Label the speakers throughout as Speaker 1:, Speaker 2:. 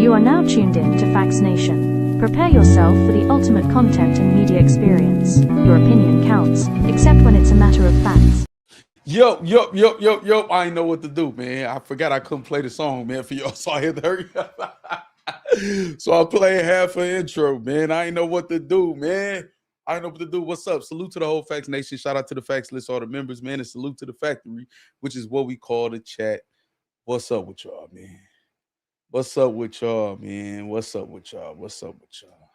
Speaker 1: You are now tuned in to Factz Nation. Prepare yourself for the ultimate content and media experience. Your opinion counts, except when it's a matter of facts.
Speaker 2: Yo, I ain't know what to do, man. I forgot I couldn't play the song, man, for y'all, so I had to hurry up. So I played half an intro, man. I ain't know what to do, man. I ain't know what to do. What's up? Salute to the whole Factz Nation. Shout out to the Factz List, all the members, man. And salute to the factory, which is what we call the chat. What's up with y'all, man? What's up with y'all, man? What's up with y'all? What's up with y'all?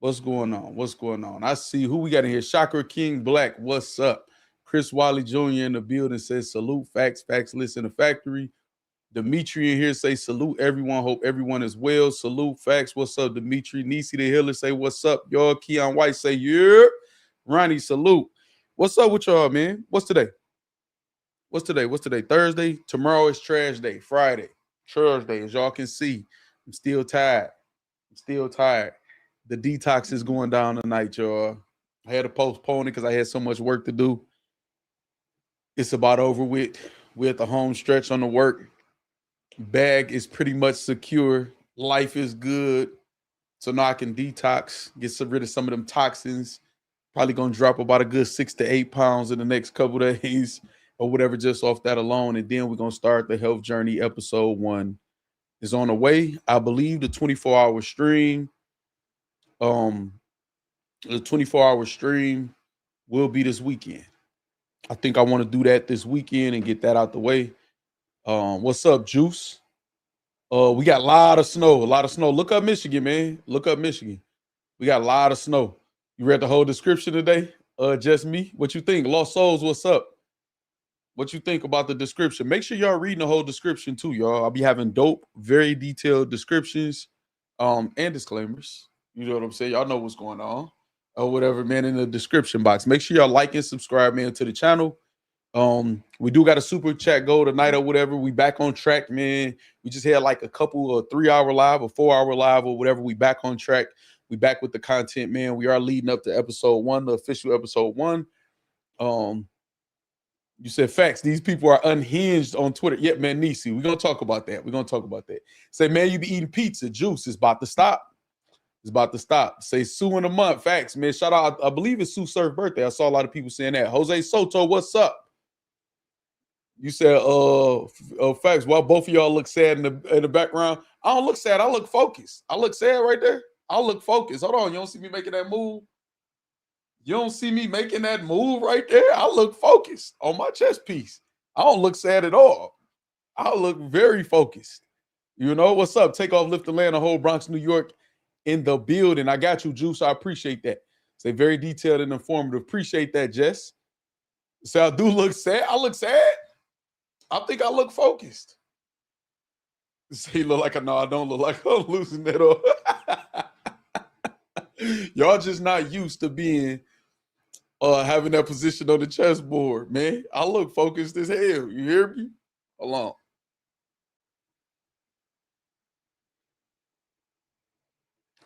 Speaker 2: What's going on? What's going on? I see who we got in here. Chakra King Black, what's up? Chris Wiley Jr. in the building says salute, Factz List in the factory. Dimitri in here say salute everyone. Hope everyone is well. Salute Factz. What's up, Dimitri? Nisi the Healer say what's up, y'all. Keon White say yeah. Ronnie salute. What's up with y'all, man? What's today? What's today? What's today? Thursday. Tomorrow is trash day. Friday. Thursday. As y'all can see, I'm still tired. I'm still tired. The detox is going down tonight, y'all. I had to postpone it because I had so much work to do. It's about over with. We're at the home stretch on the work. Bag is pretty much secure. Life is good. So now I can detox, get rid of some of them toxins. Probably going to drop about a good 6 to 8 pounds in the next couple of days or whatever, just off that alone. And then we're going to start the health journey. Episode 1 is on the way. I believe the 24-hour stream, the 24-hour stream will be this weekend. I think I want to do that this weekend and get that out the way. What's up, Juice? We got a lot of snow. Look up Michigan, man. Look up Michigan. We got a lot of snow. You read the whole description today? Just me? What you think? Lost Souls, what's up? What you think about the description? Make sure y'all reading the whole description too, y'all. I'll be having dope, very detailed descriptions and disclaimers. You know what I'm saying? Y'all know what's going on or whatever, man, in the description box. Make sure y'all like and subscribe, man, to the channel. We do got a super chat goal tonight or whatever. We back on track, man. We just had like a couple of 3-hour live or 4-hour live or whatever. We back on track. We back with the content, man. We are leading up to episode 1, the official episode 1. You said Factz. These people are unhinged on Twitter. Yeah, man, Nisi. We're going to talk about that. We're going to talk about that. Say, man, you be eating pizza. Juice is about to stop. It's about to stop. Say Sue in a month. Factz, man. Shout out. I believe it's Sue Surf's birthday. I saw a lot of people saying that. Jose Soto, what's up? You said, Factz, why both of y'all look sad in the background? I don't look sad. I look focused. I look sad right there. I look focused. Hold on. You don't see me making that move? You don't see me making that move right there? I look focused on my chest piece. I don't look sad at all. I look very focused. You know, what's up? Take off, lift the land, the whole Bronx, New York in the building. I got you, Juice. I appreciate that. Say very detailed and informative. Appreciate that, Jess. Say I do look sad. I look sad. I think I look focused. Say look like no, I don't look like I'm losing it all. Y'all just not used to being having that position on the chessboard, man. I look focused as hell. You hear me? Hold on.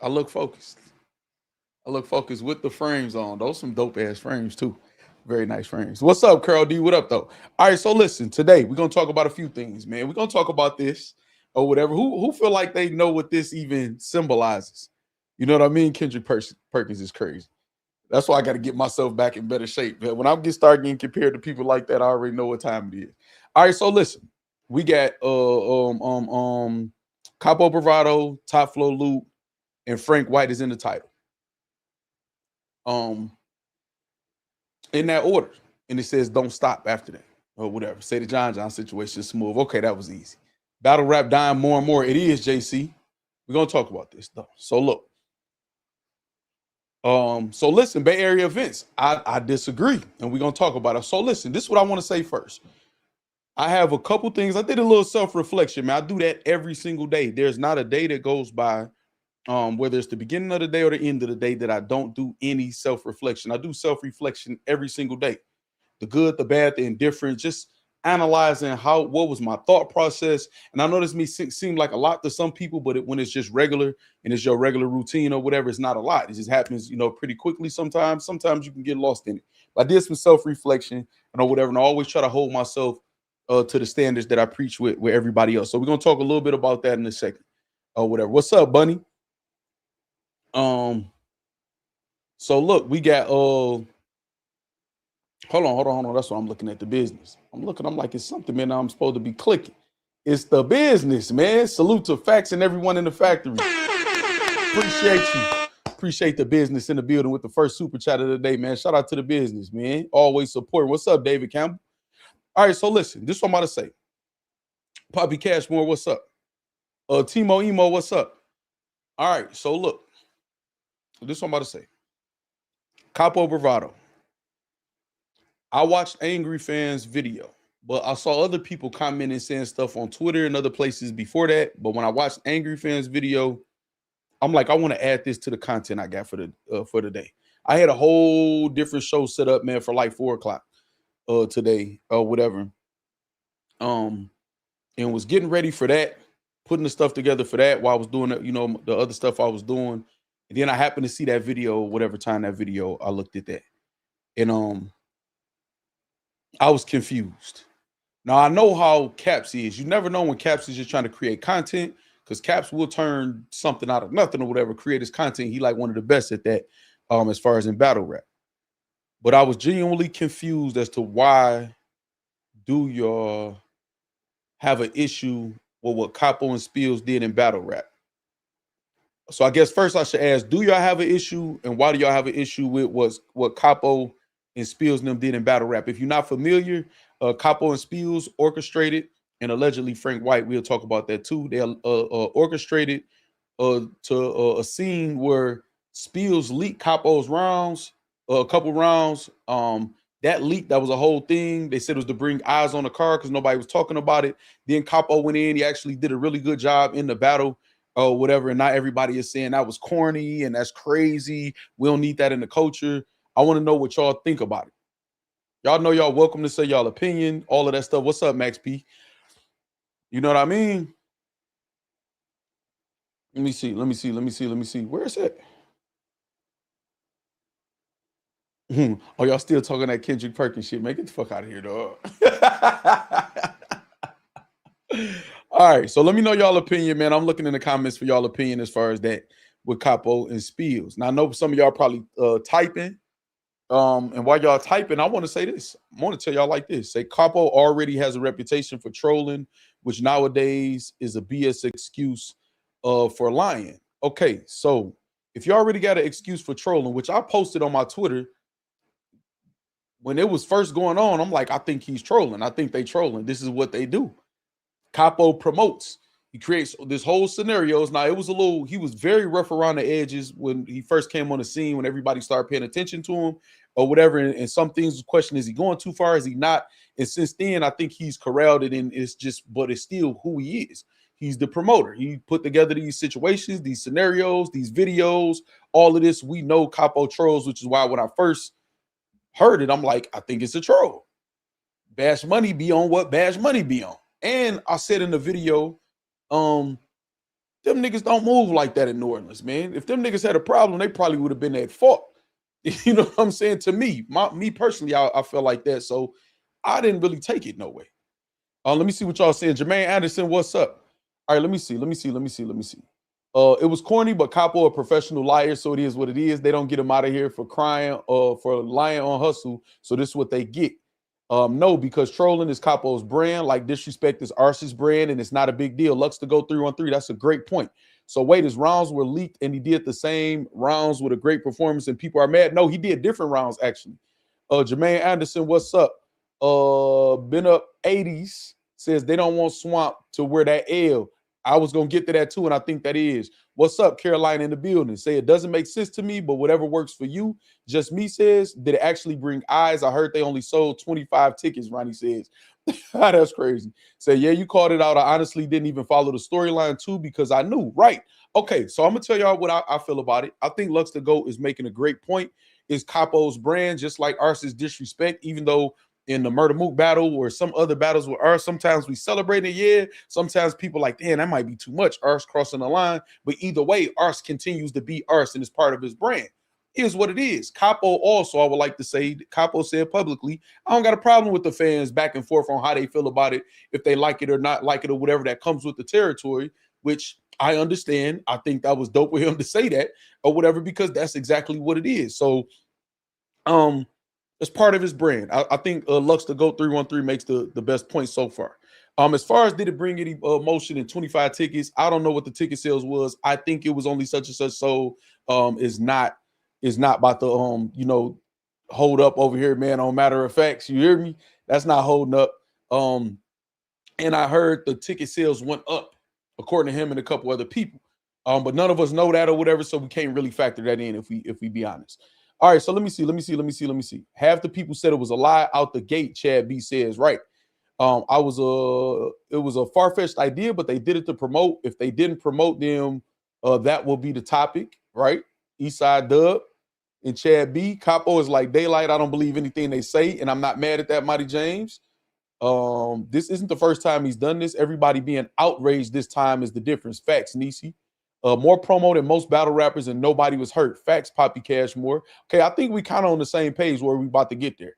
Speaker 2: I look focused. I look focused with the frames on. Those some dope ass frames too. Very nice frames. What's up, Carl D? What up, though? All right, so listen, today we're going to talk about a few things, man. We're going to talk about this or whatever. Who feel like they know what this even symbolizes? You know what I mean? Kendrick Perkins is crazy. That's why I got to get myself back in better shape. When I start getting compared to people like that, I already know what time it is. All right, so listen. We got Kapo Bravado, Top Floor Lüt, and Frank White is in the title. In that order. And it says don't stop after that or whatever. Say the John situation is smooth. Okay, that was easy. Battle rap dying more and more. It is, JC. We're going to talk about this though. So look. So listen, Bay Area events. I disagree. And we're going to talk about it. So listen, this is what I want to say first. I have a couple things. I did a little self-reflection, man. I do that every single day. There's not a day that goes by, whether it's the beginning of the day or the end of the day, that I don't do any self-reflection. I do self-reflection every single day. The good, the bad, the indifferent, just analyzing what was my thought process. And I know this may seem like a lot to some people, but when it's just regular and it's your regular routine or whatever, it's not a lot. It just happens, you know, pretty quickly sometimes. Sometimes you can get lost in it. But I did some self-reflection and whatever, and I always try to hold myself to the standards that I preach with everybody else. So we're going to talk a little bit about that in a second. or whatever. What's up, Bunny? So look, we got hold on. That's what I'm looking at, the business. I'm like, it's something, man. I'm supposed to be clicking. It's the business, man. Salute to Factz and everyone in the factory. Appreciate you. Appreciate the business in the building with the first super chat of the day, man. Shout out to the business, man. Always support. What's up, David Campbell? All right, so listen, this is what I'm about to say. Poppy Cashmore, what's up? Timo Emo, what's up? All right, so look, this is what I'm about to say. Kapo Bravado. I watched Angry Fans video, but I saw other people commenting saying stuff on Twitter and other places before that. But when I watched Angry Fans video, I'm like, I want to add this to the content I got for the day. I had a whole different show set up, man, for like 4 o'clock today or whatever. And was getting ready for that, putting the stuff together for that while I was doing it, the other stuff I was doing. And then I happened to see that video, whatever time that video, I looked at that. And I was confused. Now I know how Caps is. You never know when Caps is just trying to create content, because Caps will turn something out of nothing or whatever, create his content. He like one of the best at that, as far as in battle rap. But I was genuinely confused as to why do y'all have an issue with what Capo and Spills did in battle rap. So I guess first I should ask, do y'all have an issue, and why do y'all have an issue with what Capo and Spills and them did in battle rap? If you're not familiar, Capo and Spills orchestrated, and allegedly Frank White, we'll talk about that too. They orchestrated to a scene where Spills leaked Capo's rounds, a couple rounds. That leak, that was a whole thing. They said it was to bring eyes on the car because nobody was talking about it. Then Capo went in. He actually did a really good job in the battle or whatever. And not everybody is saying that was corny and that's crazy. We don't need that in the culture. I want to know what y'all think about it. Y'all know y'all welcome to say y'all opinion, all of that stuff. What's up, Max P? You know what I mean? Let me see. Where is it? Oh, y'all still talking that Kendrick Perkins shit? Man, get the fuck out of here, dog. All right, so let me know y'all opinion, man. I'm looking in the comments for y'all opinion as far as that with Capo and Spills. Now, I know some of y'all probably typing. And while y'all typing, I want to say this. I want to tell y'all like this. Say Capo already has a reputation for trolling, which nowadays is a BS excuse for lying. Okay, so if you already got an excuse for trolling, which I posted on my Twitter, when it was first going on, I'm like, I think he's trolling. I think they trolling. This is what they do. Capo promotes. He creates this whole scenarios. Now, he was very rough around the edges when he first came on the scene, when everybody started paying attention to him or whatever. And some things, the question, is he going too far? Is he not? And since then, I think he's corralled it, and but it's still who he is. He's the promoter. He put together these situations, these scenarios, these videos, all of this. We know Capo trolls, which is why when I first heard it, I'm like, I think it's a troll. Bash Money be on what Bash Money be on. And I said in the video, them niggas don't move like that in New Orleans, man. If them niggas had a problem, they probably would have been at fault. You know what I'm saying? To me, me personally, I felt like that. So I didn't really take it no way. Let me see what y'all saying. Jermaine Anderson, what's up? All right, let me see. It was corny, but Capo a professional liar, so it is what it is. They don't get him out of here for crying or for lying on hustle. So this is what they get. No, because trolling is Capo's brand, like disrespect is Ars's brand, and it's not a big deal. Lux to go 3-on-3. That's a great point. So wait, his rounds were leaked, and he did the same rounds with a great performance, and people are mad. No, he did different rounds actually. Jermaine Anderson, what's up? Been up 80s says they don't want Swamp to wear that L. I was gonna get to that too, and I think that is. What's up, Caroline in the building? Say it doesn't make sense to me, but whatever works for you. Just me says, did it actually bring eyes? I heard they only sold 25 tickets, Ronnie says. That's crazy. Say, yeah, you called it out. I honestly didn't even follow the storyline too because I knew. Right. Okay, so I'm gonna tell y'all what I feel about it. I think Lux the GOAT is making a great point. Is Capo's brand, just like Ars's disrespect, even though in the Murder Mook battle or some other battles with Ars, sometimes we celebrate it, yeah. Sometimes people like, damn, that might be too much, Ars crossing the line. But either way, Ars continues to be Ars and is part of his brand. Here's what it is. Capo also, I would like to say, Capo said publicly, I don't got a problem with the fans back and forth on how they feel about it, if they like it or not like it or whatever that comes with the territory, which I understand. I think that was dope with him to say that or whatever, because that's exactly what it is. So it's part of his brand. I think Lux to go 313 makes the best point so far. As far as did it bring any motion in 25 tickets, I don't know what the ticket sales was. I think it was only such and such. So is not about to hold up over here, man. On matter of facts, you hear me? That's not holding up. And I heard the ticket sales went up, according to him and a couple other people. But none of us know that or whatever, so we can't really factor that in if we be honest. All right, so let me see. Half the people said it was a lie out the gate. Chad B says, right. It was a far-fetched idea, but they did it to promote. If they didn't promote them, that will be the topic, right? Eastside Dub and Chad B. Capo is like daylight. I don't believe anything they say, and I'm not mad at that, Mighty James. This isn't the first time he's done this. Everybody being outraged this time is the difference. Facts, Nisi. More promo than most battle rappers, and nobody was hurt. Facts, Poppy Cashmore. Okay, I think we kind of on the same page where we about to get there.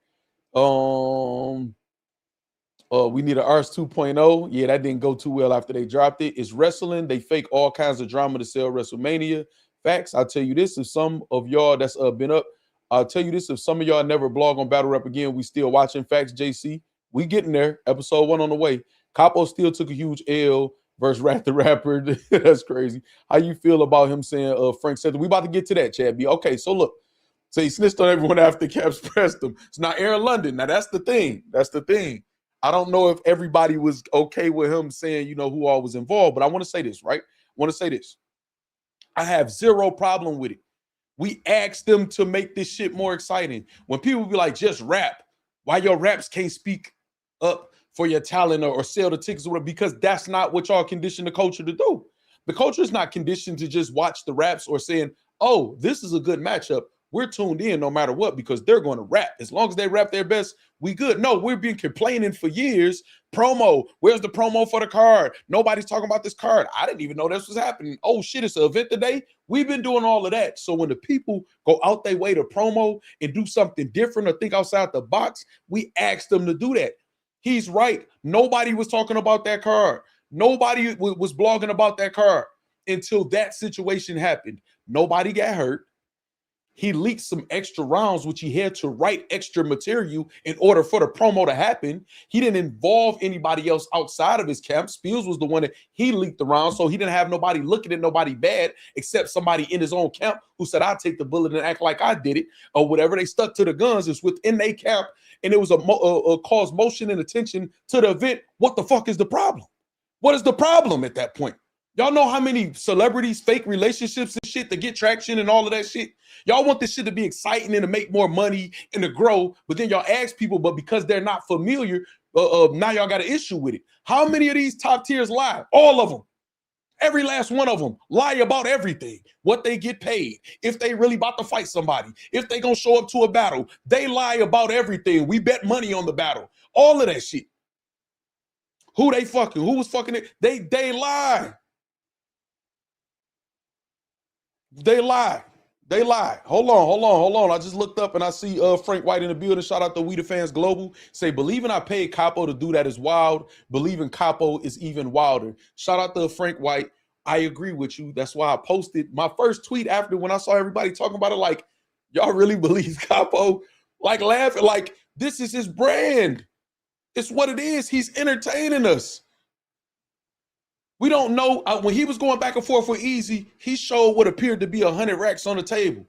Speaker 2: We need an Ars 2.0. Yeah, that didn't go too well after they dropped it. It's wrestling. They fake all kinds of drama to sell WrestleMania. Facts. I'll tell you this. If some of y'all that's been up, I'll tell you this. If some of y'all never blog on Battle Rap again, we still watching. Facts, JC. We getting there. Episode 1 on the way. Capo still took a huge L versus Rat the Rapper. That's crazy. How you feel about him saying Frank said? We about to get to that, Chad B. Okay, so look. So he snitched on everyone after Caps pressed him. It's not Aaron London. Now that's the thing. That's the thing. I don't know if everybody was okay with him saying, who all was involved, but I want to say this, right? I want to say this. I have zero problem with it. We asked them to make this shit more exciting. When people be like, just rap, why your raps can't speak up for your talent or sell the tickets or whatever? Because that's not what y'all condition the culture to do. The culture is not conditioned to just watch the raps or saying, oh, this is a good matchup. We're tuned in no matter what because they're going to rap. As long as they rap their best, we good. No, we've been complaining for years. Promo, where's the promo for the card? Nobody's talking about this card. I didn't even know this was happening. Oh, shit, it's an event today? We've been doing all of that. So when the people go out their way to promo and do something different or think outside the box, we ask them to do that. He's right. Nobody was talking about that card. Nobody was blogging about that card until that situation happened. Nobody got hurt. He leaked some extra rounds, which he had to write extra material in order for the promo to happen. He didn't involve anybody else outside of his camp. Spiels was the one that he leaked the rounds, so he didn't have nobody looking at nobody bad except somebody in his own camp who said, I'll take the bullet and act like I did it or whatever. They stuck to the guns. It's within their camp, and it was a cause motion and attention to the event. What the fuck is the problem? What is the problem at that point? Y'all know how many celebrities, fake relationships and shit to get traction and all of that shit? Y'all want this shit to be exciting and to make more money and to grow, but then y'all ask people, but because they're not familiar, now y'all got an issue with it. How many of these top tiers lie? All of them. Every last one of them lie about everything. What they get paid, if they really about to fight somebody, if they gonna show up to a battle, they lie about everything. We bet money on the battle. All of that shit. Who they fucking? Who was fucking it? They lie. They lie. They lie. Hold on. I just looked up and I see Frank White in the building. Shout out to We the Fans Global. Say, believing I paid Capo to do that is wild. Believing Capo is even wilder. Shout out to Frank White. I agree with you. That's why I posted my first tweet after when I saw everybody talking about it. Like, y'all really believe Capo? Like, laughing. Like, this is his brand. It's what it is. He's entertaining us. We don't know. When he was going back and forth with Easy, he showed what appeared to be 100 racks on the table.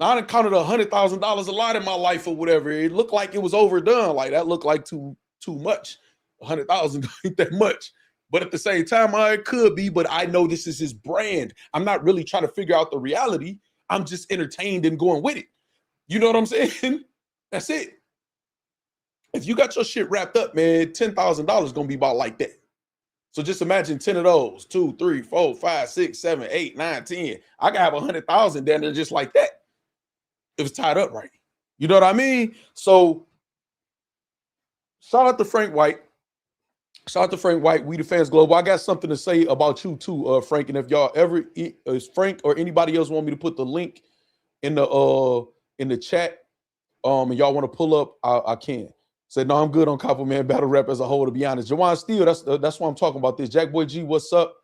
Speaker 2: Now, I done counted $100,000 a lot in my life or whatever. It looked like it was overdone. Like, that looked like too much. 100,000 ain't that much. But at the same time, it could be. But I know this is his brand. I'm not really trying to figure out the reality. I'm just entertained and going with it. You know what I'm saying? That's it. If you got your shit wrapped up, man, $10,000 going to be about like that. So just imagine 10 of those, 2, 3, 4, 5, 6, 7, 8, 9, 10. I can have 100,000 down there just like that. It was tied up right. You know what I mean? So shout out to Frank White. Shout out to Frank White, We the Fans Global. I got something to say about you too, Frank. And if y'all ever, is Frank or anybody else want me to put the link in the chat, and y'all want to pull up, I can. Said, no, I'm good on Capo, man. Battle rap as a whole, to be honest. Jawan Steele, that's why I'm talking about this. Jack Boy G, what's up?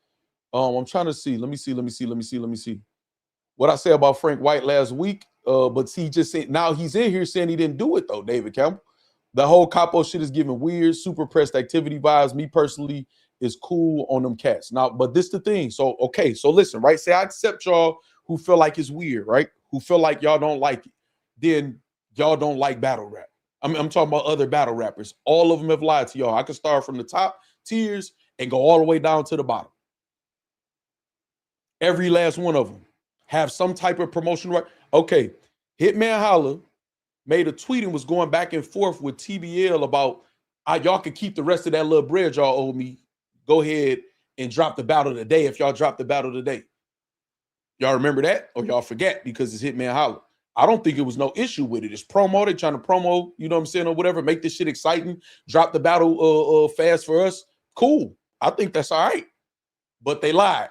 Speaker 2: I'm trying to see. Let me see. What I say about Frank White last week. But he just said now he's in here saying he didn't do it though, David Campbell. The whole Capo shit is giving weird, super pressed activity vibes. Me personally is cool on them cats. Now, but this the thing. So, okay, so listen, right? Say I accept y'all who feel like it's weird, right? Who feel like y'all don't like it. Then y'all don't like battle rap. I'm talking about other battle rappers. All of them have lied to y'all. I can start from the top tiers and go all the way down to the bottom. Every last one of them have some type of promotion. Right? Okay, Hitman Holla made a tweet and was going back and forth with TBL about y'all can keep the rest of that little bread y'all owe me. Go ahead and drop the battle today if y'all drop the battle today. Y'all remember that or y'all forget because it's Hitman Holla. I don't think it was no issue with it. It's promo. They trying to promo, you know what I'm saying, or whatever. Make this shit exciting. Drop the battle fast for us. Cool. I think that's all right. But they lied.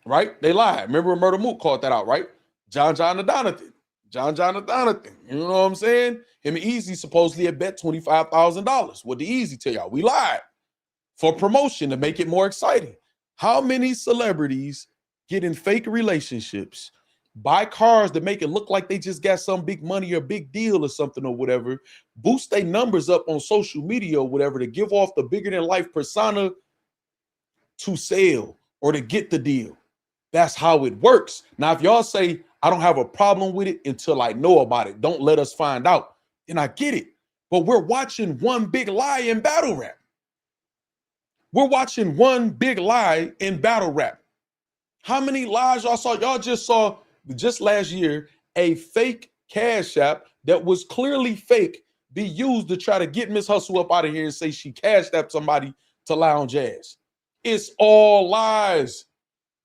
Speaker 2: Right? They lied. Remember Murder Mook called that out, right? John Adonathan. You know what I'm saying? Him and Easy supposedly had bet $25,000. What did Easy tell y'all? We lied for promotion to make it more exciting. How many celebrities get in fake relationships, buy cars to make it look like they just got some big money or big deal or something or whatever, boost their numbers up on social media or whatever to give off the bigger than life persona to sell or to get the deal? That's how it works. Now, if y'all say, I don't have a problem with it until I know about it, don't let us find out, then I get it. But we're watching one big lie in battle rap. We're watching one big lie in battle rap. How many lies y'all saw? Y'all just saw just last year a fake cash app that was clearly fake be used to try to get Miss Hustle up out of here and say she cashed up somebody to Lounge Jazz. It's all lies.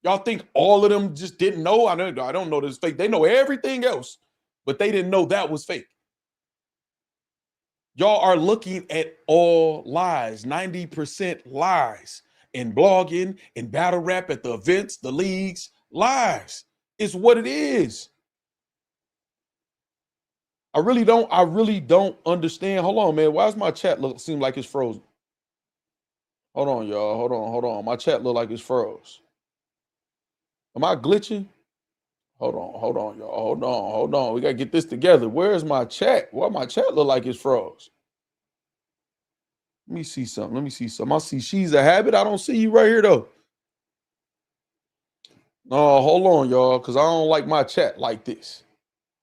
Speaker 2: Y'all think all of them just didn't know? I don't know this fake. They know everything else, but they didn't know that was fake. Y'all are looking at all lies, 90% lies in blogging, in battle rap, at the events, the leagues. Lies is what it is. I really don't understand. Hold on, man. Why does my chat seem like it's frozen? Hold on, y'all. Hold on. My chat look like it's froze. Am I glitching? Hold on, y'all. Hold on. We gotta get this together. Where's my chat? Why my chat look like it's froze? Let me see something. I see She's a Habit. I don't see you right here though. No, hold on, y'all, because I don't like my chat like this.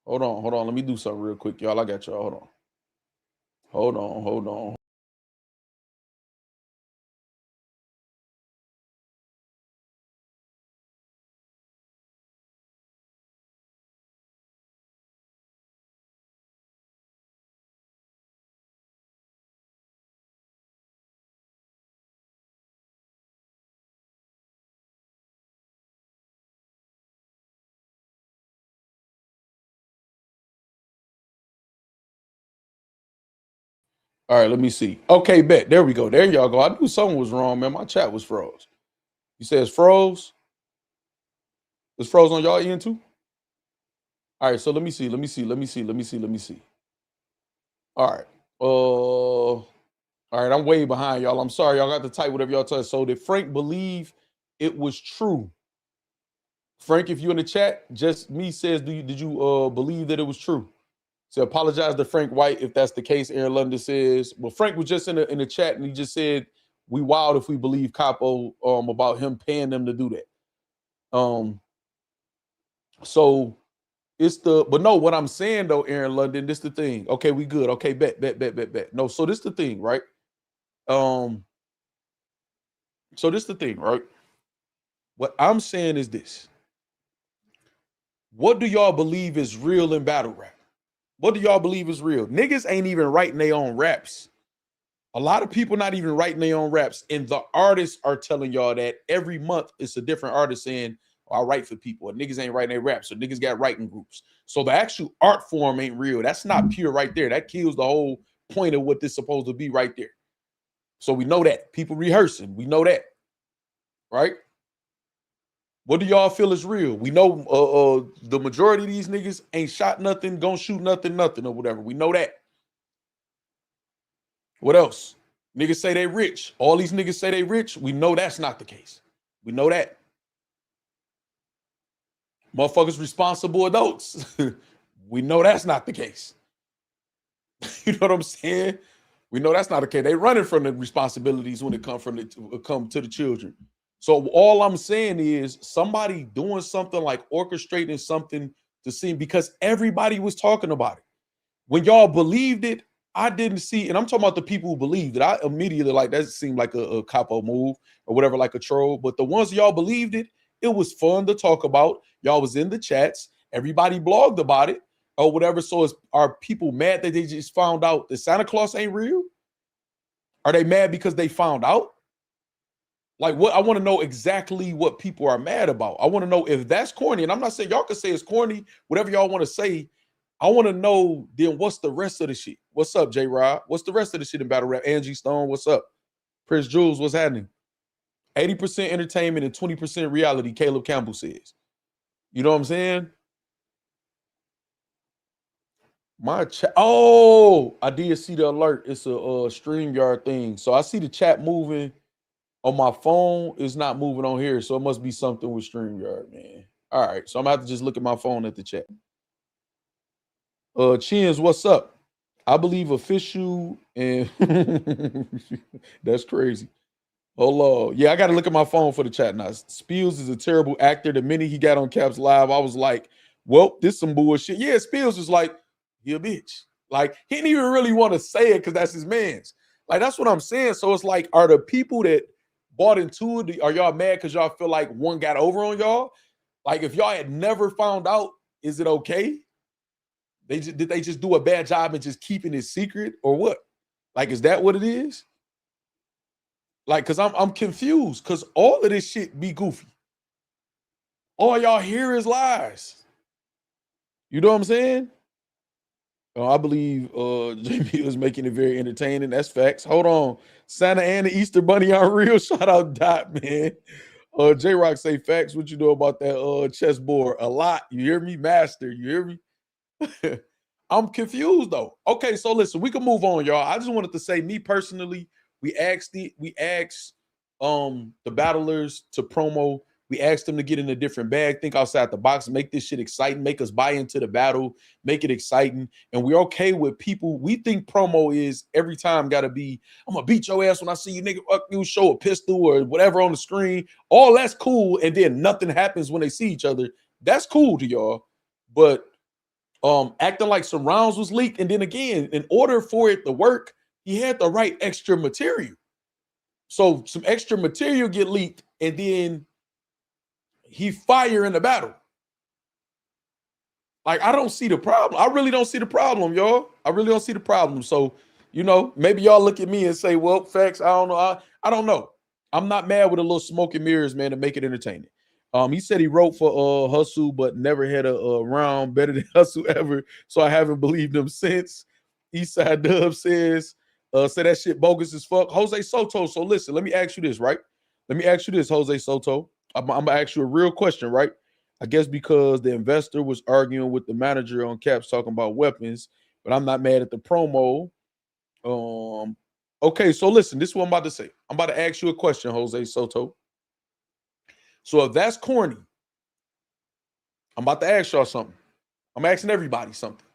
Speaker 2: Hold on. Let me do something real quick, y'all. I got y'all. Hold on. All right, let me see. Okay, bet. There we go. There y'all go. I knew something was wrong, man. My chat was froze. You said it's froze? It's froze on y'all end too? All right, so let me see. All right. All right, I'm way behind y'all. I'm sorry, y'all got to type whatever y'all tell us. So did Frank believe it was true? Frank, if you in the chat, just me says, did you believe that it was true? So apologize to Frank White if that's the case. Aaron London says, well, Frank was just in the chat and he just said, we wild if we believe Capo about him paying them to do that. So it's but no, what I'm saying though, Aaron London, this the thing. Okay, we good. Okay, bet. No, so this the thing, right? So this the thing, right? What I'm saying is this. What do y'all believe is real in battle rap? What do y'all believe is real? Niggas ain't even writing their own raps. A lot of people not even writing their own raps. And the artists are telling y'all that every month it's a different artist saying, oh, I write for people. And niggas ain't writing their raps. So niggas got writing groups. So the actual art form ain't real. That's not pure right there. That kills the whole point of what this supposed to be right there. So we know that. People rehearsing. We know that. Right? What do y'all feel is real? We know the majority of these niggas ain't shot nothing, gonna shoot nothing or whatever. We know that. What else? Niggas say they rich. All these niggas say they rich. We know that's not the case. We know that. Motherfuckers responsible adults. We know that's not the case. You know what I'm saying? We know that's not the case. They running from the responsibilities when it come to the children. So all I'm saying is somebody doing something like orchestrating something to see, because everybody was talking about it. When y'all believed it, I didn't see, and I'm talking about the people who believed it. I immediately like that seemed like a capo move or whatever, like a troll. But the ones y'all believed it, it was fun to talk about. Y'all was in the chats. Everybody blogged about it or whatever. So are people mad that they just found out that Santa Claus ain't real? Are they mad because they found out? Like, what? I want to know exactly what people are mad about. I want to know if that's corny. And I'm not saying y'all can say it's corny, whatever y'all want to say. I want to know then what's the rest of the shit. What's up, J Rod? What's the rest of the shit in battle rap? Angie Stone, what's up? Prince Jules, what's happening? 80% entertainment and 20% reality, Caleb Campbell says. You know what I'm saying? My chat. Oh, I did see the alert. It's a StreamYard thing. So I see the chat moving on my phone. It's not moving on here. So it must be something with StreamYard, man. All right. So I'm gonna have to just look at my phone at the chat. Chins, what's up? I believe official and that's crazy. Hold on. Yeah, I got to look at my phone for the chat now. Spiels is a terrible actor. The minute he got on Caps Live, I was like, well, this some bullshit. Yeah, Spiels was like, he a bitch. Like, he didn't even really want to say it because that's his man's. Like, that's what I'm saying. So it's like, are the people that bought into it, are y'all mad because y'all feel like one got over on y'all? Like, if y'all had never found out, is it okay? Did they just do a bad job in just keeping it secret or what? Like, is that what it is? Like, cause I'm confused because all of this shit be goofy. All y'all hear is lies. You know what I'm saying? I believe Jae Millz is making it very entertaining. That's facts. Hold on. Santa and the Easter Bunny are real. Shout out Dot, man. J-Rock say facts. What you know about that chessboard? A lot. You hear me? Master. You hear me? I'm confused though. Okay, so listen, we can move on, y'all. I just wanted to say, me personally, we asked the battlers to promo. We asked them to get in a different bag, think outside the box, make this shit exciting, make us buy into the battle, make it exciting. And we're okay with people. We think promo is every time got to be, I'm gonna beat your ass when I see you, nigga. You show a pistol or whatever on the screen. All that's cool, and then nothing happens when they see each other. That's cool to y'all, but acting like some rounds was leaked. And then again, in order for it to work, he had to write extra material. So some extra material get leaked, and then he fire in the battle. Like, I don't see the problem. I really don't see the problem, y'all. I really don't see the problem. So, you know, maybe y'all look at me and say, well, facts, I don't know. I don't know. I'm not mad with a little smoke and mirrors, man, to make it entertaining. He said he wrote for Hustle, but never had a round better than Hustle ever. So I haven't believed him since. Eastside Dub says, say that shit bogus as fuck. Jose Soto. So listen, let me ask you this, right? Let me ask you this, Jose Soto. I'm gonna ask you a real question, right? I guess because the investor was arguing with the manager on Caps talking about weapons, but I'm not mad at the promo. Okay, so listen, this is what I'm about to say. I'm about to ask you a question, Jose Soto. So if that's corny, I'm about to ask y'all something. I'm asking everybody something.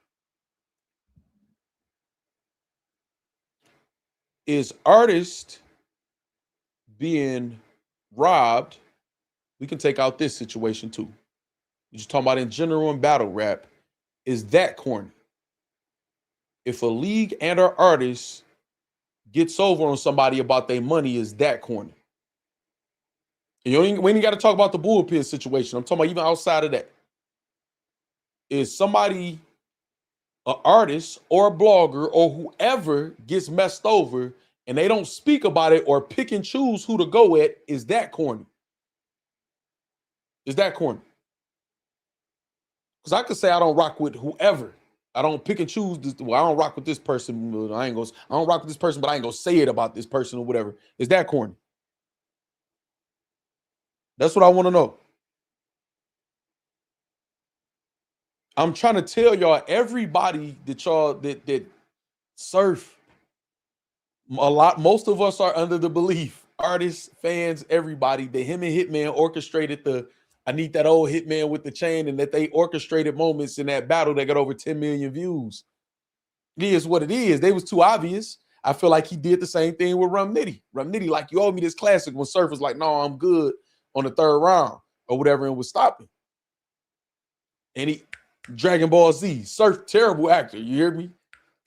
Speaker 2: Is artist being robbed? We can take out this situation too. You're just talking about in general in battle rap. Is that corny? If a league and our artist gets over on somebody about their money, is that corny? And we ain't got to talk about the bullpen situation. I'm talking about even outside of that. Is somebody, an artist or a blogger or whoever gets messed over and they don't speak about it or pick and choose who to go at, is that corny? Is that corny? Because I could say I don't rock with whoever. I don't pick and choose this. Well, I don't rock with this person. I don't rock with this person, but I ain't gonna say it about this person or whatever. Is that corny? That's what I want to know. I'm trying to tell y'all, everybody that y'all that surf, most of us are under the belief artists, fans, everybody, that him and Hitman orchestrated the I need that old Hitman with the chain, and that they orchestrated moments in that battle that got over 10 million views. It is what it is. They was too obvious. I feel like he did the same thing with Rum Nitty. Rum Nitty, like, you owe me this classic, when Surf was like, no, I'm good on the third round or whatever, and was stopping. And he, Dragon Ball Z, Surf, terrible actor. You hear me?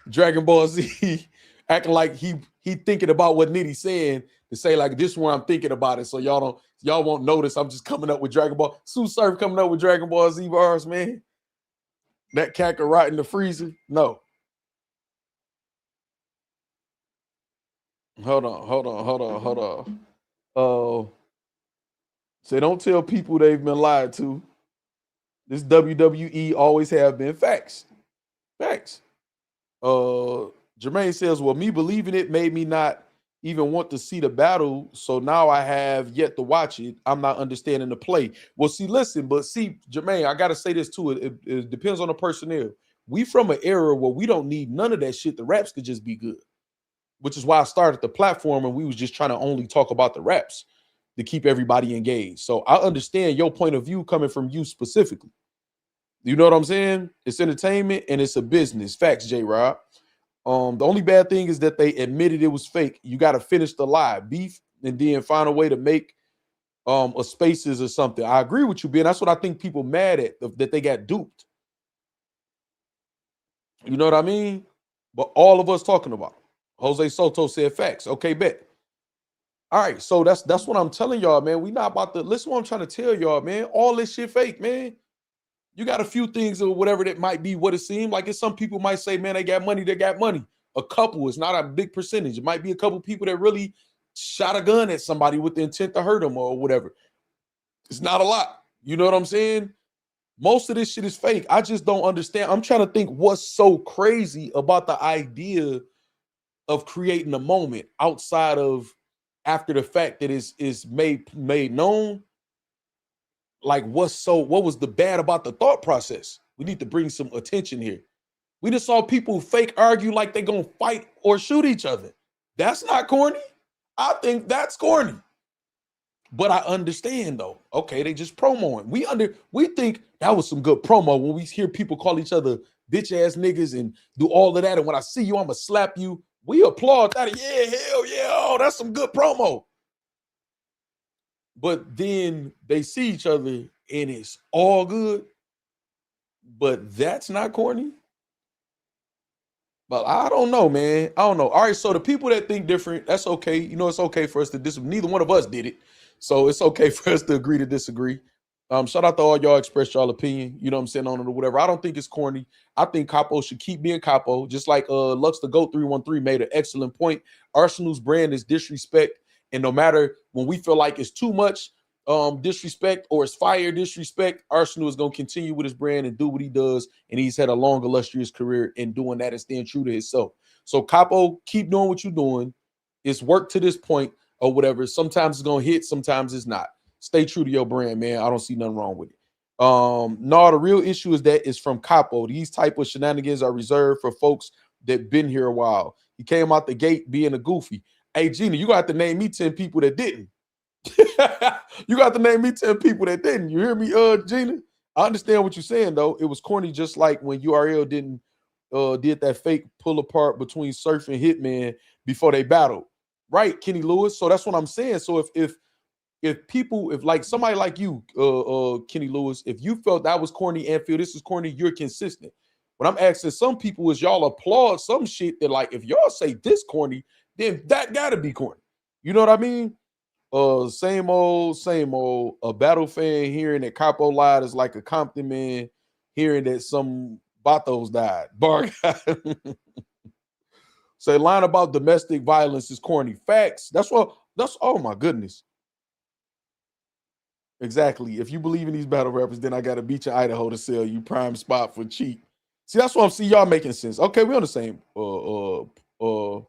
Speaker 2: Dragon Ball Z acting like he thinking about what Nitty saying to say, like, this one I'm thinking about it, so y'all won't notice I'm just coming up with Dragon Ball. Sue Surf coming up with Dragon Ball Z bars, man. That Kakarot in the freezer. No. Hold on. Say, don't tell people they've been lied to. This WWE always have been facts. Facts. Jermaine says, well, me believing it made me not even want to see the battle, so now I have yet to watch it. I'm not understanding the play. Well, see, listen, but see, Jermaine, I gotta say this too. It depends on the personnel. We from an era where we don't need none of that shit. The raps could just be good, which is why I started the platform, and we was just trying to only talk about the raps to keep everybody engaged. So I understand your point of view coming from you specifically. You know what I'm saying? It's entertainment and it's a business. Facts, J-Rob. The only bad thing is that they admitted it was fake. You got to finish the lie, beef, and then find a way to make a spaces or something. I agree with you, Ben. That's what I think people mad at, that they got duped. You know what I mean? But all of us talking about it. Jose Soto said facts. Okay, bet. All right, so that's what I'm telling y'all, man. We not about to listen. What I'm trying to tell y'all, man. All this shit fake, man. You got a few things or whatever that might be what it seemed like. It's some people might say, man, they got money. A couple is not a big percentage. It might be a couple people that really shot a gun at somebody with the intent to hurt them or whatever. It's not a lot. You know what I'm saying? Most of this shit is fake. I just don't understand. I'm trying to think what's so crazy about the idea of creating a moment outside of after the fact that is made known. Like, what was the bad about the thought process? We need to bring some attention here. We just saw people fake argue like they're gonna fight or shoot each other. That's not corny. I think that's corny. But I understand though. Okay, they just promoing. We think that was some good promo when we hear people call each other bitch ass niggas and do all of that. And when I see you, I'ma slap you. We applaud that. Yeah, hell yeah. Oh, that's some good promo. But then they see each other and it's all good. But that's not corny. But I don't know, man. I don't know. All right, so the people that think different, that's okay. You know, it's okay for us to disagree. Neither one of us did it. So it's okay for us to agree to disagree. Shout out to all y'all express y'all opinion. You know what I'm saying, on it or whatever. I don't think it's corny. I think Kapo should keep being Kapo. Just like Lux the Goat 313 made an excellent point. Arsenal's brand is disrespect. And no matter when we feel like it's too much disrespect or it's fire disrespect, Arsenal is going to continue with his brand and do what he does. And he's had a long, illustrious career in doing that and staying true to himself. So Kapo, keep doing what you're doing. It's worked to this point or whatever. Sometimes it's going to hit, sometimes it's not. Stay true to your brand, man. I don't see nothing wrong with it. No, the real issue is that it's from Kapo. These type of shenanigans are reserved for folks that been here a while. He came out the gate being a goofy. Hey, Gina, you got to name me 10 people that didn't. You got to name me 10 people that didn't. You hear me, Gina? I understand what you're saying, though. It was corny, just like when URL did that fake pull apart between Surf and Hitman before they battled. Right, Kenny Lewis? So that's what I'm saying. So if like somebody like you, Kenny Lewis, if you felt that was corny and feel this is corny, you're consistent. What I'm asking some people is y'all applaud some shit that, like, if y'all say this corny, then that gotta be corny. You know what I mean? Same old. A battle fan hearing that Capo lied is like a Compton man hearing that some Batos died. Bar say line about domestic violence is corny. Facts. That's oh my goodness. Exactly. If you believe in these battle rappers, then I got a beach in Idaho to sell you prime spot for cheap. See, that's what I'm seeing. Y'all making sense. Okay, we're on the same we're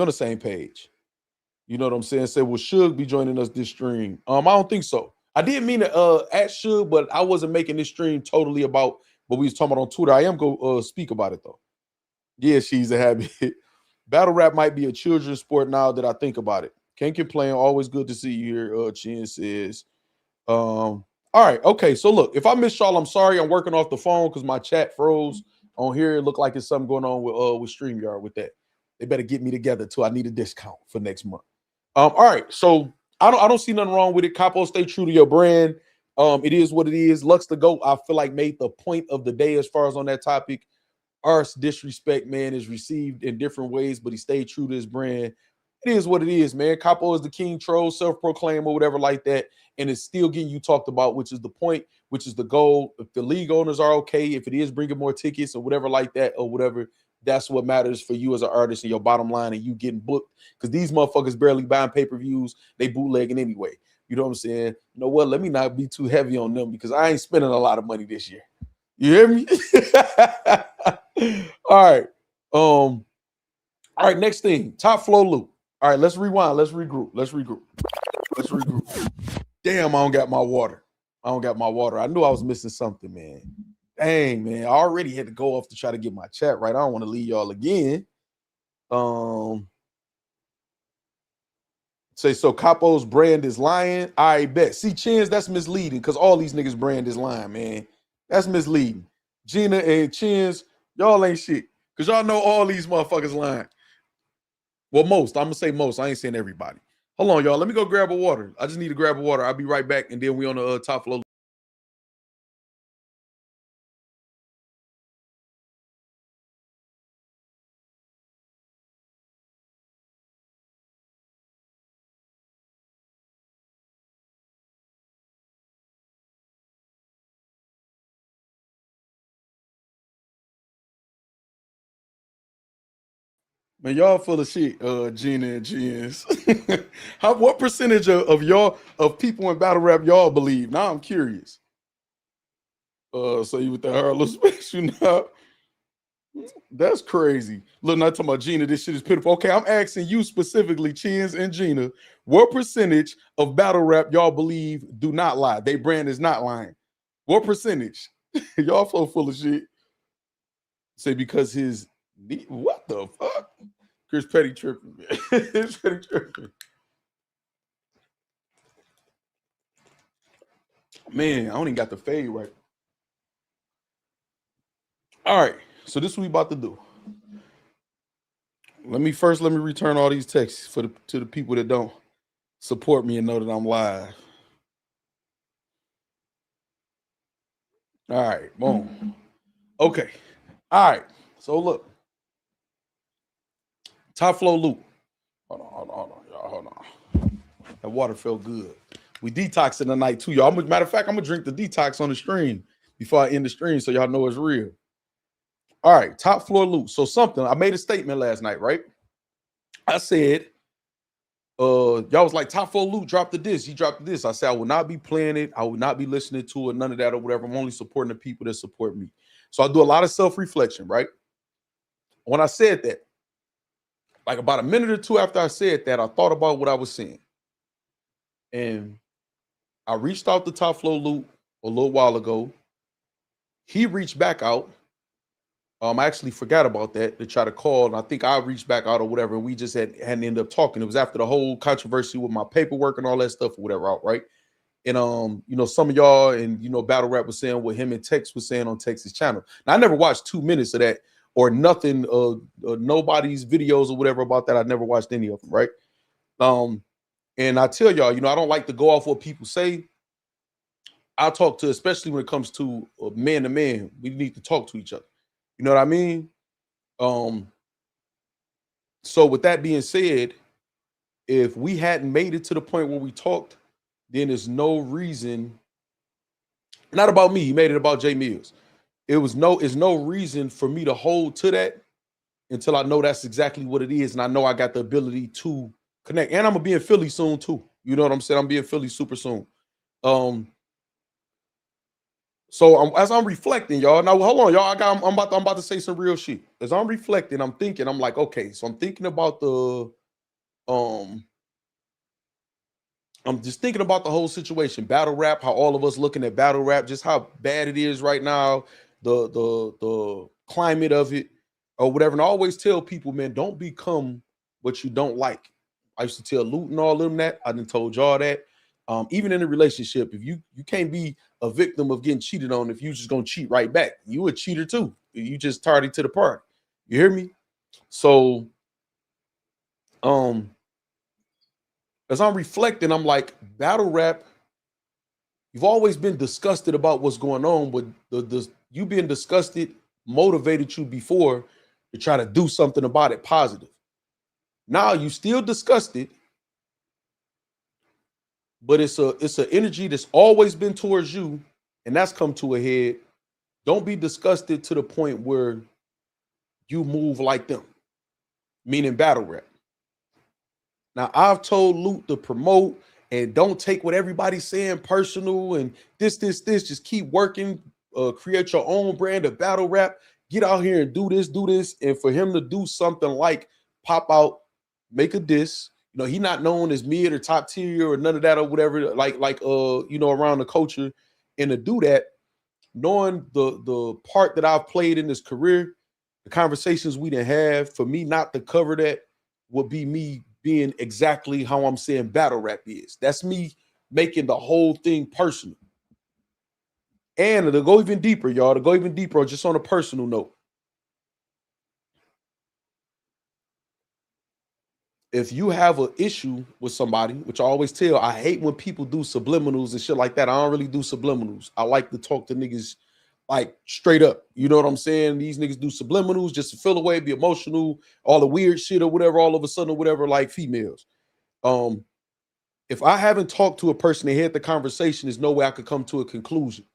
Speaker 2: on the same page. You know what I'm saying? Say, will Suge be joining us this stream? I don't think so. I didn't mean to at Suge, but I wasn't making this stream totally about what we was talking about on Twitter. I am go speak about it though. Yeah, she's a habit. Battle rap might be a children's sport now that I think about it. Can't complain. Always good to see you here. Chin says. All right, okay. So look, if I missed y'all, I'm sorry. I'm working off the phone because my chat froze on here. It looked like it's something going on with StreamYard with that. They better get me together too. I need a discount for next month. All right. So I don't see nothing wrong with it. Capo, stay true to your brand. It is what it is. Lux the GOAT, I feel like made the point of the day as far as on that topic. Art's disrespect, man, is received in different ways, but he stayed true to his brand. It is what it is, man. Capo is the king troll, self-proclaimed or whatever like that, and it's still getting you talked about, which is the point, which is the goal. If the league owners are okay, if it is bringing more tickets or whatever like that or whatever, that's what matters for you as an artist and your bottom line and you getting booked, because these motherfuckers barely buying pay-per-views. They bootlegging anyway. You know what I'm saying? You know what? Let me not be too heavy on them because I ain't spending a lot of money this year. You hear me? All right. All right, next thing. Top Floor Lüt. All right, let's rewind. Let's regroup. Damn, I don't got my water. I knew I was missing something, man. Dang, man. I already had to go off to try to get my chat right. I don't want to leave y'all again. Say, so Capo's brand is lying. I bet. See, Chins, that's misleading because all these niggas' brand is lying, man. That's misleading. Gina and Chins, y'all ain't shit because y'all know all these motherfuckers lying. Well, most. I'm going to say most. I ain't saying everybody. Hold on, y'all. Let me go grab a water. I just need to grab a water. I'll be right back, and then we on the Top Floor. Man, y'all full of shit, Gina and Jens. What percentage of y'all, of people in battle rap y'all believe? Now I'm curious. So you with the Harlem special now? That's crazy. Look, not talking about Gina. This shit is pitiful. Okay, I'm asking you specifically, Chins and Gina, what percentage of battle rap y'all believe do not lie? They brand is not lying. What percentage? Y'all full of shit. Say because his what the fuck? Chris Petty tripping, man. Chris Petty tripping. Man, I don't even got the fade right. All right, so this is what we about to do. Let me return all these texts to the people that don't support me and know that I'm live. All right, boom. Okay. All right. So look. Top Floor Lüt. Hold on, y'all. Hold on. That water felt good. We detoxing tonight too, y'all. Matter of fact, I'm gonna drink the detox on the stream before I end the stream so y'all know it's real. All right, Top Floor Lüt. So something, I made a statement last night, right? I said, y'all was like, Top Floor Lüt dropped the disc. He dropped the disc. I said, I will not be playing it. I will not be listening to it, none of that or whatever. I'm only supporting the people that support me. So I do a lot of self-reflection, right? When I said that, like about a minute or two after I said that, I thought about what I was saying. And I reached out to Top Floor Lüt a little while ago. He reached back out. I actually forgot about that to try to call, and I think I reached back out or whatever, and we just hadn't ended up talking. It was after the whole controversy with my paperwork and all that stuff or whatever out, right? And you know, some of y'all and Battle Rap was saying what him and Tex was saying on Tex's channel. Now, I never watched 2 minutes of that or nothing, nobody's videos or whatever about that. I never watched any of them, right? And I tell y'all, I don't like to go off what people say. I talk to, especially when it comes to man to man, we need to talk to each other. You know what I mean? So with that being said, if we hadn't made it to the point where we talked, then there's no reason, not about me, he made it about Jae Millz. It's no reason for me to hold to that until I know that's exactly what it is. And I know I got the ability to connect. And I'm gonna be in Philly soon too. You know what I'm saying? I'm being Philly super soon. So as I'm reflecting, y'all. Now hold on, y'all. I'm about to say some real shit. As I'm reflecting, I'm thinking. I'm like, okay. So I'm thinking about I'm just thinking about the whole situation, battle rap. How all of us looking at battle rap, just how bad it is right now, the climate of it, or whatever. And I always tell people, man, don't become what you don't like. I used to tell Lüt and all of them that. I done told y'all that. Even in a relationship, if you can't be a victim of getting cheated on if you just gonna cheat right back. You a cheater too. You just tardy to the party. You hear me? So as I'm reflecting, I'm like, battle rap, you've always been disgusted about what's going on, but you being disgusted motivated you before to try to do something about it positive. Now you still disgusted, but it's an energy that's always been towards you, and that's come to a head. Don't be disgusted to the point where you move like them, meaning battle rap. Now, I've told Lüt to promote and don't take what everybody's saying personal and this. Just keep working, create your own brand of battle rap. Get out here and do this. And for him to do something like pop out, make a diss. You know, he not known as mid or top tier or none of that or whatever, like around the culture. And to do that, knowing the part that I've played in this career, the conversations we didn't have, for me not to cover that would be me being exactly how I'm saying battle rap is. That's me making the whole thing personal. And to go even deeper, y'all, just on a personal note. If you have an issue with somebody, which I always tell, I hate when people do subliminals and shit like that. I don't really do subliminals. I like to talk to niggas like straight up. You know what I'm saying? These niggas do subliminals just to feel away, be emotional, all the weird shit or whatever, all of a sudden or whatever, like females. If I haven't talked to a person and had the conversation, there's no way I could come to a conclusion.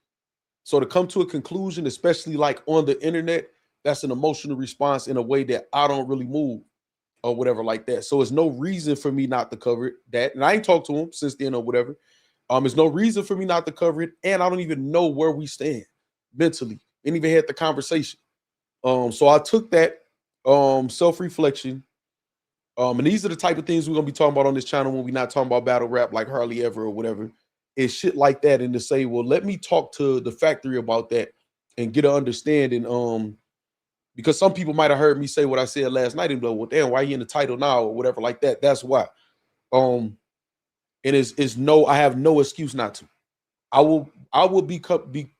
Speaker 2: So to come to a conclusion, especially like on the internet, that's an emotional response in a way that I don't really move or whatever like that. So there's no reason for me not to cover that. And I ain't talked to him since then or whatever. There's no reason for me not to cover it. And I don't even know where we stand mentally. Didn't even had the conversation. So I took that self-reflection. And these are the type of things we're gonna be talking about on this channel when we're not talking about battle rap like hardly ever or whatever. It's shit like that. And to say, well, let me talk to the factory about that and get an understanding. Because some people might have heard me say what I said last night and go, well, damn, why are you in the title now or whatever like that? That's why. And it's no, I have no excuse not to. I will be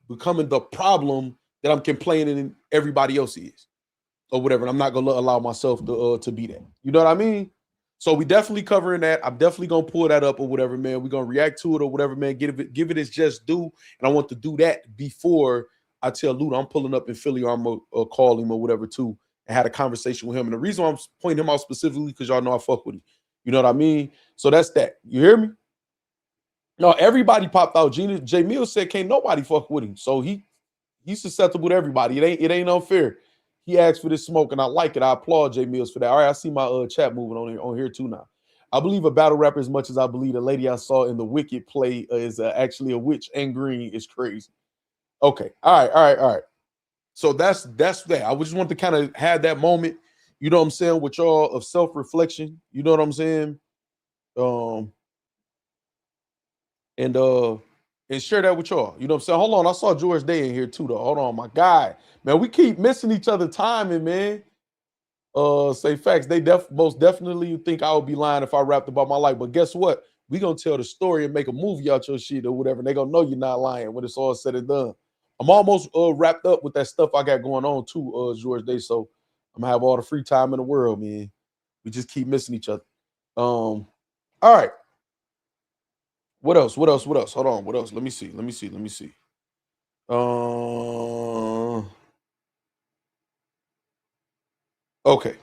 Speaker 2: becoming the problem that I'm complaining everybody else is or whatever. And I'm not gonna allow myself to be that. You know what I mean? So we definitely covering that. I'm definitely gonna pull that up or whatever, man. We're gonna react to it or whatever, man. Give it its just due. And I want to do that before I tell Lüt I'm pulling up in Philly or I'm gonna call him or whatever too and had a conversation with him. And the reason why I'm pointing him out specifically because y'all know I fuck with him. You know what I mean? So that's that. You hear me? No, everybody popped out. Jae Millz said can't nobody fuck with him. So he's susceptible to everybody. It ain't unfair. He asked for this smoke, and I like it. I applaud Jae Millz for that. All right, I see my chat moving on here too now. I believe a battle rapper as much as I believe the lady I saw in the Wicked play is actually a witch and green is crazy. Okay, all right. So that's that. I just want to kind of have that moment, you know what I'm saying, with y'all of self-reflection. You know what I'm saying? And share that with y'all. You know what I'm saying? Hold on. I saw George Day in here too, though. Hold on, my guy. Man, we keep missing each other timing, man. Say facts. They most definitely think I would be lying if I rapped about my life. But guess what? We gonna tell the story and make a movie out your shit or whatever. And they gonna know you're not lying when it's all said and done. I'm almost wrapped up with that stuff I got going on too, George Day. So I'm gonna have all the free time in the world, man. We just keep missing each other. All right. What else? Hold on. What else? Let me see. Okay.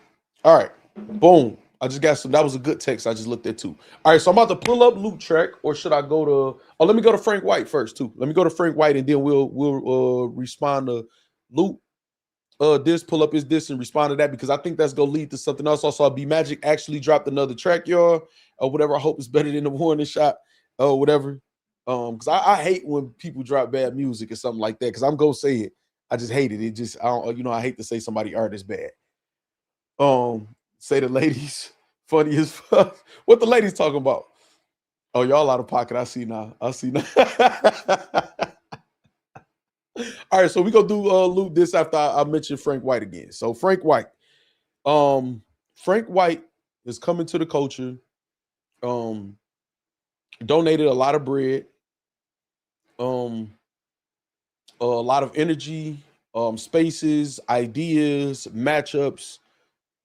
Speaker 2: All right. Boom. I just got some. That was a good text. I just looked at too. All right. So I'm about to pull up Lüt track, or should I go to? Oh, let me go to Frank White first too. Let me go to Frank White, and then we'll respond to Lüt. Pull up his diss and respond to that because I think that's gonna lead to something else. Also, B Magic actually dropped another track, y'all, or whatever. I hope it's better than the Warning Shot, or whatever. Because I hate when people drop bad music or something like that. Because I'm gonna say it. I just hate it. It just I hate to say somebody art is bad. Say the ladies funny as fuck. What the ladies talking about? Oh, y'all out of pocket. I see now. All right, so we gonna do Lüt this after I mention Frank White again. So Frank White is coming to the culture Um, donated a lot of bread, um, a lot of energy, spaces, ideas, matchups,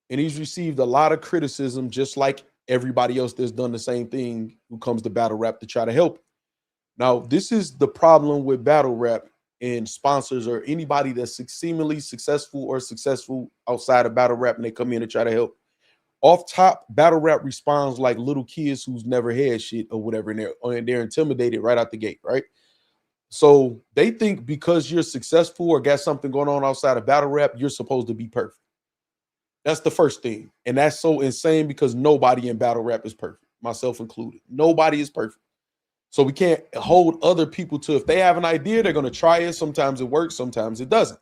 Speaker 2: and he's received a lot of criticism, just like everybody else that's done the same thing who comes to battle rap to try to help. Now, this is the problem with battle rap and sponsors or anybody that's seemingly successful or successful outside of battle rap and they come in and try to help. Off top, battle rap responds like little kids who's never had shit or whatever, and they're intimidated right out the gate, right? So they think because you're successful or got something going on outside of battle rap, you're supposed to be perfect. That's the first thing. And that's so insane because nobody in battle rap is perfect, myself included. Nobody is perfect. So we can't hold other people to, if they have an idea, they're going to try it. Sometimes it works, sometimes it doesn't.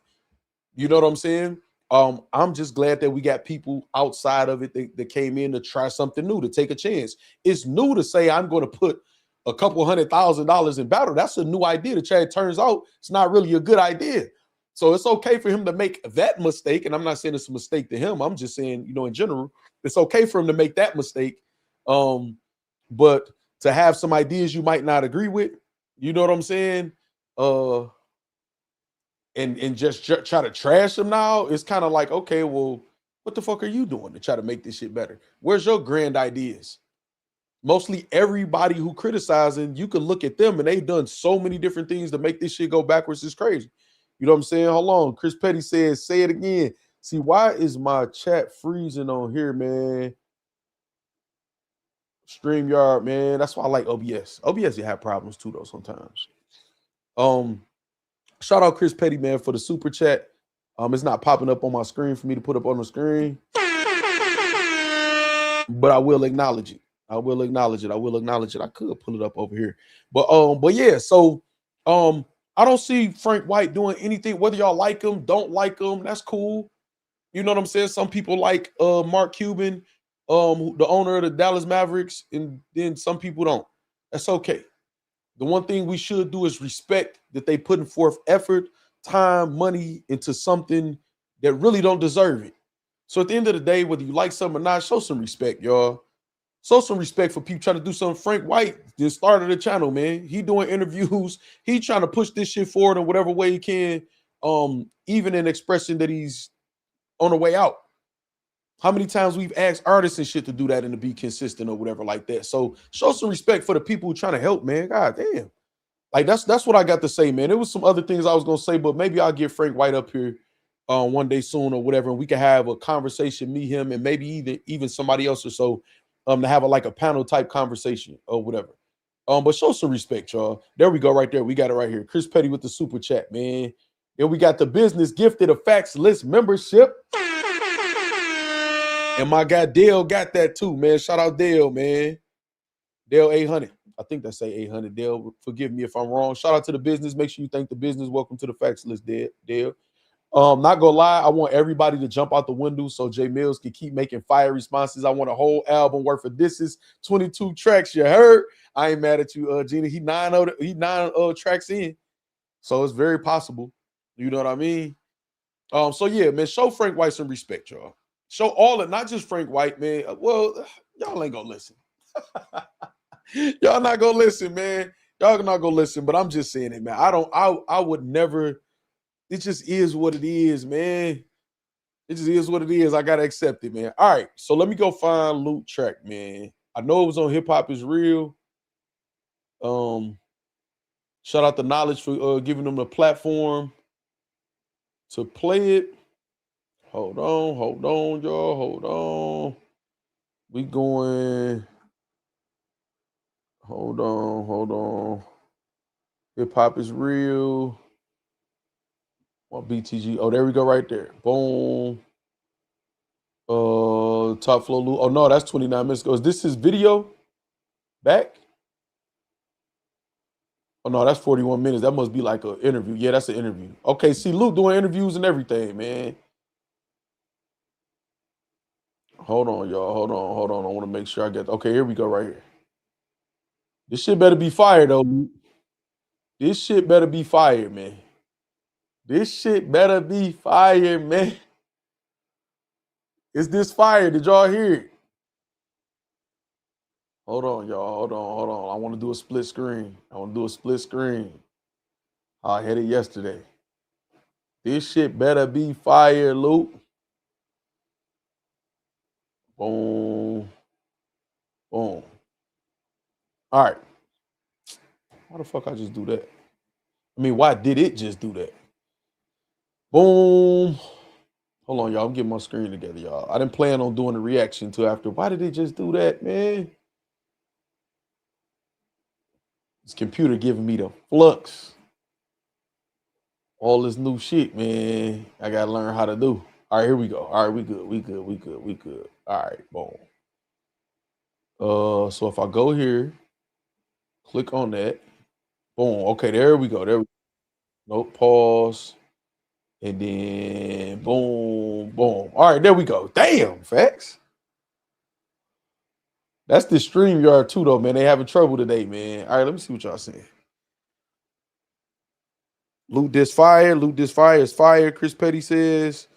Speaker 2: You know what I'm saying? I'm just glad that we got people outside of it that came in to try something new, to take a chance. It's new to say I'm going to put a couple $100,000 in battle. That's a new idea to try. It turns out it's not really a good idea. So it's okay for him to make that mistake. And I'm not saying it's a mistake to him. I'm just saying, in general, it's okay for him to make that mistake. But to have some ideas you might not agree with, you know what I'm saying? And just try to trash them now, it's kind of like, okay, well, what the fuck are you doing to try to make this shit better? Where's your grand ideas? Mostly everybody who criticizing, you can look at them and they've done so many different things to make this shit go backwards. It's crazy. You know what I'm saying? Hold on. Chris Petty says, say it again. See, why is my chat freezing on here, man? StreamYard, man. That's why I like OBS. OBS, you have problems too, though, sometimes. Shout out Chris Petty, man, for the super chat. It's not popping up on my screen for me to put up on the screen, but I will acknowledge it. I will acknowledge it. I will acknowledge it. I could pull it up over here, but yeah. So, I don't see Frank White doing anything. Whether y'all like him, don't like him, that's cool. You know what I'm saying? Some people like Mark Cuban, the owner of the Dallas Mavericks, and then some people don't. That's okay. The one thing we should do is respect that they putting forth effort, time, money into something that really don't deserve it. So at the end of the day, whether you like something or not, show some respect, y'all. Show some respect for people trying to do something. Frank White just started the channel, man. He doing interviews. He trying to push this shit forward in whatever way he can, even in expressing that he's on the way out. How many times we've asked artists and shit to do that and to be consistent or whatever like that. So show some respect for the people who trying to help, man. God damn. Like that's what I got to say, man. There was some other things I was gonna say, but maybe I'll get Frank White up here one day soon or whatever, and we can have a conversation, me, him, and maybe even somebody else or so, to have like a panel type conversation or whatever. But show some respect, y'all. There we go, right there. We got it right here. Chris Petty with the super chat, man. And we got the business gifted a Factz list membership. And my guy Dale got that too, man. Shout out Dale, man. Dale 800. I think that's say 800. Dale, forgive me if I'm wrong. Shout out to the business. Make sure you thank the business. Welcome to the Factz list, Dale. Not gonna lie, I want everybody to jump out the window so Jae Millz can keep making fire responses. I want a whole album worth of disses, 22 tracks. You heard? I ain't mad at you, Gina. He nine tracks in, so it's very possible. You know what I mean? So yeah, man, show Frank White some respect, y'all. Show all it, not just Frank White, man. Well, y'all ain't gonna listen. Y'all not gonna listen, man. Y'all not gonna listen, but I'm just saying it, man. I would never. It just is what it is, man. It just is what it is. I gotta accept it, man. All right, so let me go find Lüt track, man. I know it was on Hip Hop Is Real. Shout out to Knowledge for giving them a platform to play it. Hold on, y'all. Hold on. We going. Hold on. Hip Hop Is Real. Well, BTG. Oh, there we go, right there. Boom. Top Floor Lüt. Oh no, that's 29 minutes ago. Is this his video back? Oh no, that's 41 minutes. That must be like an interview. Yeah, that's an interview. Okay, see Lüt doing interviews and everything, man. Hold on, y'all. Hold on. I want to make sure I get. Okay, here we go, right here. This shit better be fire, though. This shit better be fire, man. This shit better be fire, man. Is this fire? Did y'all hear it? Hold on, y'all. Hold on. I want to do a split screen. I had it yesterday. This shit better be fire, Luke. Boom. Boom. All right. Why the fuck I just do that? I mean, why did it just do that? Boom. Hold on, y'all. I'm getting my screen together, y'all. I didn't plan on doing the reaction until after. Why did it just do that, man? This computer giving me the flux. All this new shit, man. I gotta learn how to do. All right, here we go. All right, we good. All right, boom. So if I go here, click on that. Boom. Okay, there we go. Nope, pause. And then boom, boom. All right, there we go. Damn, Factz. That's the StreamYard too, though, man. They having trouble today, man. All right, let me see what y'all saying. Loot this fire is fire. Chris Petty says,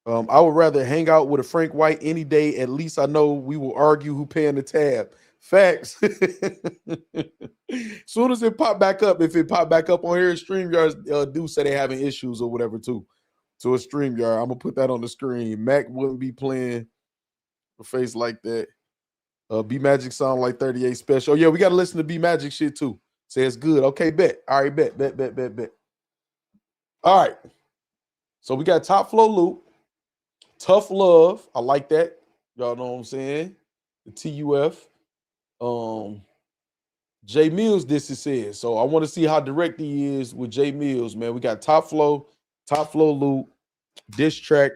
Speaker 2: I would rather hang out with a Frank White any day. At least I know we will argue who paying the tab. Facts. Soon as it pop back up, if it pop back up on here, StreamYard do say they having issues or whatever too. So a StreamYard, I'm gonna put that on the screen. Mac wouldn't be playing a face like that. B Magic sound like 38 special. Oh, yeah, we gotta listen to B Magic shit too. Say it's good. Okay, bet. All right, bet. All right. So we got Top Floor Lüt. Tough Love. I like that. Y'all know what I'm saying? The TUF. Jae Millz, this is said. So I want to see how direct he is with Jae Millz, man. We got Top Floor Lüt, diss track.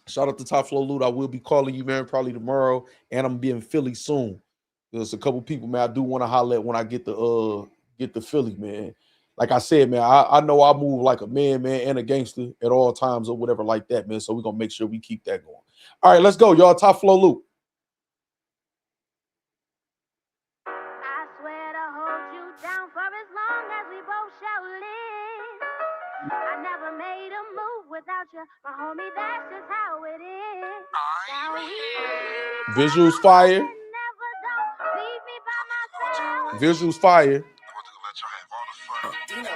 Speaker 2: Shout out to Top Floor Lüt. I will be calling you, man, probably tomorrow. And I'm being Philly soon. There's a couple people, man, I do want to holler at when I get to Philly, man. Like I said, man, I know I move like a man, and a gangster at all times or whatever like that, man. So we're going to make sure we keep that going. All right, let's go, y'all. Top Floor Lüt.
Speaker 3: I swear to hold you down for as long as we both shall live. I never made a move without you, my homie, that's just how it is. Now we
Speaker 2: Visuals fire.
Speaker 3: never don't leave me by myself.
Speaker 2: Visuals fire.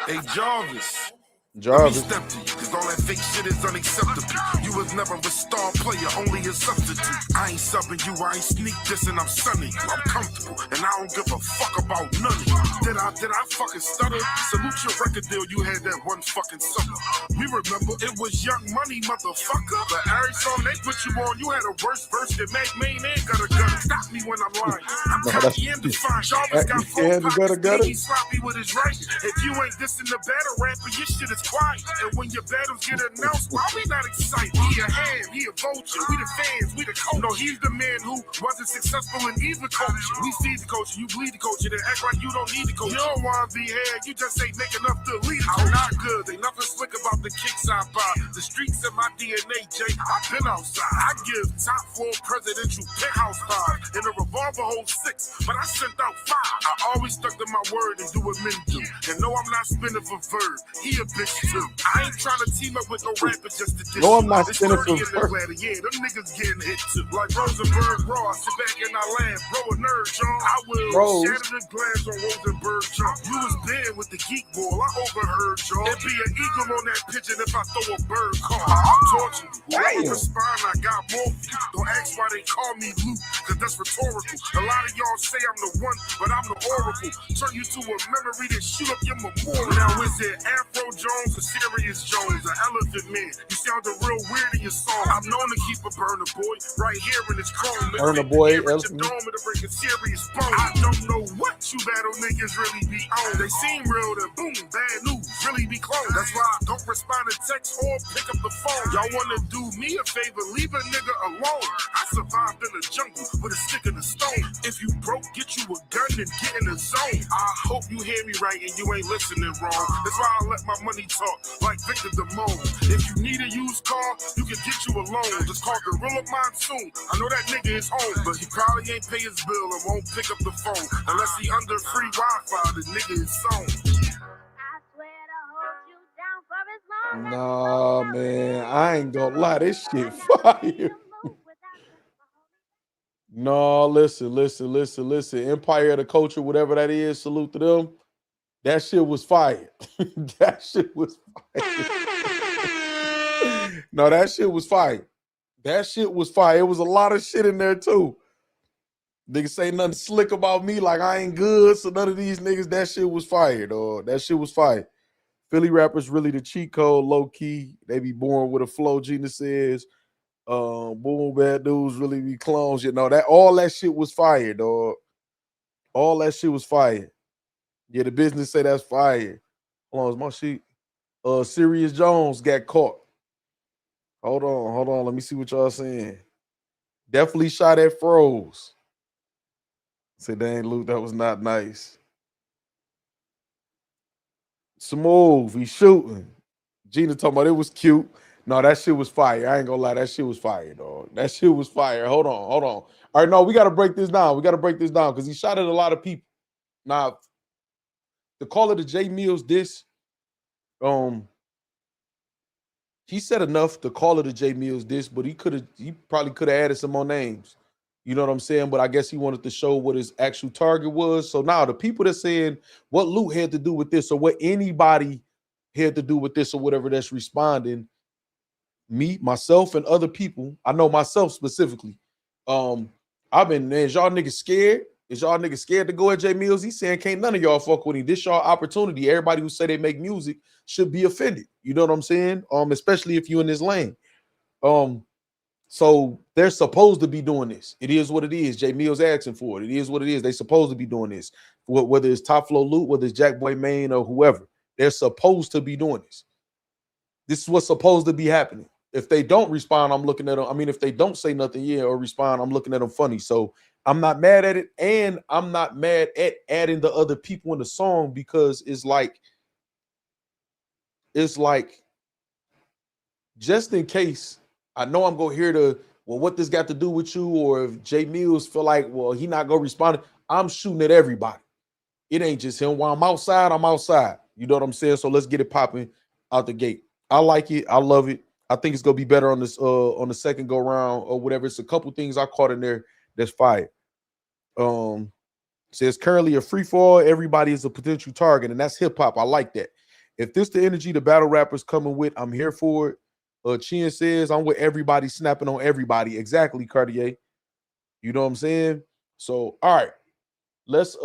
Speaker 4: Hey, Jarvis.
Speaker 2: Jarvis.
Speaker 4: Let me step to you, cause all that fake shit is unacceptable. You was never a star player, only a substitute. I ain't subbing you, I ain't sneak dissing, I'm sunning you. I'm comfortable, and I don't give a fuck about none of you. Did I fucking stutter? Salute your record deal, you had that one fucking summer. We remember it was Young Money, motherfucker. But every song they put you on, you had a worse verse than Mac Main and Gutter Gutter. Stop me when I'm lying. I'm cocky and defined. Jarvis got four pockets, he sloppy with his right. If you ain't dissing the battle rapper, your shit is quiet. And when your battles get announced, why we not excited? He a ham, he a vulture. We the fans, we the coach. No, he's the man who wasn't successful in either coaching. We feed the coaching, you bleed the coaching, and act like you don't need the coach. You don't want to be here, you just ain't make enough to lead. I'm not good, ain't nothing slick about the kicks I buy. The streets in my DNA, Jay, I've been outside. I give top floor presidential penthouse vibes. In a revolver hold 6, but I sent out 5. I always stuck to my word and do what men do. And no, I'm not spinning for verb. He a bitch too. I ain't trying to team up with no rapper just to diss.
Speaker 2: No, I'm not
Speaker 4: It's
Speaker 2: spinning
Speaker 4: 30
Speaker 2: for
Speaker 4: in Atlanta, yeah, them niggas getting hit too. Like Rosenberg Raw, sit back and I laugh. Bro, a nerd, John. I will shatter the glass on Rosenberg, John. You was bad with the geek ball, I overheard, John. It'd be an eagle on that pigeon if I throw a bird call. I'm torching you. Whoever respond, I got more for you. Don't ask why they call me Luke, cause that's rhetorical. A lot of y'all say I'm the one, but I'm the oracle. Turn you to a memory that shoot up your memorial. Now is it Afro Jones or Serious Jones, an elephant man? You sounded real weird in your song. I'm known to keep a burner boy right here in this chrome.
Speaker 2: Burner boy,
Speaker 4: elephant. To break a serious bone. I don't know what you battle niggas really be on. They seem real, then boom, bad news really be cloned. That's why I don't respond to text or pick up the phone. Y'all wanna do me a favor, leave a nigga alone. I survived in the jungle with a stick and a stone. If you broke, get you a gun and get in the zone. I hope you hear me right and you ain't listening wrong. That's why I let my money talk like Victor Damone. If you need a used car, you can get you a loan. Just call Gorilla Monsoon. I know that nigga is home, but he probably ain't pay his bill and won't pick up the phone. Unless he under free Wi-Fi, the nigga is zone.
Speaker 2: Nah, man, I ain't gonna lie, this shit fire. No, listen. Empire of the Culture, whatever that is, salute to them. That shit was fire. That shit was fire. No, that shit was fire. That shit was fire. It was a lot of shit in there too. Niggas say nothing slick about me, like I ain't good. So none of these niggas, that shit was fire, dog. That shit was fire. Philly rappers really the cheat code, low key. They be born with a flow, Gina says. Boom bad dudes really be clones. You know, that all that shit was fire, dog. All that shit was fire. Yeah, the business say that's fire. Hold on, is my sheet? Sirius Jones got caught. Hold on. Let me see what y'all saying. Definitely shot at Froze. Say, dang, Luke, that was not nice. Smooth, he's shooting. Gina talking about it was cute. No, that shit was fire. I ain't gonna lie, that shit was fire, dog. That shit was fire. Hold on. All right, no, we gotta break this down. Because he shot at a lot of people. Now, the call of the Jae Millz diss, he said enough to call it a Jae Millz diss, but he probably could have added some more names. You know what I'm saying? But I guess he wanted to show what his actual target was. So now the people that saying what Lüt had to do with this or what anybody had to do with this or whatever that's responding, me, myself, and other people. I know myself specifically. I've been, man, is y'all niggas scared? Is y'all niggas scared to go at Jae Millz? He's saying can't none of y'all fuck with him. This y'all opportunity. Everybody who say they make music should be offended. You know what I'm saying? Especially if you in this lane. So they're supposed to be doing this. It is what it is. Jae Millz asking for it. It is what it is. They supposed to be doing this. Whether it's Top Floor Lüt, whether it's Jack Boy Maine or whoever, they're supposed to be doing this. This is what's supposed to be happening. If they don't respond, I'm looking at them. I mean, if they don't say nothing, or respond, I'm looking at them funny. So I'm not mad at it, and I'm not mad at adding the other people in the song because it's like just in case. I know I'm gonna hear what this got to do with you, or if Jae Millz feel like, well, he not gonna respond. I'm shooting at everybody. It ain't just him. While I'm outside, I'm outside. You know what I'm saying? So let's get it popping out the gate. I like it. I love it. I think it's gonna be better on this on the second go round or whatever. It's a couple things I caught in there that's fire. Says currently a free fall. Everybody is a potential target, and that's hip hop. I like that. If this the energy the battle rappers coming with, I'm here for it. Chin says I'm with everybody snapping on everybody. Exactly, Cartier. You know what I'm saying? So, all right. Let's hey,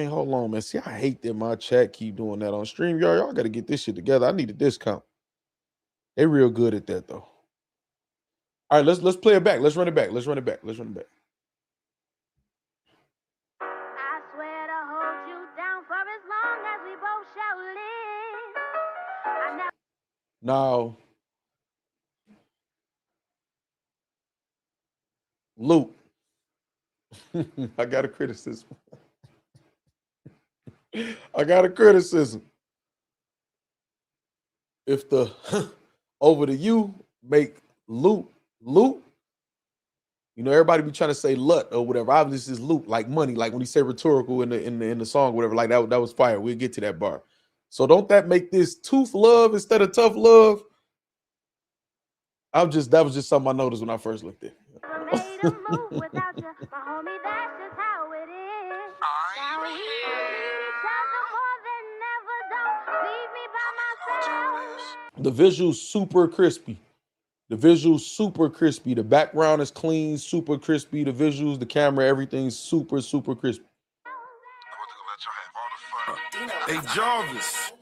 Speaker 2: hold on, man. See, I hate that my chat keep doing that on stream. Y'all gotta get this shit together. I need a discount. They real good at that though. All right, let's play it back. Let's run it back.
Speaker 3: I swear to hold you down for as long as we both shall live.
Speaker 2: Now, Lüt, I got a criticism. If the over to you make Lüt, you know, everybody be trying to say Lut or whatever. Obviously, it's Lüt, like money, like when he say rhetorical in the song, whatever. Like that was fire. We'll get to that bar. So don't that make this tooth love instead of tough love? That was just something I noticed when I first looked at it.
Speaker 3: Never made a move without you, my homie. That's just how it is. Now we need each other more than ever. Don't leave me by myself.
Speaker 2: The visual's super crispy. The background is clean, super crispy. The visuals, the camera, everything's super crispy.
Speaker 4: Hey, Jarvis,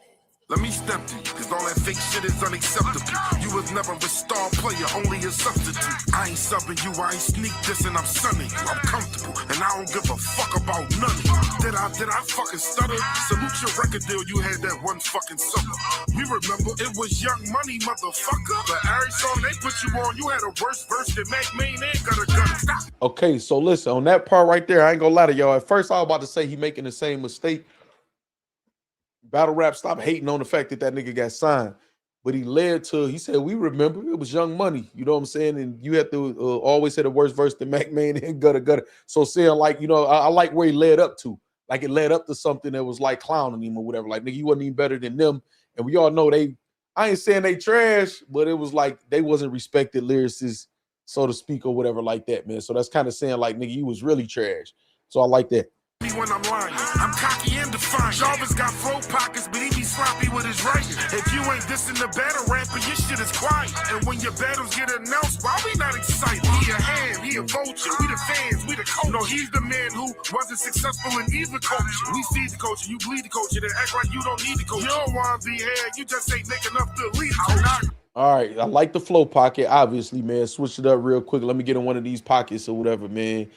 Speaker 4: let me step to you, cause all that fake shit is unacceptable. You was never a star player, only a substitute. I ain't subbing you, I ain't sneak dissing, I'm sunning you. I'm comfortable, and I don't give a fuck about none of you. Did I fucking stutter? Salute your record deal, you had that one fucking summer. We remember, it was Young Money, motherfucker. But every song they put you on, you had a worse verse than Mac Main and Gutter. Stop.
Speaker 2: Okay, so listen, on that part right there, I ain't gonna lie to y'all. At first, I was about to say he making the same mistake. Battle rap, stop hating on the fact that nigga got signed. But he said, we remember it was Young Money. You know what I'm saying? And you have to always say the worst verse than Mac Main and Gutter. So saying like, you know, I like where he led up to. Like it led up to something that was like clowning him or whatever. Like, nigga, you wasn't even better than them. And we all know I ain't saying they trash, but it was like they wasn't respected lyricists so to speak, or whatever like that, man. So that's kind of saying like, nigga, you was really trash. So I like that.
Speaker 4: When I'm lying, I'm cocky and defiant. Jarvis got flow pockets, but he be sloppy with his writing. If you ain't dissing the battle rapper, your shit is quiet. And when your battles get announced, why we not excited? He a ham, he a vulture. We the fans, we the coach. No, he's the man who wasn't successful in either culture. We see the culture, you bleed the culture, then act like you don't need the culture. You don't want to be here, you just ain't make enough to lead the.
Speaker 2: All right, I like the flow pocket, obviously, man. Switch it up real quick. Let me get in one of these pockets or whatever, man.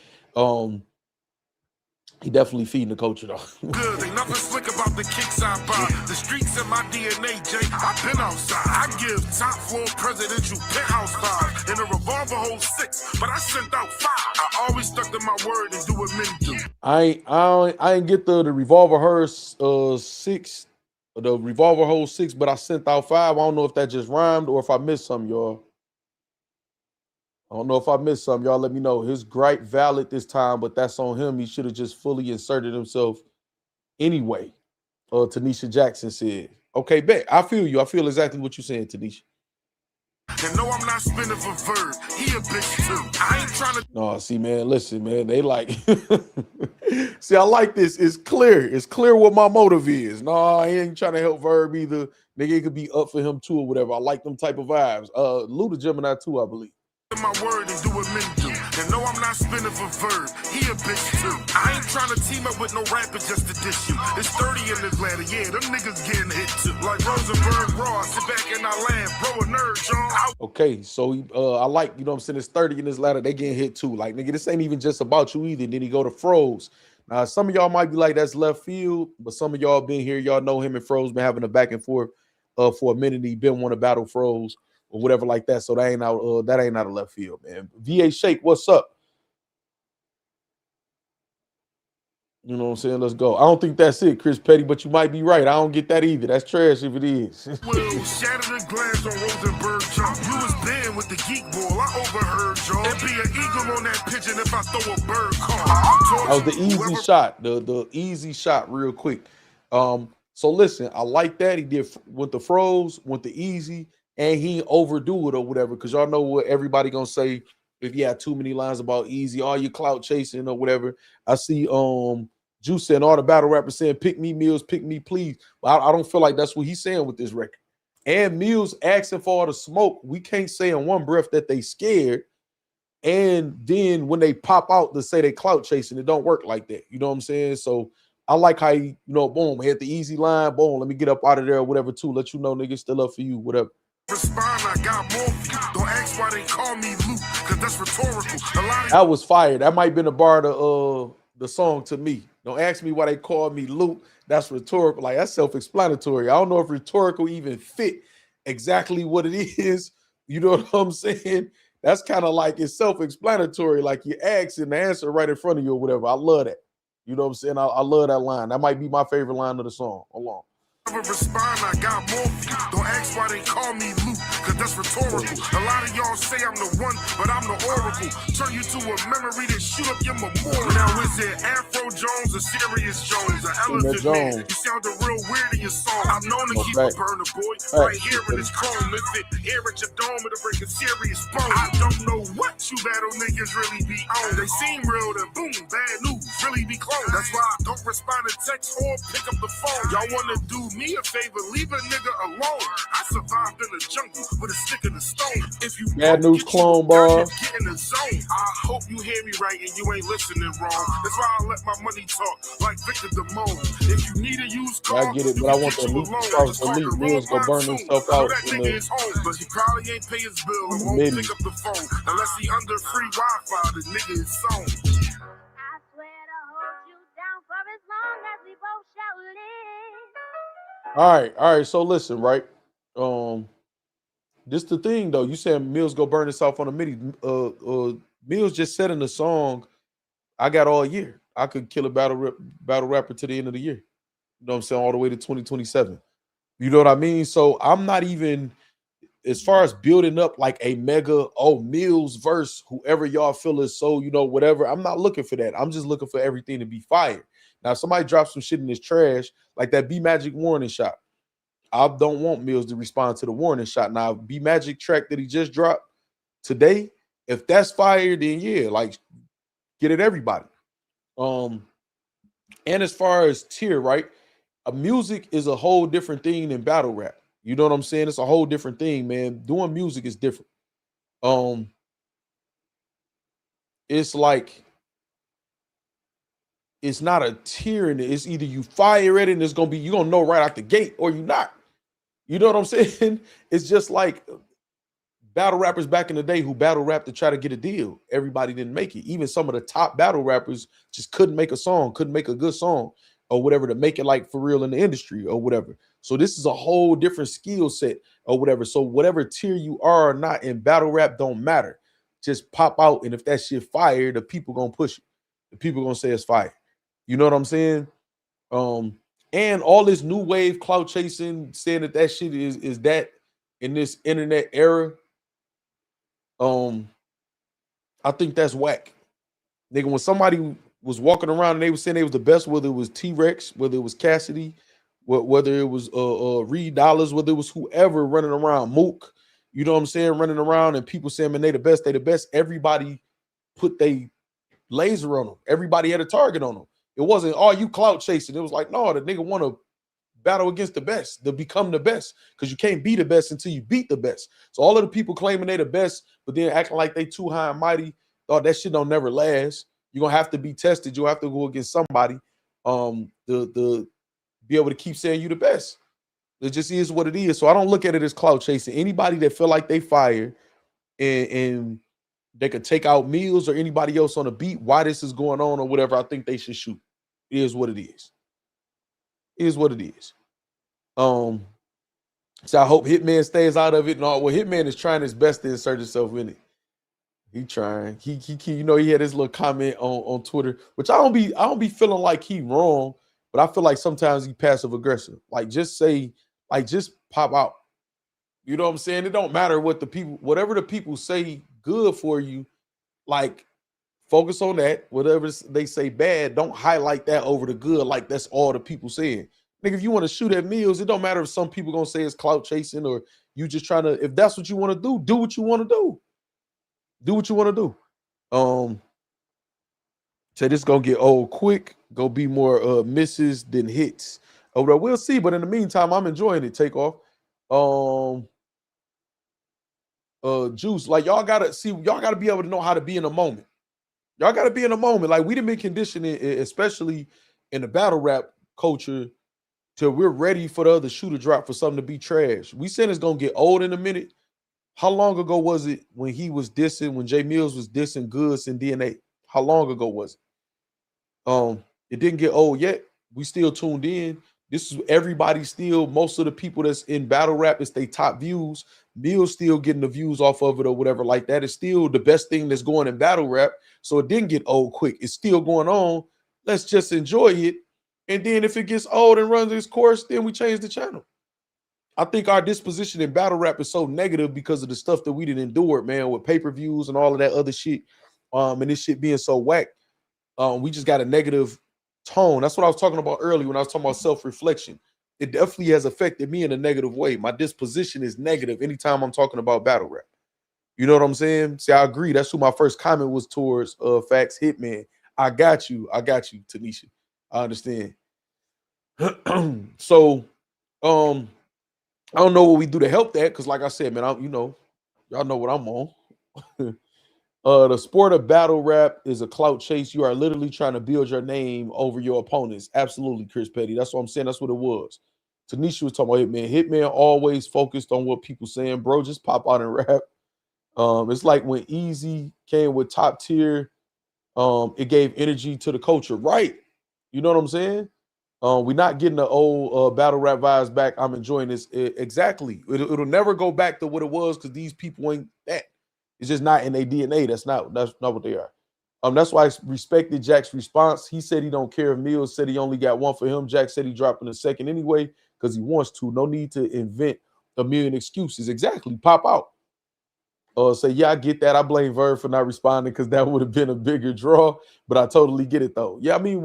Speaker 2: He definitely feeding the culture though.
Speaker 4: Good, ain't nothing slick about the kicks I buy. The streets in my DNA, Jay. I've been outside. I give top floor presidential penthouse vibes. And a revolver holds 6, but I sent out 5. I always stuck to my word and do what men do.
Speaker 2: I ain't get the revolver holds 6. The revolver holds 6, but I sent out 5. I don't know if that just rhymed or if I missed something, y'all. I don't know if I missed something. Y'all let me know. His gripe valid this time, but that's on him. He should have just fully inserted himself anyway. Tanisha Jackson said. Okay, bet. I feel you. I feel exactly what you're saying, Tanisha.
Speaker 4: And no, I'm not spinning for verb. He a bitch too. I ain't trying to.
Speaker 2: No, see, man, listen, man. They like. See, I like this. It's clear. It's clear what my motive is. No, I ain't trying to help Verb either. Nigga, it could be up for him too or whatever. I like them type of vibes. Luda Gemini too, I believe.
Speaker 4: My word and do what men do. And no, I'm not spinning for verb. He a bitch too. I ain't trying to team up with no rapper just to dish you. It's 30 in this ladder, yeah, them niggas getting hit too. Like Rosenberg Raw, sit back and I laugh, bro, a nerd, John. Okay, so I like, you know what I'm saying, it's 30 in this ladder, they getting hit too. Like, nigga, this ain't even just about you either. Then he go to Froze. Now, some of y'all might be like, that's left field, but some of y'all been here, y'all know him and Froze been having a back and forth for a minute. He been want to battle Froze or whatever like that. So that ain't out of left field, man. VA Shake, what's up? You know what I'm saying? Let's go. I don't think that's it, Chris Petty, but you might be right. I don't get that either. That's trash if it is. Will shatter the glass on Rosenberg jump. You was banned with the geek ball. I overheard y'all. And be an eagle on that pigeon if I throw a bird call.
Speaker 2: That was the easy shot. The easy shot real quick. So listen, I like that. He did with the Froze, with the easy, and he overdo it or whatever. Because y'all know what everybody gonna say if you have too many lines about easy, all you clout chasing or whatever. I see Juice and all the battle rappers saying, pick me, Millz, pick me, please. But I don't feel like that's what he's saying with this record. And Millz asking for all the smoke. We can't say in one breath that they scared. And then when they pop out to say they clout chasing, it don't work like that. You know what I'm saying? So I like how he, boom, hit the easy line, boom, let me get up out of there or whatever too. Let you know niggas still up for you, whatever.
Speaker 4: Respond, I got more for you. Don't ask why they call me Luke, because that's rhetorical.
Speaker 2: That was fire. That might have been a bar of the song to me. Don't ask me why they call me Luke. That's rhetorical. Like, that's self-explanatory. I don't know if rhetorical even fit exactly what it is. You know what I'm saying? That's kind of like it's self-explanatory. Like you ask and the answer right in front of you or whatever. I love that. You know what I'm saying? I love that line. That might be my favorite line of the song. Hold on.
Speaker 4: Respond, I got more for you. Don't ask why they call me Luke, because that's rhetorical. A lot of y'all say I'm the one, but I'm the oracle. Turn you to a memory that shoot up your memorial. Now is it Afro Jones or Sirius Jones or Elephant Man? You sounded real weird in your song. I'm known to keep a burner, boy, right here in this chrome. If it air at your dome, it'll break a serious bone. I don't know what you battle niggas really be on. They seem real, then boom, bad news really be close. That's why I don't respond to text or pick up the phone. Y'all wanna do me a favor, leave a nigga alone. I survived in the jungle with a stick and a stone. If you
Speaker 2: bad news clone bar,
Speaker 4: get in the zone. I hope you hear me right and you ain't listening wrong. That's why I let my money talk like Victor DeMone. If you need a used car,
Speaker 2: I get it, but I want the loot start to leave. Millz go burn himself out in the
Speaker 4: home, but he probably ain't pay his bill and won't pick up the phone unless he under free Wi-Fi. The nigga is on.
Speaker 3: I swear to hold you down for as long as we both shall live.
Speaker 2: All right. So listen, right? This the thing though. You saying Millz go burn himself on a MIDI. Millz just said in the song, I got all year. I could kill a battle rapper to the end of the year. You know what I'm saying? All the way to 2027. You know what I mean? So I'm not even, as far as building up like a mega, Millz verse, whoever y'all feel is so, whatever. I'm not looking for that. I'm just looking for everything to be fired. Now, if somebody drops some shit in this trash, like that B Magic warning shot, I don't want Millz to respond to the warning shot. Now, B Magic track that he just dropped today, If that's fire, then yeah, like get at everybody. And as far as tier, right? Music is a whole different thing than battle rap. You know what I'm saying? It's a whole different thing, man. Doing music is different. It's like it's not a tier in it. It's either you fire it and it's gonna be you're gonna know right out the gate, or you not. You know what I'm saying? It's just like battle rappers back in the day who battle rap to try to get a deal. Everybody didn't make it. Even some of the top battle rappers just couldn't make a song, couldn't make a good song or whatever to make it like for real in the industry or whatever. So this is a whole different skill set or whatever. So whatever tier you are or not in battle rap don't matter. Just pop out, and if that shit fire, the people gonna push it. The people gonna say it's fire. You know what I'm saying? And all this new wave clout chasing, saying that shit is that in this internet era. I think that's whack. Nigga, when somebody was walking around and they were saying they was the best, whether it was T-Rex, whether it was Cassidy, whether it was Reed Dollars, whether it was whoever running around, Mook, you know what I'm saying, running around and people saying, man, they the best, everybody put they laser on them. Everybody had a target on them. It wasn't, oh, you clout chasing. It was like, no, the nigga want to battle against the best, to become the best, because you can't be the best until you beat the best. So all of the people claiming they the best, but then acting like they too high and mighty, thought that shit don't never last. You're gonna have to be tested. You'll have to go against somebody to be able to keep saying you the best. It just is what it is. So I don't look at it as clout chasing. Anybody that feel like they fire and they could take out Millz or anybody else on the beat, why this is going on or whatever, I think they should shoot. It is what it is. It is what it is. So I hope Hitman stays out of it and all. Well, Hitman is trying his best to insert himself in it. He trying. He you know, he had his little comment on Twitter, which I don't be feeling like he wrong, but I feel like sometimes he passive aggressive. Like just say, like just pop out. You know what I'm saying? It don't matter what the people, whatever the people say good for you, like focus on that. Whatever they say bad, don't highlight that over the good. Like that's all the people saying. Nigga, if you want to shoot at Millz, it don't matter if some people gonna say it's clout chasing or you just trying to, if that's what you want to do what you want to do. Do what you want to do. Say this gonna get old quick. Go be more misses than hits. We'll see. But in the meantime, I'm enjoying it. Take off. Juice. Like y'all gotta be able to know how to be in a moment. Y'all gotta be in a moment. Like we done been conditioning, especially in the battle rap culture, till we're ready for the other shoe to drop for something to be trash. We said it's gonna get old in a minute. How long ago was it when he was dissing, when Jae Millz was dissing Goods and DNA? How long ago was it? It didn't get old yet. We still tuned in. This is everybody still, most of the people that's in battle rap, it's they top views. Millz still getting the views off of it or whatever like that. It's still the best thing that's going in battle rap. So it didn't get old quick. It's still going on. Let's just enjoy it. And then if it gets old and runs its course, then we change the channel. I think our disposition in battle rap is so negative because of the stuff that we didn't endure, man, with pay-per-views and all of that other shit. And this shit being so whack. We just got a negative tone. That's what I was talking about earlier when I was talking about self-reflection. It definitely has affected me in a negative way. My disposition is negative anytime I'm talking about battle rap. You know what I'm saying? See, I agree. That's who my first comment was towards Factz Hitman. I got you, Tanisha. I understand. So, I don't know what we do to help that, because like I said, man, y'all know what I'm on. The sport of battle rap is a clout chase. You are literally trying to build your name over your opponents. Absolutely, Chris Petty. That's what I'm saying. That's what it was. Tanisha was talking about Hitman. Hitman always focused on what people saying. Bro, just pop out and rap. It's like when Easy came with Top Tier, it gave energy to the culture. Right. You know what I'm saying? We're not getting the old battle rap vibes back. I'm enjoying this. Exactly. It'll never go back to what it was because these people ain't that. It's just not in their DNA. That's not what they are. That's why I respected Jack's response. He said he don't care if Millz said he only got one for him. Jack said he dropped in a second anyway because he wants to. No need to invent a million excuses. Exactly. Pop out. Say, yeah, I get that. I blame Verb for not responding because that would have been a bigger draw. But I totally get it though. Yeah, I mean,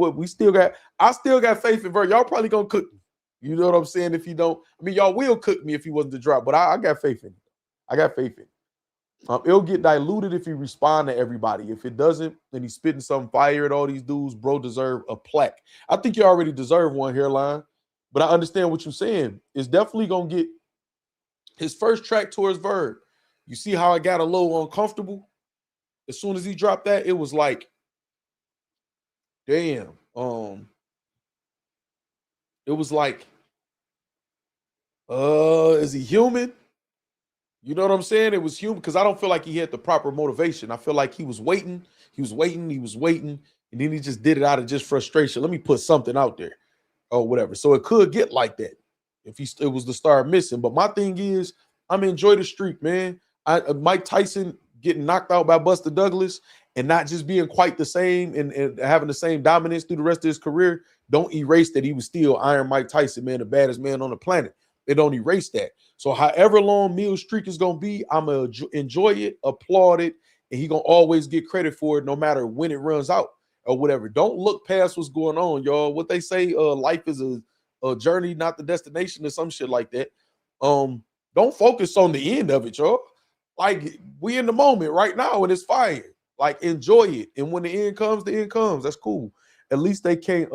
Speaker 2: I still got faith in Verb. Y'all probably gonna cook me. You know what I'm saying? If you don't, I mean, y'all will cook me if he wasn't to drop. But I got faith in it. I got faith in it. It'll get diluted if he respond to everybody. If it doesn't, then he's spitting some fire at all these dudes. Bro deserve a plaque. I think you already deserve one, Hairline. But I understand what you're saying. It's definitely gonna get his first track towards Verb. You see how I got a little uncomfortable? As soon as he dropped that, it was like, damn. It was like, is he human? You know what I'm saying? It was human because I don't feel like he had the proper motivation. I feel like he was waiting, and then he just did it out of just frustration. Let me put something out there or whatever. So it could get like that if it was the star missing. But my thing is, I'm enjoy the streak, man. Mike Tyson getting knocked out by Buster Douglas and not just being quite the same and having the same dominance through the rest of his career, don't erase that he was still Iron Mike Tyson, man, the baddest man on the planet. They don't erase that. So however long Millz' streak is going to be, I'm going to enjoy it, applaud it, and he going to always get credit for it no matter when it runs out or whatever. Don't look past what's going on, y'all. What they say, life is a journey, not the destination, or some shit like that. Don't focus on the end of it, y'all. Like, we in the moment right now and it's fire. Like, enjoy it. And when the end comes, the end comes. That's cool. At least they can't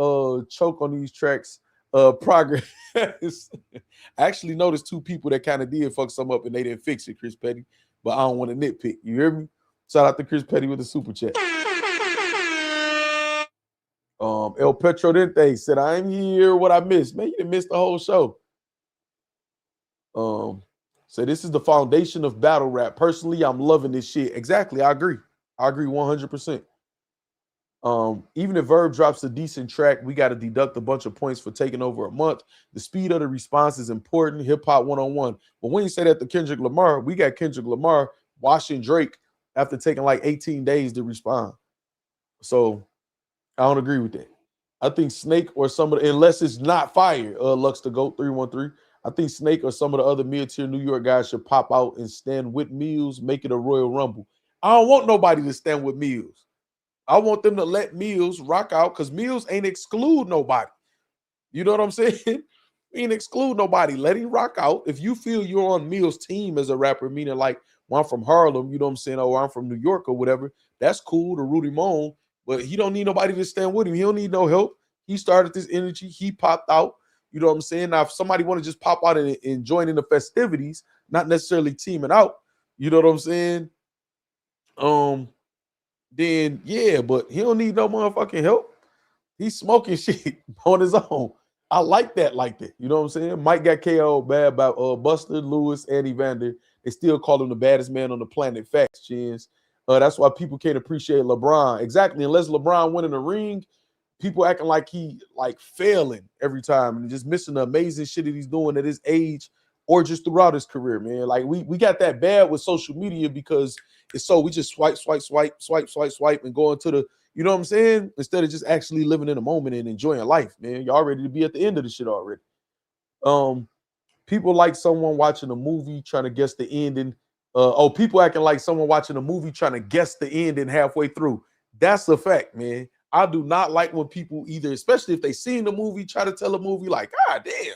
Speaker 2: choke on these tracks. Progress. I actually noticed two people that kind of did fuck some up and they didn't fix it, Chris Petty. But I don't want to nitpick. You hear me? Shout out to Chris Petty with the super chat. El Petro Dente said, I'm here. What I missed? Man, you didn't miss the whole show. So this is the foundation of battle rap. Personally, I'm loving this shit. Exactly. I agree 100%. Even if Verb drops a decent track, we got to deduct a bunch of points for taking over a month. The speed of the response is important. Hip hop 101. But when you say that to Kendrick Lamar, we got Kendrick Lamar washing Drake after taking like 18 days to respond. So I don't agree with that. I think Snake or some of the, unless it's not fire, Lux to Goat 313. I think Snake or some of the other mid-tier New York guys should pop out and stand with Millz, make it a Royal Rumble. I don't want nobody to stand with Millz. I want them to let Millz rock out because Millz ain't exclude nobody. You know what I'm saying? He ain't exclude nobody. Let him rock out. If you feel you're on Millz' team as a rapper, meaning like, well, I'm from Harlem, you know what I'm saying? Or I'm from New York or whatever, that's cool to root him on. But he don't need nobody to stand with him. He don't need no help. He started this energy. He popped out. You know what I'm saying? Now, if somebody want to just pop out and join in the festivities, not necessarily teaming out, you know what I'm saying? Then yeah, but he don't need no motherfucking help. He's smoking shit on his own. I like that. You know what I'm saying? Mike got KO'd bad by Buster, Lewis, and Evander. They still call him the baddest man on the planet. Facts, Chins. That's why people can't appreciate LeBron. Exactly. Unless LeBron went in the ring, people acting like he like failing every time and just missing the amazing shit that he's doing at his age or just throughout his career, man. Like we got that bad with social media because it's so we just swipe and go into the, you know what I'm saying? Instead of just actually living in the moment and enjoying life, man. Y'all ready to be at the end of the shit already. People like someone watching a movie trying to guess the ending. People acting like someone watching a movie trying to guess the ending halfway through. That's a fact, man. I do not like when people either, especially if they seen the movie, try to tell a movie like, God damn,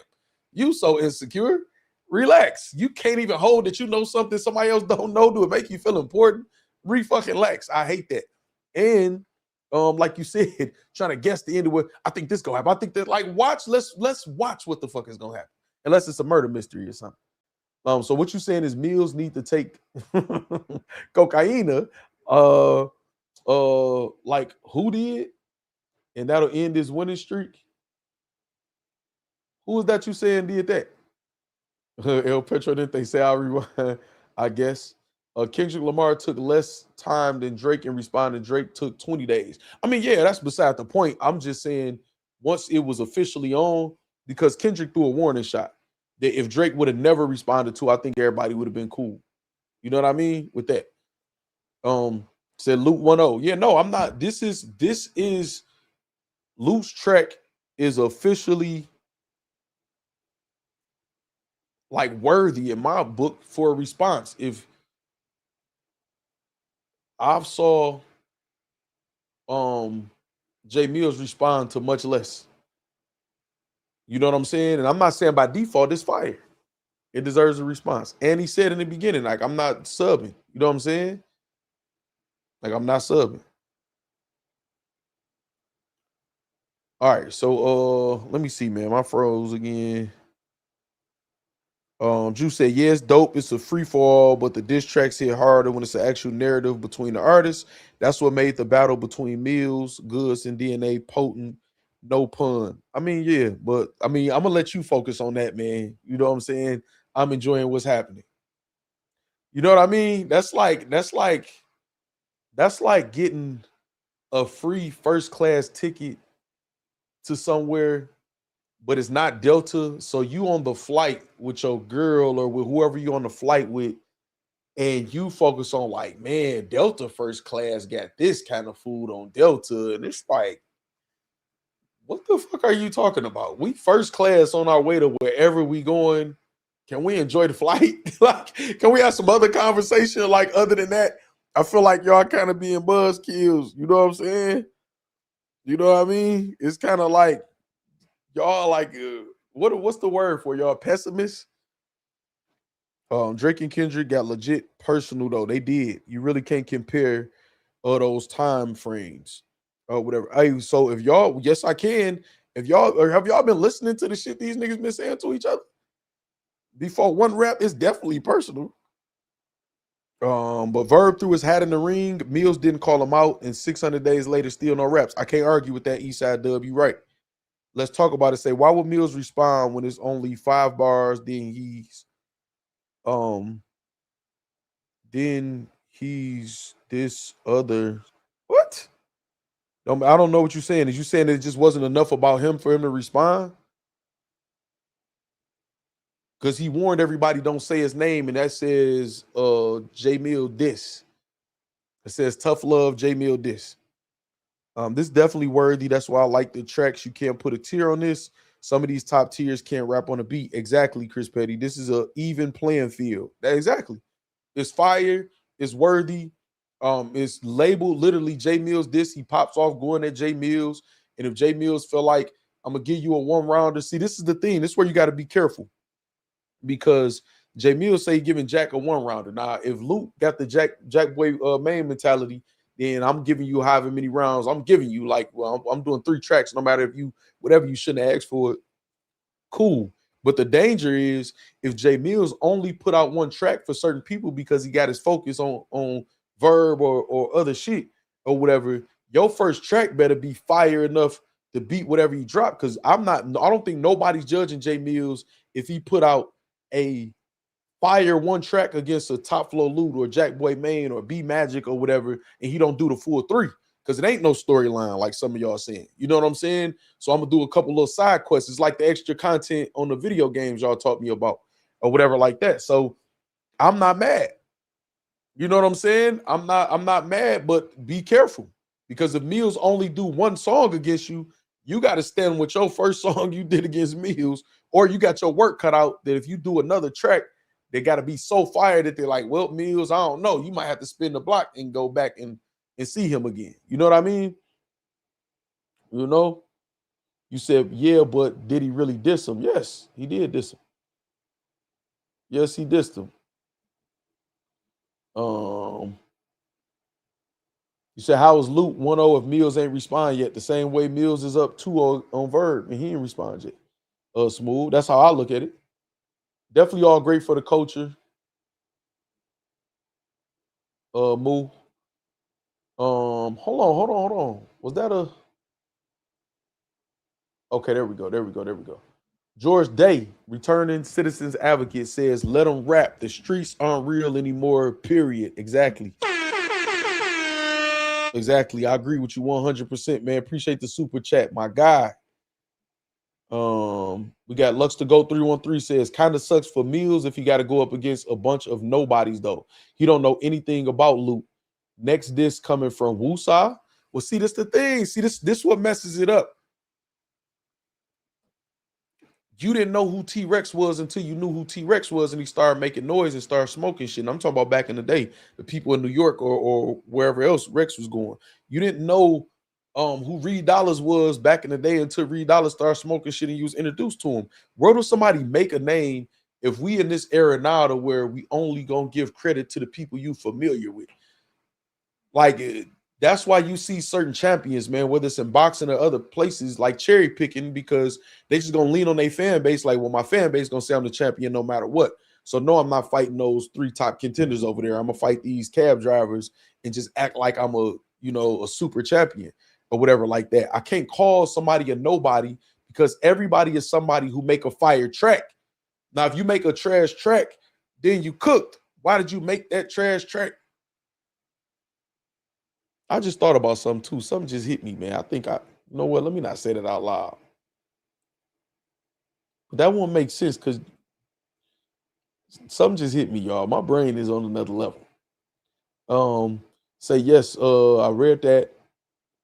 Speaker 2: you so insecure. Relax. You can't even hold that you know something somebody else don't know. Do it make you feel important? Fucking-lax. I hate that. And like you said, trying to guess the end of what I think this gonna happen. I think that like let's watch what the fuck is gonna happen. Unless it's a murder mystery or something. So what you saying is Millz need to take cocaine, like who did, and that'll end his winning streak. Who was that you saying did that? El Petro didn't they say I'll rewind? I guess. Kendrick Lamar took less time than Drake in responding. Drake took 20 days. I mean, yeah, that's beside the point. I'm just saying once it was officially on, because Kendrick threw a warning shot that if Drake would have never responded to, I think everybody would have been cool. You know what I mean? With that. Said Lute 1-0. Yeah, no, I'm not. This is Lute's track is officially like worthy in my book for a response. If I saw Jae Millz respond to much less. You know what I'm saying? And I'm not saying by default it's fire. It deserves a response. And he said in the beginning, like, I'm not subbing. You know what I'm saying? Like, I'm not subbing. All right, so let me see, man. My froze again. Juice said, yeah, it's dope. It's a free fall, but the diss tracks hit harder when it's an actual narrative between the artists. That's what made the battle between Millz, Goods, and DNA potent. No pun. I mean, yeah, but I mean, I'm gonna let you focus on that, man. You know what I'm saying? I'm enjoying what's happening. You know what I mean? That's like getting a free first class ticket to somewhere, but it's not Delta. So you on the flight with your girl or with whoever you on the flight with, and you focus on like, man, Delta first class got this kind of food on Delta. And it's like, what the fuck are you talking about? We first class on our way to wherever we going. Can we enjoy the flight? Like, can we have some other conversation like other than that? I feel like y'all kind of being buzzkills. You know what I'm saying? You know what I mean? It's kind of like y'all like what's the word for y'all? Pessimists? Drake and Kendrick got legit personal though. They did. You really can't compare those time frames or whatever. Hey, so if y'all, yes, I can. If y'all or have y'all been listening to the shit these niggas been saying to each other before one rap? It's definitely personal. But Verb threw his hat in the ring. Millz didn't call him out, and 600 days later, still no raps. I can't argue with that. Eastside Dub, you right. Let's talk about it. Say, why would Millz respond when it's only 5 bars? Then he's this other what? I don't know what you're saying. Is you saying it just wasn't enough about him for him to respond? Because he warned everybody don't say his name, and that says Jae Millz this. It says tough love, Jae Millz this. This is definitely worthy. That's why I like the tracks. You can't put a tier on this. Some of these top tiers can't rap on a beat. Exactly, Chris Petty. This is a even playing field. Exactly. It's fire. It's worthy. It's labeled literally Jae Millz this. He pops off going at Jae Millz. And if Jae Millz feel like I'm gonna give you a one rounder, see, this is the thing. This is where you got to be careful. Because Jae Millz say giving Jack a one rounder. Now, if Luke got the Jack Boy main mentality, then I'm giving you however many rounds. I'm giving you like, well, I'm doing 3 tracks, no matter if you whatever you shouldn't have asked for it. Cool. But the danger is if Jae Millz only put out one track for certain people because he got his focus on Verb or other shit or whatever, your first track better be fire enough to beat whatever you drop. Because I don't think nobody's judging Jae Millz if he put out a fire one track against a top Floor Lüt or Jack Boy Main or B Magic or whatever, and he don't do the full 3. Because it ain't no storyline like some of y'all saying. You know what I'm saying? So I'm going to do a couple little side quests. It's like the extra content on the video games y'all taught me about or whatever like that. So I'm not mad. You know what I'm saying? I'm not mad, but be careful. Because if Millz only do one song against you, you got to stand with your first song you did against Millz, or you got your work cut out that if you do another track, they got to be so fired that they're like, well, Millz, I don't know. You might have to spin the block and go back and see him again. You know what I mean? You know? You said, yeah, but did he really diss him? Yes, he did diss him. Yes, he dissed him. You said, how is Lüt 1-0 if Millz ain't respond yet? The same way Millz is up 2-0 on Verb and he ain't respond yet. Smooth. That's how I look at it. Definitely all great for the culture. Moo. Hold on. Was that a okay? There we go. George Day, returning citizens advocate, says, let them rap. The streets aren't real anymore, period. Exactly. Exactly. I agree with you 100%, man. Appreciate the super chat, my guy. We got Lux to go 313 says, kind of sucks for Millz if he got to go up against a bunch of nobodies, though. He don't know anything about Lüt. Next disc coming from Wusa. Well, see, this the thing. See, this what messes it up. You didn't know who T-Rex was until you knew who T-Rex was and he started making noise and started smoking shit. And I'm talking about back in the day, the people in New York or wherever else Rex was going. You didn't know who Reed Dollars was back in the day until Reed Dollars started smoking shit and you was introduced to him. Where does somebody make a name if we in this era now to where we only gonna give credit to the people you familiar with, like that's why you see certain champions, man, whether it's in boxing or other places, like cherry picking because they just gonna lean on their fan base. Like, well, my fan base gonna say I'm the champion no matter what. So no, I'm not fighting those 3 top contenders over there. I'm gonna fight these cab drivers and just act like I'm a super champion or whatever like that. I can't call somebody a nobody because everybody is somebody who make a fire track. Now, if you make a trash track, then you cooked. Why did you make that trash track? I just thought about something too. Something just hit me, man. I think you know what? Let me not say that out loud. But that won't make sense because something just hit me, y'all. My brain is on another level. Say yes. I read that.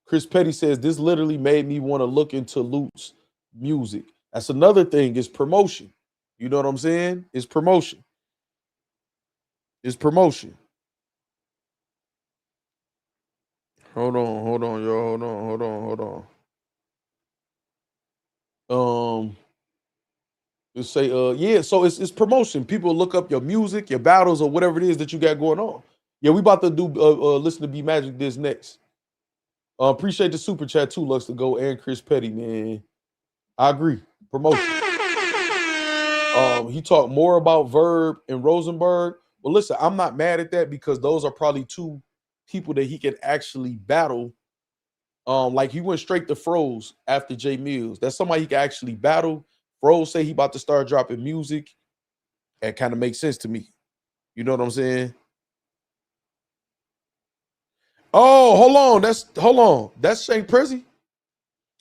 Speaker 2: Chris Petty says this literally made me want to look into Lüt's music. That's another thing. Is promotion. You know what I'm saying? It's promotion. It's promotion. Hold on, y'all. Hold on. Let's say, yeah. So it's promotion. People look up your music, your battles, or whatever it is that you got going on. Yeah, we about to do listen to Be Magic this next. Appreciate the super chat too, Lux to go and Chris Petty, man. I agree. Promotion. He talked more about Verb and Rosenberg. Well, listen, I'm not mad at that because those are probably 2 people that he can actually battle. Like he went straight to Froze after Jae Millz. That's somebody he can actually battle. Froze say he about to start dropping music. That kind of makes sense to me. You know what I'm saying? Oh, hold on. That's Shane Prezi.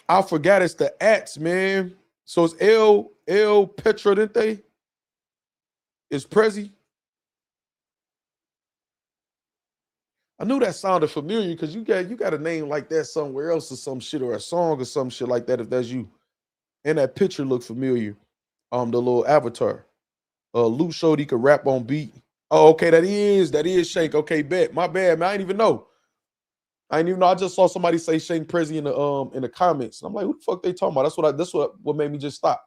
Speaker 2: I forgot it's the ats, man. So it's El Petrodente. It's Prezi. I knew that sounded familiar because you got a name like that somewhere else or some shit or a song or some shit like that if that's you. And that picture looked familiar. The little avatar. Lüt showed he could rap on beat. Oh, okay, that is Shank. Okay, bet. My bad, man. I didn't even know. I just saw somebody say Shane Prezi in the comments. And I'm like, who the fuck they talking about? That's what made me just stop.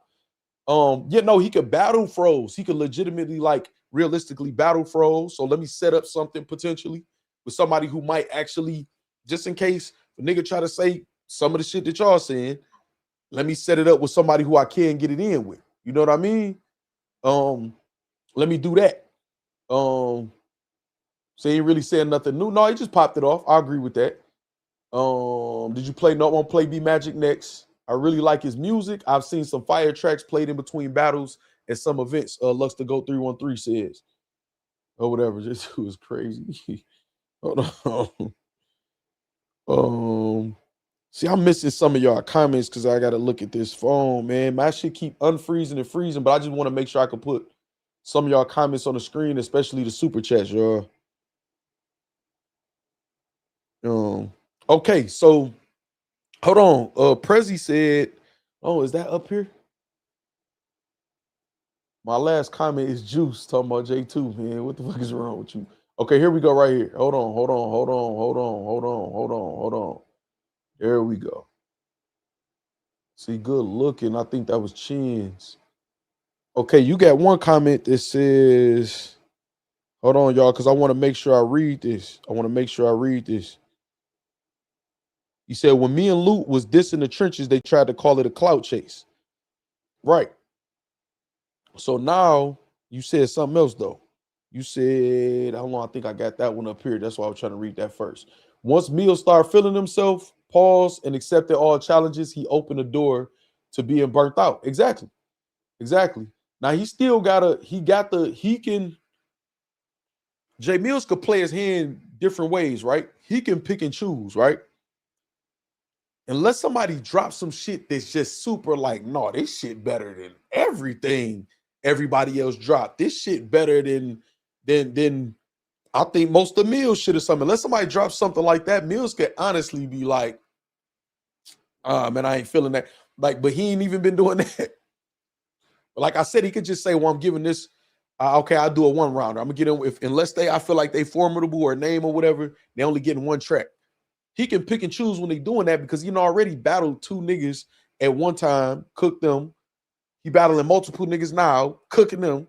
Speaker 2: He could battle Froze. He could legitimately, like, realistically battle Froze. So let me set up something potentially with somebody who might actually, just in case a nigga try to say some of the shit that y'all saying, let me set it up with somebody who I can get it in with. You know what I mean? Let me do that. So he ain't really saying nothing new. No, he just popped it off. I agree with that. Did you play No One Play Be Magic next? I really like his music. I've seen some fire tracks played in between battles at some events. Lux to Go 313 says. Or whatever. This was crazy. Hold on. See, I'm missing some of y'all comments because I gotta look at this phone, man. My shit keep unfreezing and freezing, but I just want to make sure I can put some of y'all comments on the screen, especially the super chats, y'all. Okay, so hold on. Prezi said, oh, is that up here? My last comment is Juice talking about J2, man. What the fuck is wrong with you? Okay, here we go right here. Hold on. There we go. See, good looking. I think that was Chin's. Okay, you got one comment that says, hold on, y'all, because I want to make sure I read this. He said, when me and Lüt was dissing the trenches, they tried to call it a clout chase. Right. So now you said something else, though. You said, hold on, I think I got that one up here. That's why I was trying to read that first. Once Millz started feeling himself, paused, and accepted all challenges, he opened the door to being burnt out. Exactly. Now he still Jae Millz could play his hand different ways, right? He can pick and choose, right? Unless somebody drops some shit that's just super like, no, this shit better than everything everybody else dropped. This shit better than I think most of Millz shit or something. Unless somebody drops something like that, Millz could honestly be like, man, I ain't feeling that. Like, but he ain't even been doing that. But like I said, he could just say, well, I'm giving this, okay, I'll do a one rounder. I'm gonna get them unless I feel like they formidable or name or whatever, they only getting one track. He can pick and choose when they doing that because already battled 2 niggas at one time, cooked them. He battling multiple niggas now, cooking them.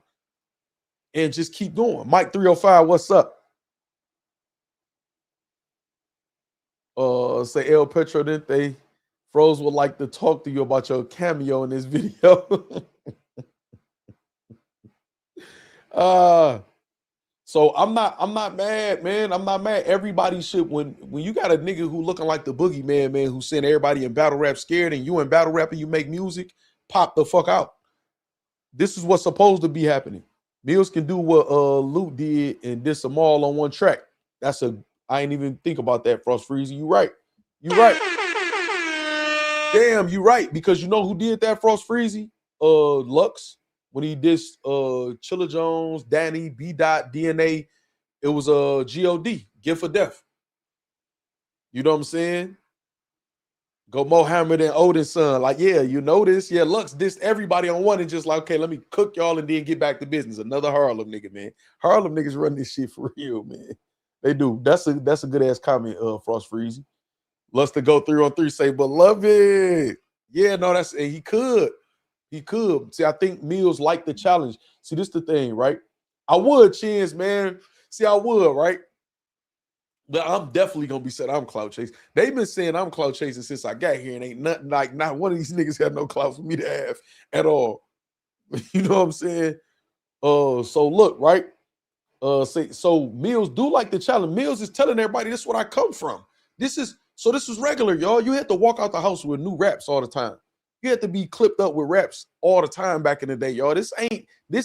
Speaker 2: and just keep going. Mike 305, what's up? Say El Petro, didn't they? Froze would like to talk to you about your cameo in this video. So I'm not mad, man. I'm not mad. Everybody should, when you got a nigga who looking like the boogeyman, man, who sent everybody in battle rap scared, and you in battle rap and you make music, pop the fuck out. This is what's supposed to be happening. Millz can do what Lüt did and diss them all on one track. I ain't even think about that, Frost Freezy. You right. Damn, you right. Because you know who did that, Frost Freezy? Lux. When he dissed Chilla Jones, Danny, B. Dot, DNA, it was G.O.D. Gift of Death. You know what I'm saying? Go Mohammed and Odin's son. Like, yeah, you know this. Yeah, Lux dissed everybody on one and just like, okay, let me cook y'all and then get back to business. Another Harlem nigga, man. Harlem niggas run this shit for real, man. They do. That's a good ass comment, Frost Freezy. Lust to go 3-on-3, say, beloved. Yeah, no, and he could. He could. See, I think Millz liked the challenge. See, this the thing, right? I would, Chins, man. See, I would, right? But I'm definitely gonna be saying I'm clout chasing. They've been saying I'm clout chasing since I got here, and ain't nothing like not one of these niggas got no clout for me to have at all. You know what I'm saying? So look, right? So Millz do like the challenge. Millz is telling everybody this is what I come from. This is regular, y'all. You had to walk out the house with new raps all the time. You had to be clipped up with raps all the time back in the day, y'all. This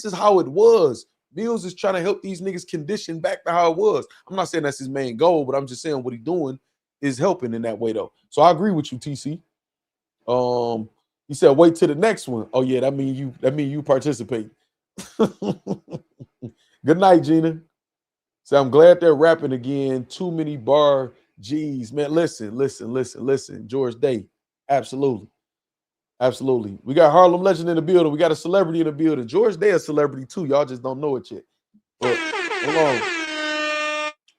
Speaker 2: is how it was. Millz is trying to help these niggas condition back to how it was. I'm not saying that's his main goal, but I'm just saying what he's doing is helping in that way, though. So I agree with you, TC. He said, wait till the next one. Oh, yeah, that mean you participate. Good night, Gina. So I'm glad they're rapping again. Too many bar G's. Man, listen. George Day. Absolutely. We got Harlem Legend in the building. We got a celebrity in the building. George Day a celebrity too. Y'all just don't know it yet. But hold on.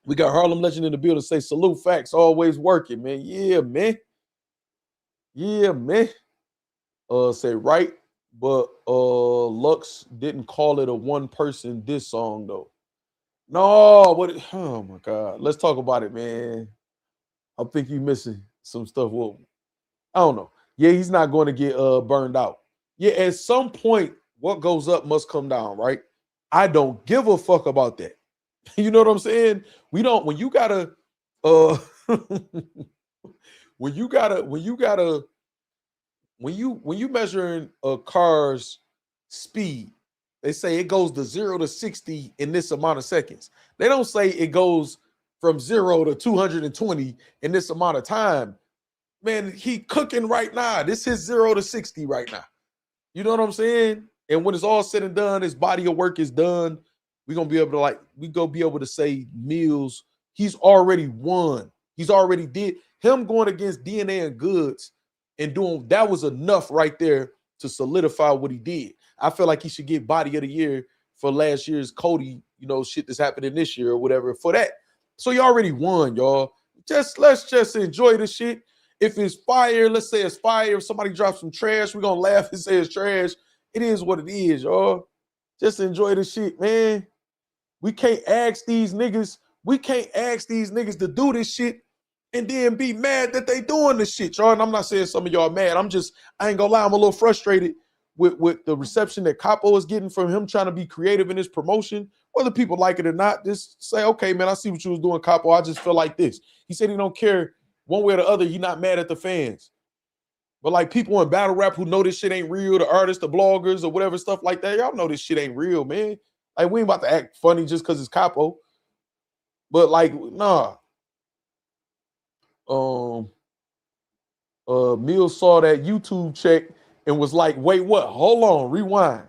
Speaker 2: We got Harlem Legend in the building. Say salute, Factz. Always working, man. Yeah, man. Say right. But Lux didn't call it a one-person diss song, though. No, oh my God. Let's talk about it, man. I think you missing some stuff. Well, I don't know. Yeah, he's not going to get burned out. Yeah, at some point, what goes up must come down, right? I don't give a fuck about that. You know what I'm saying? We don't, when you measuring a car's speed, they say it goes to 0 to 60 in this amount of seconds. They don't say it goes from 0 to 220 in this amount of time. Man, he cooking right now. This is 0 to 60 right now. You know what I'm saying? And when it's all said and done, his body of work is done. We're gonna be able to say Millz, he's already won. He's already did him going against DNA and Goods and doing that was enough right there to solidify what he did. I feel like he should get body of the year for last year's Cody, shit that's happening this year or whatever for that. So he already won, y'all. Let's just enjoy the shit. If it's fire, let's say it's fire. If somebody drops some trash, we're gonna laugh and say it's trash. It is what it is, y'all. Just enjoy the shit, man. We can't ask these niggas to do this shit and then be mad that they doing this shit, y'all. And I'm not saying some of y'all mad. I ain't gonna lie, I'm a little frustrated with the reception that Kapo is getting from him trying to be creative in his promotion. Whether people like it or not, just say, okay, man, I see what you was doing, Kapo. I just feel like this. He said he don't care one way or the other. He not mad at the fans. But like people in battle rap who know this shit ain't real, the artists, the bloggers, or whatever stuff like that, y'all know this shit ain't real, man. Like, we ain't about to act funny just because it's Kapo. But like, nah. Millz saw that YouTube check and was like, wait, what? Hold on, rewind.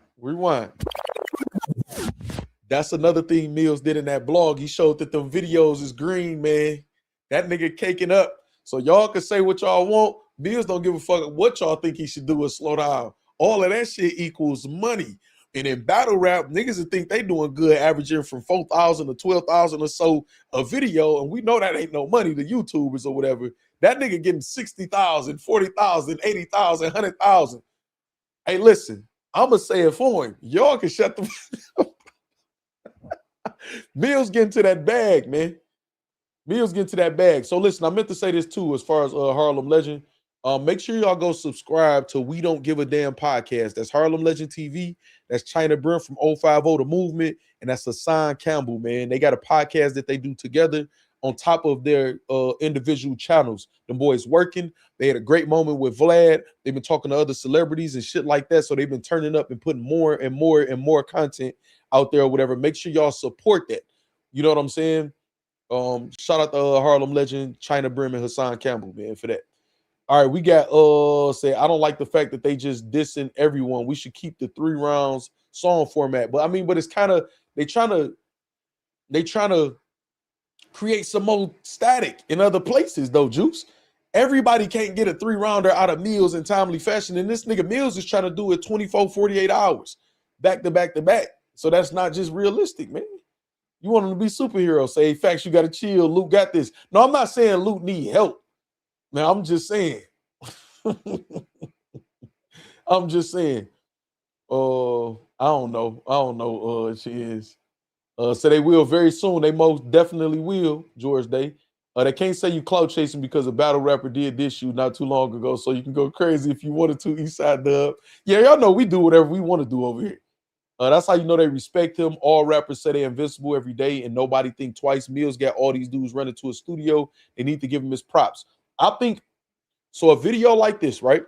Speaker 2: That's another thing Millz did in that blog. He showed that the videos is green, man. That nigga caking up. So y'all can say what y'all want. Millz don't give a fuck what y'all think he should do or slow down. All of that shit equals money. And in battle rap, niggas would think they doing good, averaging from 4,000 to 12,000 or so a video. And we know that ain't no money to YouTubers or whatever. That nigga getting 60,000, 40,000, 80,000, 100,000. Hey, listen, I'm going to say it for him. Y'all can shut the Millz getting to that bag, man. Millz getting to that bag. So listen, I meant to say this too, as far as Harlem Legend. Make sure y'all go subscribe to We Don't Give a Damn podcast. That's Harlem Legend TV. That's China Brim from 050 The Movement. And that's Hassan Campbell, man. They got a podcast that they do together on top of their individual channels. The boys working. They had a great moment with Vlad. They've been talking to other celebrities and shit like that. So they've been turning up and putting more and more and more content out there or whatever. Make sure y'all support that. You know what I'm saying? Shout out to Harlem Legend, China Brim, and Hassan Campbell, man, for that. All right, we got say I don't like the fact that they just dissing everyone. We should keep the 3 rounds song format. But I mean, but it's kind of they trying to create some more static in other places though, Juice. Everybody can't get a 3-rounder out of Millz in timely fashion. And this nigga Millz is trying to do it 24, 48 hours, back to back to back. So that's not just realistic, man. You want them to be superheroes. Say, hey, Factz, you got to chill. Lüt got this. No, I'm not saying Lüt need help. Now, I'm just saying. I'm just saying. I don't know. She is. So they will very soon. They most definitely will, George Day. They can't say you clout chasing because a battle rapper did this you not too long ago. So you can go crazy if you wanted to, Eastside Dub. Yeah, y'all know we do whatever we want to do over here. That's how you know they respect him. All rappers say they're invincible every day and nobody think twice. Millz got all these dudes running to a studio. They need to give him his props. I think so. A video like this, right?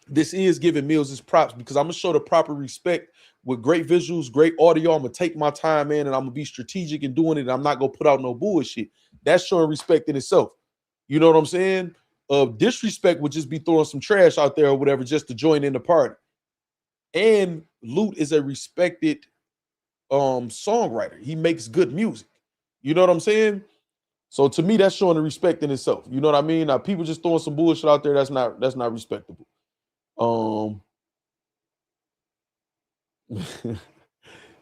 Speaker 2: This is giving Millz his props because I'm going to show the proper respect with great visuals, great audio. I'm going to take my time, man, and I'm going to be strategic in doing it. And I'm not going to put out no bullshit. That's showing respect in itself. You know what I'm saying? Disrespect would just be throwing some trash out there or whatever just to join in the party. And Lüt is a respected songwriter. He makes good music. You know what I'm saying? So to me, that's showing the respect in itself. You know what I mean? Now, people just throwing some bullshit out there, that's not respectable.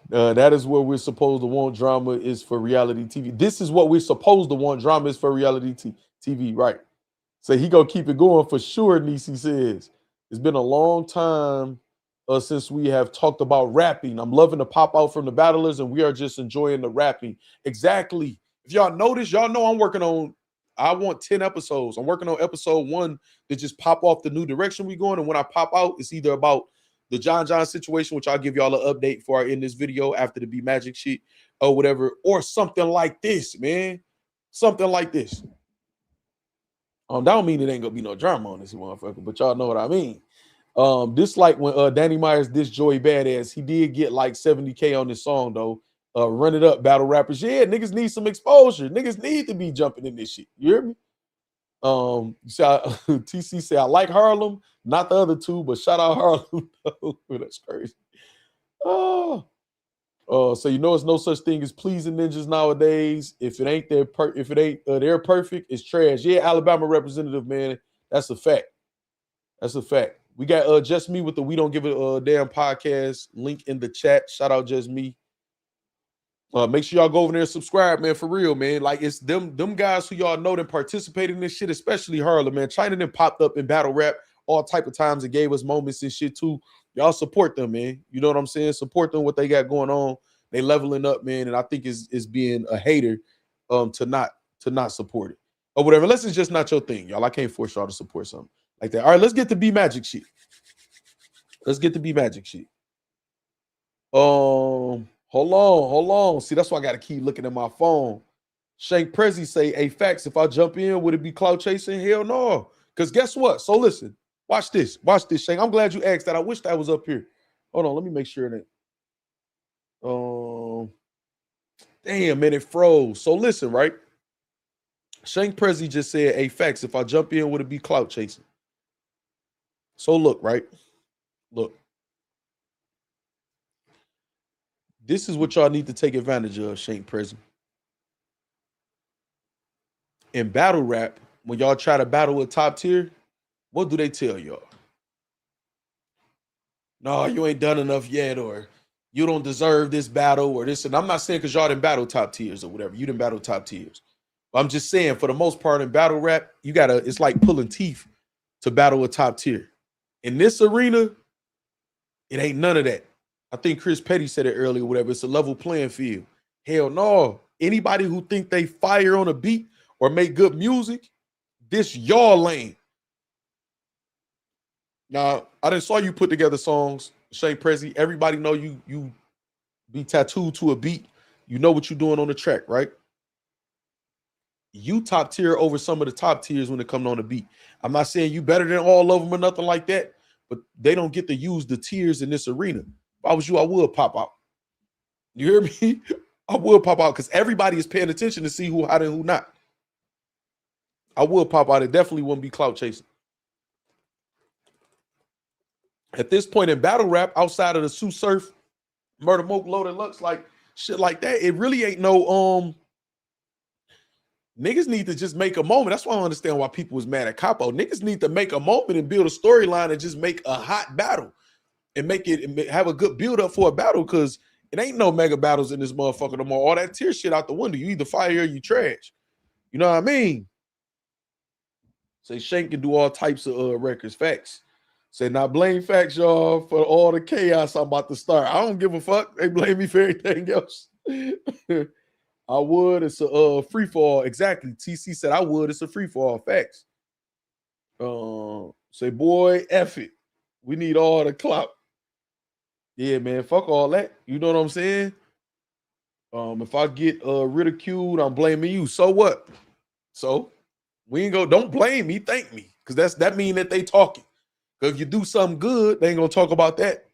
Speaker 2: That is where we're supposed to want drama is for reality TV. This is what we're supposed to want drama is for reality TV, right? So he gonna keep it going for sure, Nisi says. It's been a long time since we have talked about rapping. I'm loving the pop out from the battlers, and we are just enjoying the rapping. Exactly. If y'all notice, y'all know I'm working on, I want 10 episodes. I'm working on episode 1 to just pop off the new direction we going. And when I pop out, it's either about the John situation, which I'll give y'all an update for in this video after the Be Magic shit or whatever, or something like this, man. Something like this. That don't mean it ain't gonna be no drama on this motherfucker, but y'all know what I mean. This like when Danny Myers dissed Joey Badass, he did get like 70K on this song though. Run it up, battle rappers. Yeah, niggas need some exposure. Niggas need to be jumping in this shit. You hear me? TC say I like Harlem, not the other two, but shout out Harlem. That's crazy. So you know it's no such thing as pleasing ninjas nowadays. If it ain't they're perfect, it's trash. Yeah, Alabama representative, man. That's a fact. That's a fact. We got Just Me with the We Don't Give a Damn podcast. Link in the chat. Shout out Just Me. Make sure y'all go over there and subscribe, man, for real, man. Like it's them guys who y'all know that participate in this shit, especially Harlem, man. China then popped up in battle rap all type of times and gave us moments and shit too. Y'all support them, man. You know what I'm saying? Support them, what they got going on. They leveling up, man. And I think is being a hater to not support it or whatever. Unless it's just not your thing, y'all. I can't force y'all to support something like that. All right, let's get to Be Magic shit. Let's get to Be Magic shit. Hold on. See, that's why I got to keep looking at my phone. Shank Prezi say, hey, Factz, if I jump in, would it be clout chasing? Hell no. Because guess what? So listen, watch this. Watch this, Shank. I'm glad you asked that. I wish that was up here. Hold on, let me make sure that. Damn, man, it froze. So listen, right? Shank Prezi just said, hey, Factz, if I jump in, would it be clout chasing? So look, right? Look. This is what y'all need to take advantage of, Shank Prezi. In battle rap, when y'all try to battle a top tier, what do they tell y'all? No, you ain't done enough yet, or you don't deserve this battle, or this. And I'm not saying because y'all didn't battle top tiers or whatever. You didn't battle top tiers. But I'm just saying, for the most part in battle rap, it's like pulling teeth to battle a top tier. In this arena, it ain't none of that. I think Chris Petty said it earlier, whatever. It's a level playing field. Hell no. Anybody who think they fire on a beat or make good music, this your lane. Now, I done saw you put together songs, Shane Prezi. Everybody know you be tattooed to a beat. You know what you're doing on the track, right? You top tier over some of the top tiers when it comes on the beat. I'm not saying you better than all of them or nothing like that, but they don't get to use the tiers in this arena. If I was you, I would pop out. You hear me? I would pop out because everybody is paying attention to see who hot and who not. I would pop out. It definitely wouldn't be clout chasing. At this point in battle rap, outside of the Sue Surf, Murder Moke, Loaded Lux, like shit like that, it really ain't no niggas need to just make a moment. That's why I don't understand why people was mad at Kapo. Niggas need to make a moment and build a storyline and just make a hot battle and make it and have a good build up for a battle, because it ain't no mega battles in this motherfucker no more. All that tier shit out the window. You either fire or you trash. You know what I mean? Say Shank can do all types of records. Facts. Say, now blame Factz, y'all, for all the chaos I'm about to start. I don't give a fuck. They blame me for everything else. I would. It's a free fall. Exactly. TC said I would. It's a free fall. Facts. Say, boy, F it. We need all the clout. Yeah, man. Fuck all that. You know what I'm saying? If I get ridiculed, I'm blaming you. So what? So we ain't go. Don't blame me. Thank me, because that mean that they talking. If you do something good, they ain't gonna talk about that.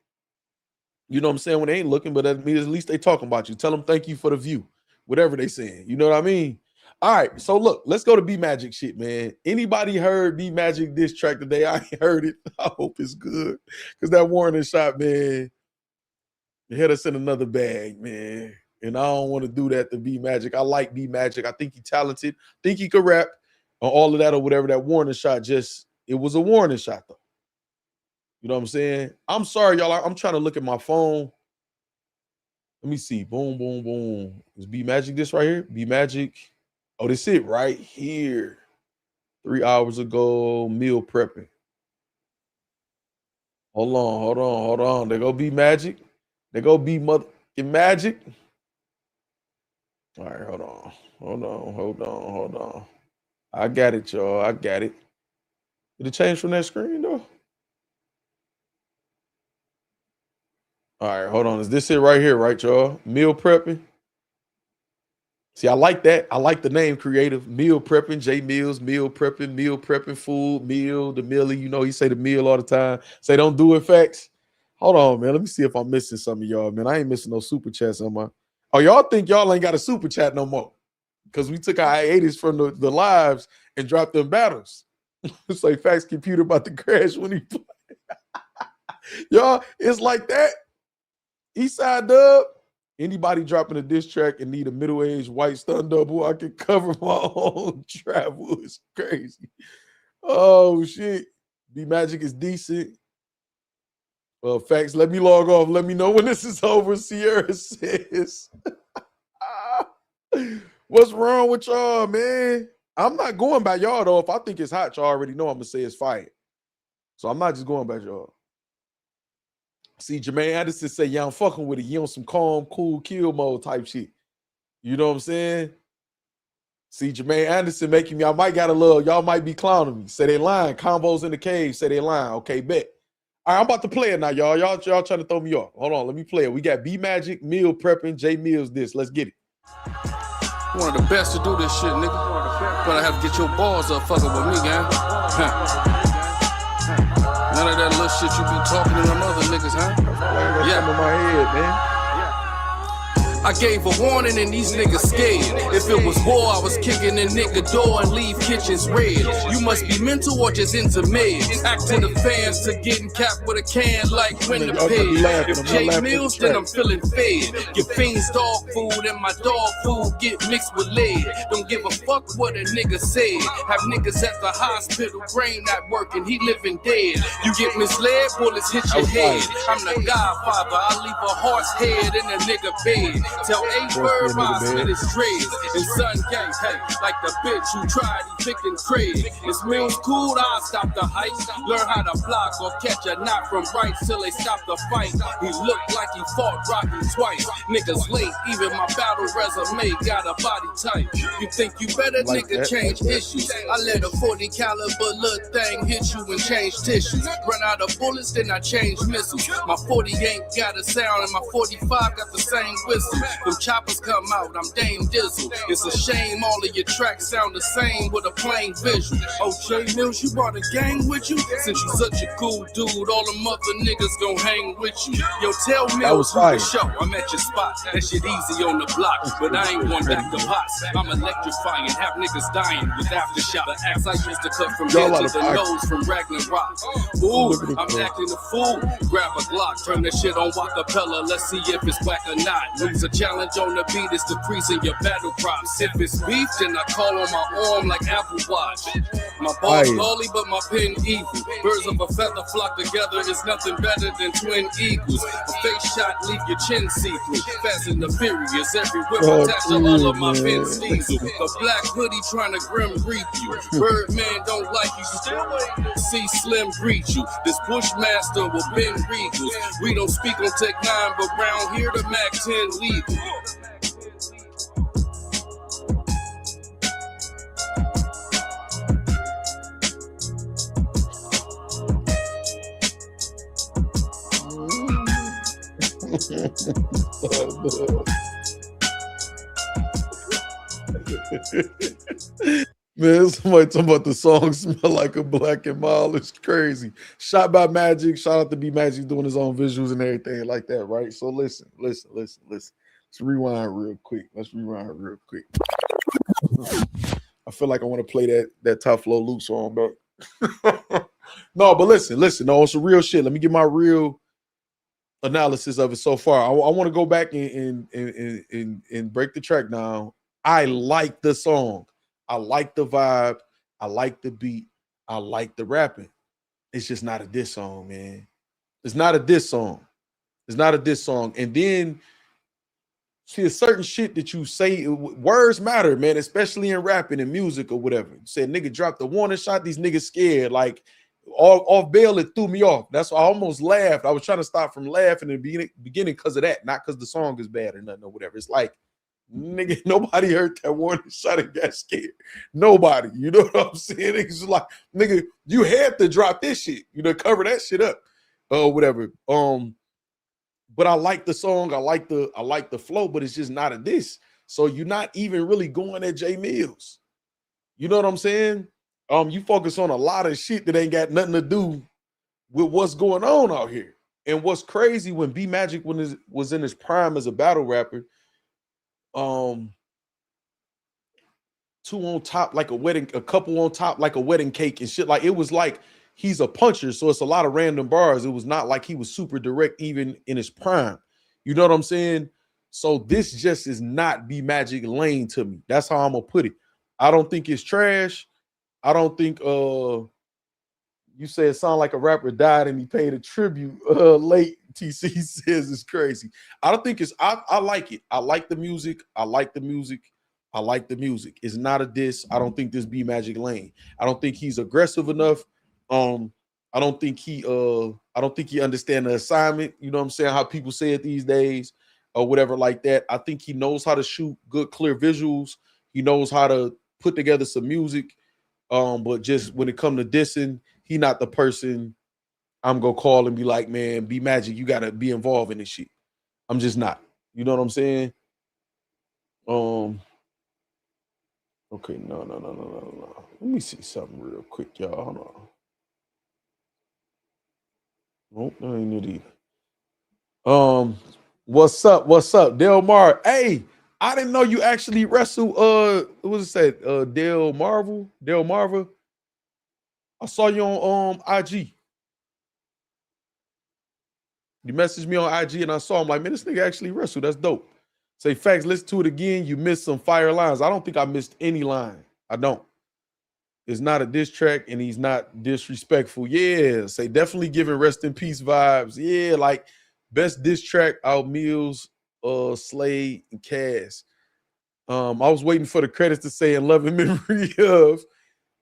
Speaker 2: You know what I'm saying? When they ain't looking, but that means at least they talking about you. Tell them thank you for the view, whatever they saying. You know what I mean? All right. So look, let's go to B Magic shit, man. Anybody heard B Magic diss track today? I ain't heard it. I hope it's good, because that warning shot, man, it hit us in another bag, man. And I don't want to do that to B Magic. I like B Magic. I think he's talented. Think he could rap on all of that or whatever. That warning shot it was a warning shot though. You know what I'm saying? I'm sorry, y'all. I'm trying to look at my phone. Let me see. Boom, boom, boom. Is B Magic this right here? B Magic. Oh, this it right here. 3 hours ago, meal prepping. Hold on. There go B Magic. There go B motherfucking Magic. All right, hold on. I got it, y'all. I got it. Did it change from that screen, though? All right, hold on. Is this it right here, right, y'all? Meal prepping. See, I like that. I like the name creative. Meal prepping, Jae Millz, meal prepping food, meal, the mealy. You know, he say the meal all the time. Say, don't do it, Factz. Hold on, man. Let me see if I'm missing some of y'all, man. I ain't missing no super chats on my. Oh, y'all think y'all ain't got a super chat no more? Because we took our hiatus from the lives and dropped them battles. It's like Factz computer about to crash when he play. Y'all, it's like that. Eastside Dub, anybody dropping a diss track and need a middle-aged white stun double, I can cover my own travel. It's crazy. Oh, shit. B Magic is decent. Factz, let me log off. Let me know when this is over, Sierra says. What's wrong with y'all, man? I'm not going by y'all, though. If I think it's hot, y'all already know I'm going to say it's fire. So I'm not just going by y'all. See, Jermaine Anderson say, yeah, I'm fucking with it. You on some calm, cool, kill mode type shit. You know what I'm saying? See, Jermaine Anderson making me, I might got a little, y'all might be clowning me. Say they lying. Combos in the cave, say they lying. Okay, bet. All right, I'm about to play it now, y'all. Y'all trying to throw me off. Hold on, let me play it. We got B Magic, meal prepping, Jae Millz this. Let's get it.
Speaker 5: One of the best to do this shit, nigga. But I have to get your balls up fucking with me, gang. None of that little shit you be talking to them other niggas, huh?
Speaker 2: Yeah, in my head, man.
Speaker 5: I gave a warning and these niggas scared. If it was war, I was kicking a nigga door and leave kitchens red. You must be mental or just into meds. Acting the fans to getting capped with a can like when the pig. If Jae Millz, then I'm feeling fed. Get fiends dog food and my dog food get mixed with lead. Don't give a fuck what a nigga said. Have niggas at the hospital, brain not working, he living dead. You get misled, bullets hit your head. I'm the godfather, I leave a horse head in a nigga bed. Tell A-Bird I spit his dreads. And Sun Gang, hey, like the bitch who tried he picking crazy. It's Millz cool, I'll stop the hype. Learn how to block or catch a knot from right till they stop the fight. He looked like he fought Rocky twice. Niggas late, even my battle resume got a body type. You think you better, like nigga, change issues. I let a 40 caliber little thing hit you and change tissues. Run out of bullets, then I change missiles. My 40 ain't got a sound, and my 45 got the same whistle. Them choppers come out, I'm Dame Dizzle. It's a shame all of your tracks sound the same with a plain visual. Oh, Jae Millz, you brought a gang with you? Since you such a cool dude, all them other niggas gon' hang with you. Yo, tell Millz who the show. I'm at your spot. That shit easy on the block, but I ain't one back the pots. I'm electrifying, have niggas dying with aftershock. The axe I used to cut from head to the nose from Ragnarok. Ooh, I'm acting a fool. Grab a Glock, turn that shit on Wacapella. Let's see if it's whack or not. Lose a challenge on the beat, it's decreasing your battle props. If it's beef, then I call on my arm like Apple Watch. My ball's lolly, but my pen evil. Birds of a feather flock together is nothing better than twin eagles. A face shot leave your chin see-through. Fast and the furious, every whip attached to all of my pins diesel. The black hoodie trying to grim reap you. Birdman don't like you, see Slim greet you. This Bushmaster will bend regals. We don't speak on Tech 9, but round here the Mac 10 legal.
Speaker 2: Man, somebody talking about the song Smell Like a Black and Mild. It's crazy. Shot by Magic. Shout out to B Magic doing his own visuals and everything like that, right? So listen. Let's rewind real quick. I feel like I want to play that top Floor Lüt song back. No, but listen. No, it's some real shit. Let me get my real analysis of it so far. I want to go back and break the track down. I like the song. I like the vibe. I like the beat. I like the rapping. It's just not a diss song, man. It's not a diss song. And then see, a certain shit that you say, words matter, man, especially in rapping and music or whatever. You said, nigga dropped the warning shot, these niggas scared. Like, off bail, it threw me off. That's why I almost laughed. I was trying to stop from laughing in the beginning because of that, not because the song is bad or nothing or whatever. It's like, nigga, nobody heard that warning shot and got scared. Nobody. You know what I'm saying? It's like, nigga, you had to drop this shit. You know, cover that shit up. Whatever. But I like the song. I like the flow, but it's just not a diss. So you're not even really going at Jae Millz. You know what I'm saying? You focus on a lot of shit that ain't got nothing to do with what's going on out here. And what's crazy, when B Magic was in his prime as a battle rapper, two on top like a wedding, a couple on top like a wedding cake and shit. Like, it was like he's a puncher, so it's a lot of random bars. It was not like he was super direct even in his prime. You know what I'm saying? So this just is not B Magic lane to me. That's how I'm gonna put it. I don't think it's trash. I don't think you say it sound like a rapper died and he paid a tribute late. TC says it's crazy. I don't think it's I like it. I like the music. It's not a diss. I don't think this B Magic lane. I don't think he's aggressive enough. I don't think he understands the assignment. You know what I'm saying? How people say it these days or whatever like that. I think he knows how to shoot good, clear visuals. He knows how to put together some music. But just when it comes to dissing, he not the person I'm gonna call and be like, man, B Magic, you gotta be involved in this shit. I'm just not. You know what I'm saying? Okay, no. Let me see something real quick, y'all. Hold on. Nope, that ain't it either. What's up, Del Mar? Hey, I didn't know you actually wrestled. What was it said? Del Marva. I saw you on IG. You messaged me on IG and I saw him, like, man, this nigga actually wrestled. That's dope. Say, Factz, listen to it again. You missed some fire lines. I don't think I missed any line. I don't. It's not a diss track and he's not disrespectful. Yeah, say definitely giving rest in peace vibes. Yeah, like best diss track out Millz Slade and Cass. I was waiting for the credits to say in love and memory of.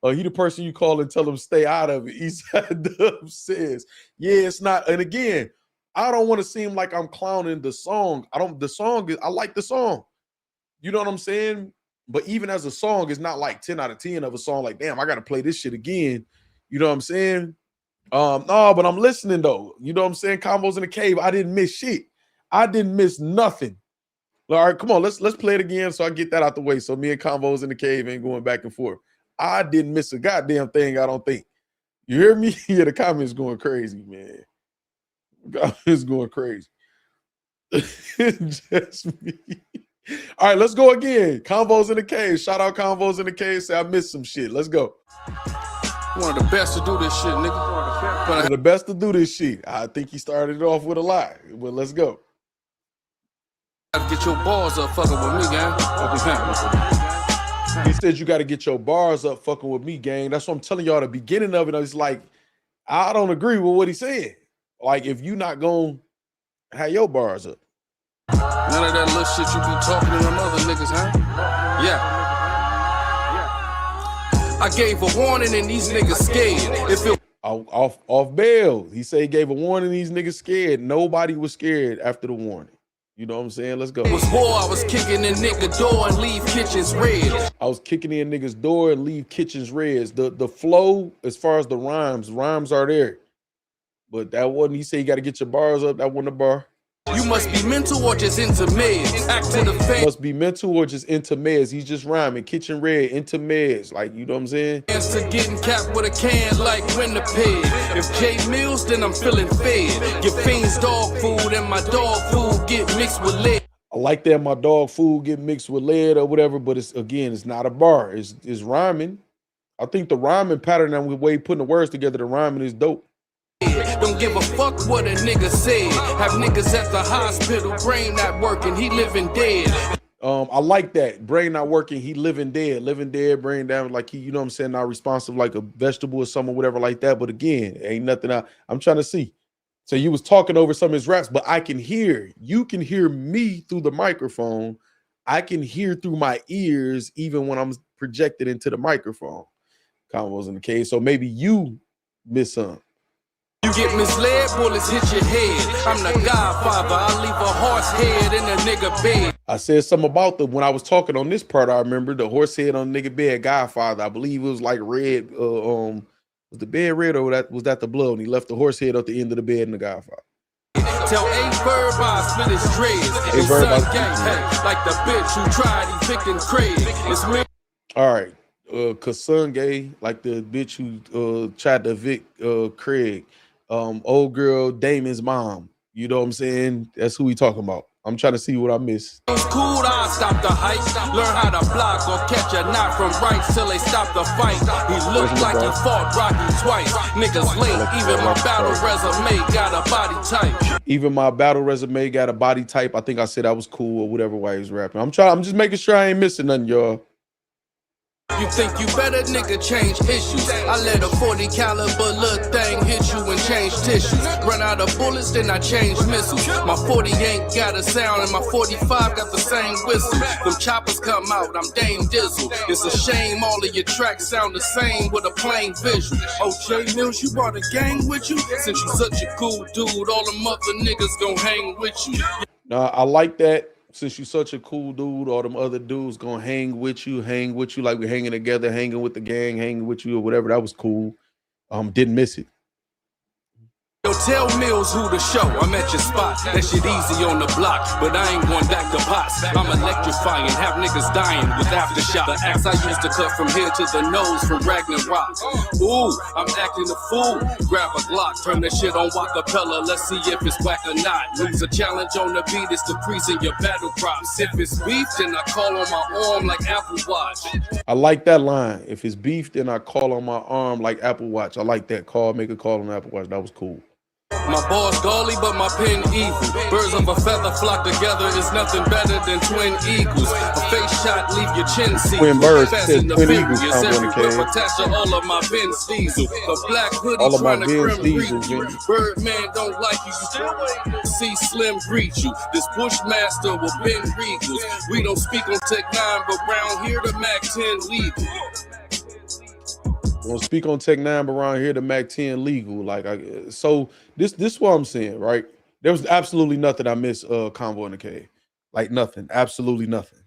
Speaker 2: He the person you call and tell him stay out of it. Eastside Dub says, yeah, it's not. And again, I don't want to seem like I'm clowning the song. I like the song. You know what I'm saying? But even as a song, it's not like 10 out of 10 of a song. Like, damn, I got to play this shit again. You know what I'm saying? No, but I'm listening though. You know what I'm saying? Combos in the Cave. I didn't miss shit. I didn't miss nothing. All right, come on, let's play it again so I get that out the way. So me and Combos in the Cave ain't going back and forth. I didn't miss a goddamn thing, I don't think. You hear me? Yeah, the comments going crazy, man. Comments going crazy. Just me. All right, let's go again. Convos in the Cave. Shout out Convos in the Cave. Say I missed some shit. Let's go.
Speaker 5: One of the best to do this shit, nigga.
Speaker 2: One of the best to do this shit. I think he started it off with a lie, but let's go.
Speaker 5: Get your balls up fucking with me, gang.
Speaker 2: He said you got to get your bars up fucking with me, gang. That's what I'm telling y'all. The beginning of it, I was like, I don't agree with what he said. Like, if you not going to have your bars up.
Speaker 5: None of that little shit you be talking to them other niggas, huh? Yeah. I gave a warning and these niggas scared. If it
Speaker 2: off bail. He said he gave a warning, these niggas scared. Nobody was scared after the warning. You know what I'm saying? Let's go.
Speaker 5: It was war, I was kicking in nigga door and leave kitchens red.
Speaker 2: I was kicking in niggas' door and leave kitchens red. The flow, as far as the rhymes are there. But that wasn't, he said you got to get your bars up. That wasn't a bar.
Speaker 5: You must be mental or just into meds. Act to the face.
Speaker 2: Must be mental or just into meds. He's just rhyming. Kitchen red, into meds. Like, you know what I'm saying?
Speaker 5: To getting capped with a can like Winnipeg. If Jae Millz, then I'm feeling fed. Your fiends dog food and my dog food get mixed with lead.
Speaker 2: I like that my dog food get mixed with lead or whatever, but it's not a bar. It's rhyming. I think the rhyming pattern and the way he putting the words together, the rhyming is dope.
Speaker 5: Don't give a fuck what a nigga said. Have niggas at the hospital, brain not working, he living dead.
Speaker 2: I like that. Brain not working, he living dead, brain down, like he, you know what I'm saying, not responsive like a vegetable or something, whatever like that. But again, ain't nothing I'm trying to see. So you was talking over some of his raps, but I can hear, you can hear me through the microphone. I can hear through my ears, even when I'm projected into the microphone. Convos in the Cave. So maybe you miss some.
Speaker 5: You get misled, bullets hit your head. I'm the Godfather. I leave a horse head in a nigga bed.
Speaker 2: I said something about when I was talking on this part. I remember the horse head on nigga bed, Godfather. I believe it was like red. Was the bed red or was that the blood? And he left the horse head at the end of the bed in the Godfather.
Speaker 5: Tell A Bird by split his dreads. His son gang like the bitch who tried evicting Craig. It's me.
Speaker 2: All right. Cause son gay like the bitch who tried to evict Craig. Old girl Damon's mom. You know what I'm saying? That's who we talking about. I'm trying to see what I missed.
Speaker 5: It was cool, I stop the hype. Learn how to block or catch a knot from right till they stop the fight. He looked like he fought Rocky twice. Niggas late, even my battle resume got a body type.
Speaker 2: Even my battle resume got a body type. I think I said I was cool or whatever while he was rapping. I'm just making sure I ain't missing nothing, y'all.
Speaker 5: You think you better, nigga, change issues. I let a 40 caliber little thing hit you and change tissues. Run out of bullets, then I change missiles. My 40 ain't got a sound and my 45 got the same whistle. Them choppers come out, I'm Dame Dizzle. It's a shame all of your tracks sound the same with a plain visual. Oh, Jae Millz, you brought a gang with you? Since you such a cool dude, all them other niggas gon' hang with you.
Speaker 2: Nah, I like that. Since you such a cool dude, all them other dudes gonna hang with you like we're hanging together, hanging with the gang, hanging with you or whatever. That was cool. Didn't miss it.
Speaker 5: Yo, tell Millz who to show. I'm at your spot. That shit easy on the block, but I ain't going back to pots. I'm electrifying, have niggas dying with aftershock. The axe I used to cut from here to the nose from Ragnarok. Ooh, I'm acting a fool. Grab a Glock, turn that shit on Wacapella. Let's see if it's whack or not. Lose a challenge on the beat, it's decreasing your battle props. If it's beef, then I call on my arm like Apple Watch.
Speaker 2: I like that line. If it's beef, then I call on my arm like Apple Watch. I like that call. Make a call on Apple Watch. That was cool.
Speaker 5: My boss Gully, but my pen evil. Birds of a feather flock together is nothing better than twin eagles. A face shot leave your chin see.
Speaker 2: Twin birds
Speaker 5: Fast
Speaker 2: said
Speaker 5: in the
Speaker 2: twin
Speaker 5: fingers,
Speaker 2: eagles come
Speaker 5: every
Speaker 2: on the
Speaker 5: whip
Speaker 2: cave.
Speaker 5: attached to all of my Vince Diesel. The black hoodie
Speaker 2: All of my
Speaker 5: trying to
Speaker 2: Vince
Speaker 5: grim
Speaker 2: Diesel,
Speaker 5: read you.
Speaker 2: Vinny.
Speaker 5: Birdman don't like you. You still waiting to see Slim greet you. This Bushmaster will bend Regals. We don't speak on Tech 9, but round here the Mac 10 legal.
Speaker 2: Don't speak on Tech 9, but around here the Mac 10 legal. Like, so this what I'm saying, right? There was absolutely nothing I missed Convo in the Cave. Like nothing, absolutely nothing.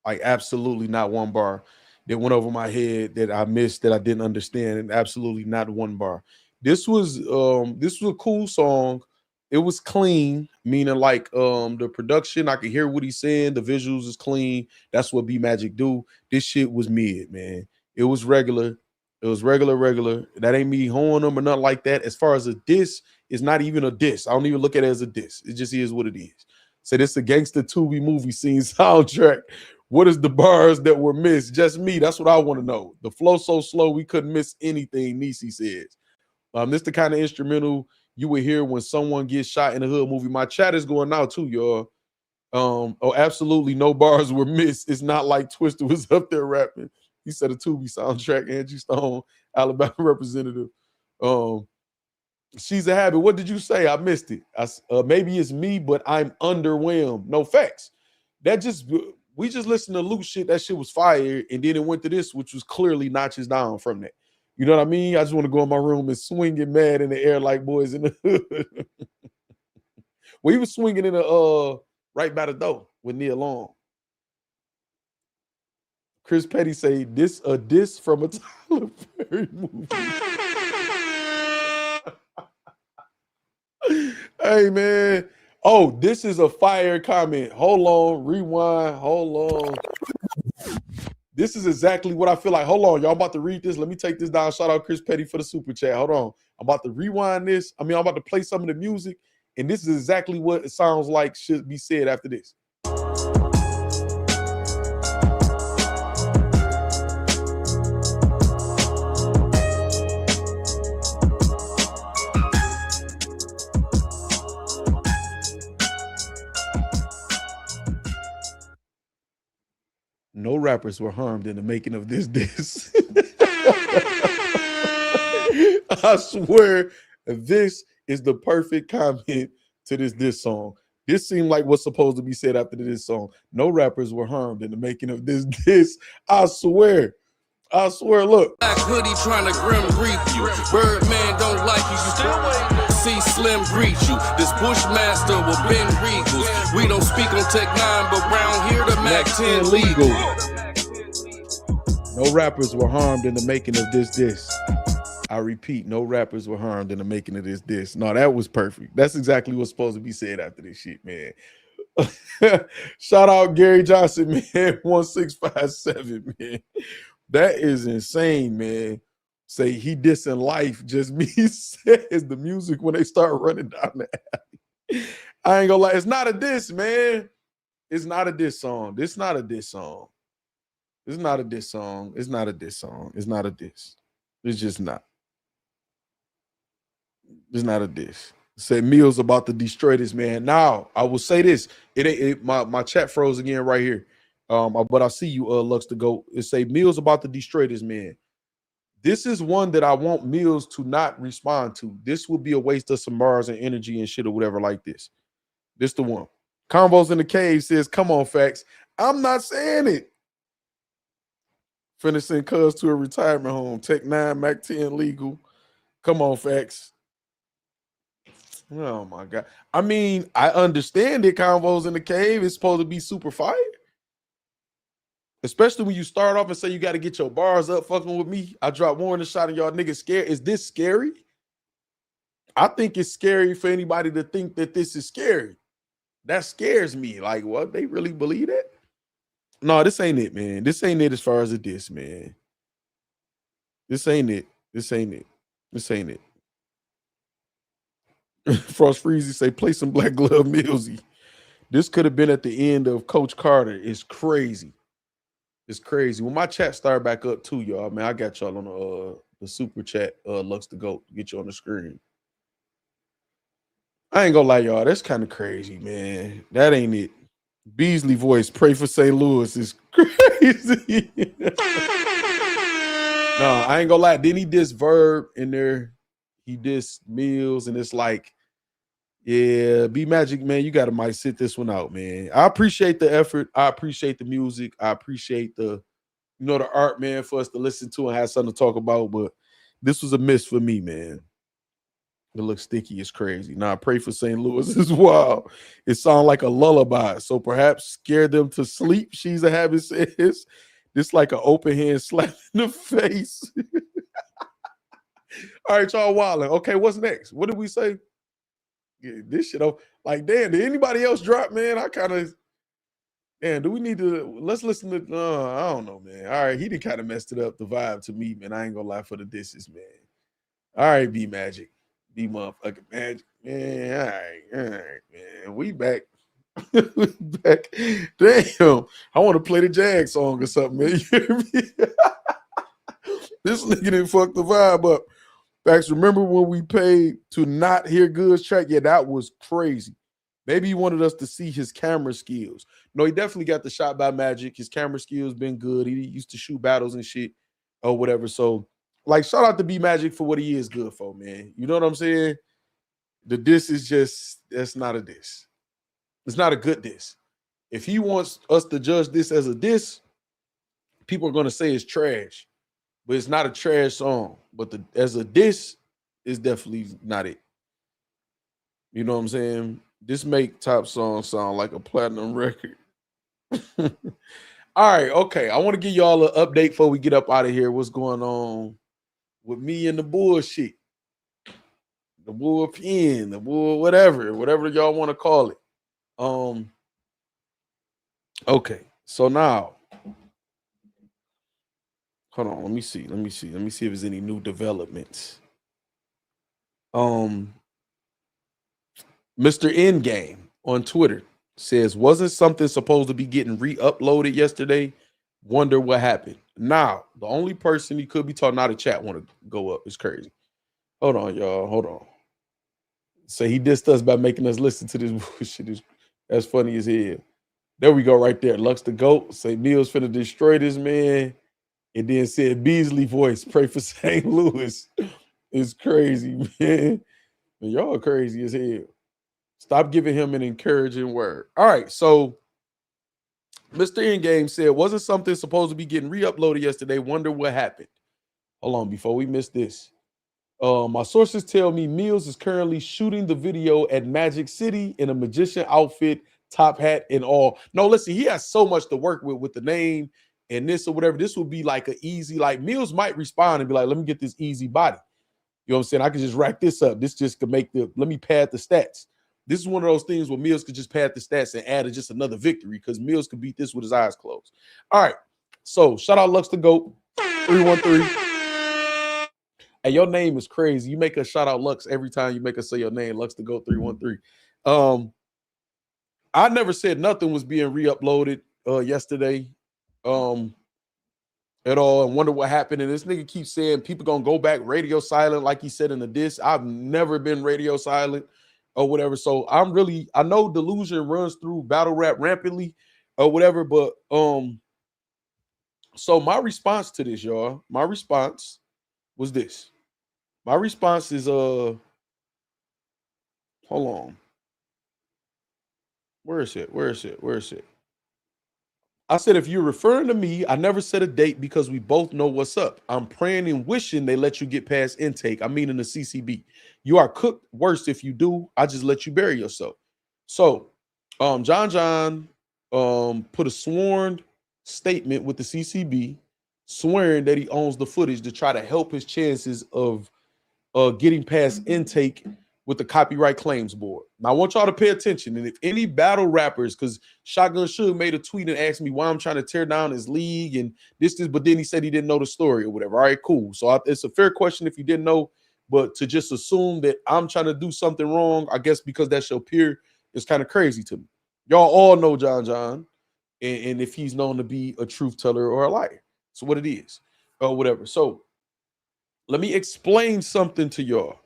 Speaker 2: Like absolutely not one bar that went over my head that I missed, that I didn't understand, and absolutely not one bar. This was a cool song. It was clean, meaning like the production, I could hear what he's saying, the visuals is clean. That's what B Magic do. This shit was mid, man. It was regular. It was regular. That ain't me hoeing them or nothing like that. As far as a diss, it's not even a diss. I don't even look at it as a diss. It just is what it is. So this is a Gangsta Tubi movie scene soundtrack. What is the bars that were missed? Just me. That's what I want to know. The flow so slow we couldn't miss anything, Nisi says. This the kind of instrumental you would hear when someone gets shot in a hood movie. My chat is going out too, y'all. Oh, absolutely no bars were missed. It's not like Twister was up there rapping. He said a Tubi soundtrack. Angie Stone, Alabama representative. She's a habit. What did you say? I missed it. Maybe it's me, but I'm underwhelmed. No facts. We just listened to Lüt shit. That shit was fire, and then it went to this, which was clearly notches down from that. You know what I mean? I just want to go in my room and swinging mad in the air like boys in the hood. Well, he was swinging in the right by the door with Nia Long. Chris Petty say this a diss from a Tyler Perry movie. Hey man. Oh, this is a fire comment. Hold on, rewind. Hold on. This is exactly what I feel like. Hold on, y'all about to read this. Let me take this down. Shout out Chris Petty for the super chat. Hold on. I'm about to rewind this. I'm about to play some of the music, and this is exactly what it sounds like should be said after this. No rappers were harmed in the making of this diss. I swear, this is the perfect comment to this song. This seemed like what's supposed to be said after this song. No rappers were harmed in the making of this diss. I swear, look.
Speaker 5: Black hoodie trying to grim reap you. Birdman don't like you. You still waiting to see Slim greet you. This Bushmaster will bend Regals. We don't speak on Tech 9, but round here the Mac 10 legal.
Speaker 2: No rappers were harmed in the making of this diss. I repeat, no rappers were harmed in the making of this diss. No, that was perfect. That's exactly what's supposed to be said after this shit, man. Shout out Gary Johnson, man. 1657, man. That is insane, man. Say he dissing life, just me says the music when they start running down the alley. I ain't gonna lie, it's not a diss, man. It's not a diss song. This not a diss song. It's not a diss song. It's not a diss song. It's not a diss. It's just not. It's not a diss. Say Millz about to destroy this man. Now, I will say this. My chat froze again right here. But I see you, Lux to go. It say Millz about to destroy this man. This is one that I want Millz to not respond to. This would be a waste of some bars and energy and shit or whatever like this. This the one. Combos in the Cave says, come on, Factz. I'm not saying it. Finishing cuz to a retirement home. Tech 9, Mac 10 legal. Come on, Factz. Oh my God. I mean, I understand it. Combos in the Cave is supposed to be super fire. Especially when you start off and say you got to get your bars up fucking with me. I dropped one in the shot and y'all niggas scared. Is this scary? I think it's scary for anybody to think that this is scary. That scares me. Like, what? They really believe that? No, this ain't it, man. This ain't it as far as a diss, man. This ain't it. This ain't it. This ain't it. Frost Freezy say, play some Black Glove Millsy. This could have been at the end of Coach Carter. It's crazy. It's crazy. When my chat start back up too, y'all, man, I got y'all on the super chat, Lux to go get you on the screen. I ain't gonna lie, y'all. That's kind of crazy, man. That ain't it. Beasley voice, pray for St. Louis is crazy. No, I ain't gonna lie. Then he diss Verb in there. He diss Millz, and it's like, yeah, B Magic, man, you gotta might sit this one out, man. I appreciate the effort. I appreciate the music. I appreciate the, the art, man, for us to listen to and have something to talk about. But this was a miss for me, man. It looks sticky. It's crazy. Now, I pray for St. Louis as well. It sounds like a lullaby. So perhaps scare them to sleep. She's a habit says. This like an open hand slap in the face. All right, y'all wilding. Okay, what's next? What did we say? Yeah, this shit. Like, damn, did anybody else drop, man? I kind of, damn, do we need to, let's listen to, I don't know, man. All right, he did kind of messed it up, the vibe to me, man. I ain't gonna lie for the disses, man. All right, B Magic. B motherfucking Magic. Man, all right, man. We back. We back. Damn. I want to play the Jag song or something, man. You hear me? This nigga didn't fuck the vibe up. Factz, remember when we paid to not hear Good's track? Yeah, that was crazy. Maybe he wanted us to see his camera skills. No, he definitely got the shot by Magic. His camera skills been good. He used to shoot battles and shit or whatever. So, like, shout out to B Magic for what he is good for, man. You know what I'm saying? The diss is just, that's not a diss. It's not a good diss. If he wants us to judge this as a diss, people are going to say it's trash. But it's not a trash song. But as a diss, it's definitely not it. You know what I'm saying? This make top song sound like a platinum record. All right, okay. I want to give y'all an update before we get up out of here. What's going on with me and the bullshit? The bullpen, the bull, whatever y'all want to call it. Okay. So now, hold on. Let me see if there's any new developments. Mr. Endgame on Twitter says, wasn't something supposed to be getting re-uploaded yesterday? Wonder what happened. Now, the only person he could be talking, now the chat want to go up. It's crazy. Hold on, y'all. Hold on. So he dissed us by making us listen to this bullshit. That's funny as hell. There we go right there. Lux the GOAT. Say Millz finna destroy this man. And then said Beasley voice, pray for St. Louis. It's crazy, man. And y'all are crazy as hell. Stop giving him an encouraging word. All right, so Mr. Endgame said, wasn't something supposed to be getting re-uploaded yesterday? Wonder what happened. Hold on, before we miss this. My sources tell me Millz is currently shooting the video at Magic City in a magician outfit, top hat, and all. No, listen, he has so much to work with the name and this or whatever. This would be like an easy, like Millz might respond and be like, let me get this easy body. You know what I'm saying? I could just rack this up. This just could make let me pad the stats. This is one of those things where Millz could just pad the stats and add just another victory because Millz could beat this with his eyes closed. All right. So shout out Lux the GOAT, 313. Hey, your name is crazy. You make us shout out Lux every time you make us say your name, Lux the GOAT 313. I never said nothing was being re-uploaded yesterday at all, and wonder what happened. And this nigga keeps saying people gonna go back radio silent, like he said in the diss. I've never been radio silent or whatever. So I know delusion runs through battle rap rampantly or whatever. But so my response to this, y'all, my response was this. My response is hold on. Where is it? I said, if you're referring to me, I never set a date because we both know what's up. I'm praying and wishing they let you get past intake. I mean in the CCB. You are cooked worse if you do. I just let you bury yourself. So John put a sworn statement with the CCB swearing that he owns the footage to try to help his chances of getting past intake with the copyright claims board. Now, I want y'all to pay attention. And if any battle rappers, because Shotgun Suge made a tweet and asked me why I'm trying to tear down his league and this, but then he said he didn't know the story or whatever. All right, cool. So it's a fair question if you didn't know, but to just assume that I'm trying to do something wrong, I guess because that's your peer, is kind of crazy to me. Y'all all know John, and if he's known to be a truth teller or a liar. So what it is or whatever. So let me explain something to y'all.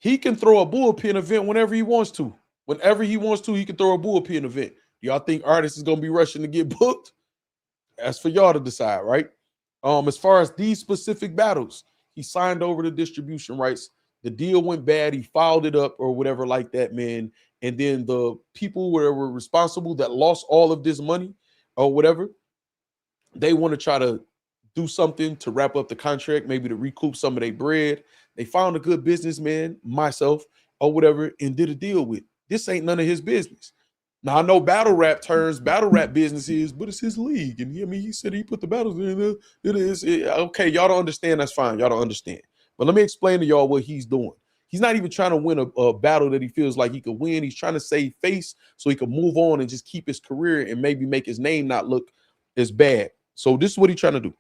Speaker 2: He can throw a bullpen event whenever he wants to. Whenever he wants to, he can throw a bullpen event. Y'all think artists is gonna be rushing to get booked? That's for y'all to decide, right? As far as these specific battles, he signed over the distribution rights. The deal went bad. He filed it up or whatever like that, man. And then the people were responsible that lost all of this money or whatever, they want to try to do something to wrap up the contract, maybe to recoup some of their bread. They found a good businessman, myself or whatever, and did a deal with. This ain't none of his business. Now, I know battle rap business is, but it's his league. And he said he put the battles in there. It is. Okay, y'all don't understand. That's fine. Y'all don't understand. But let me explain to y'all what he's doing. He's not even trying to win a battle that he feels like he could win. He's trying to save face so he can move on and just keep his career and maybe make his name not look as bad. So this is what he's trying to do.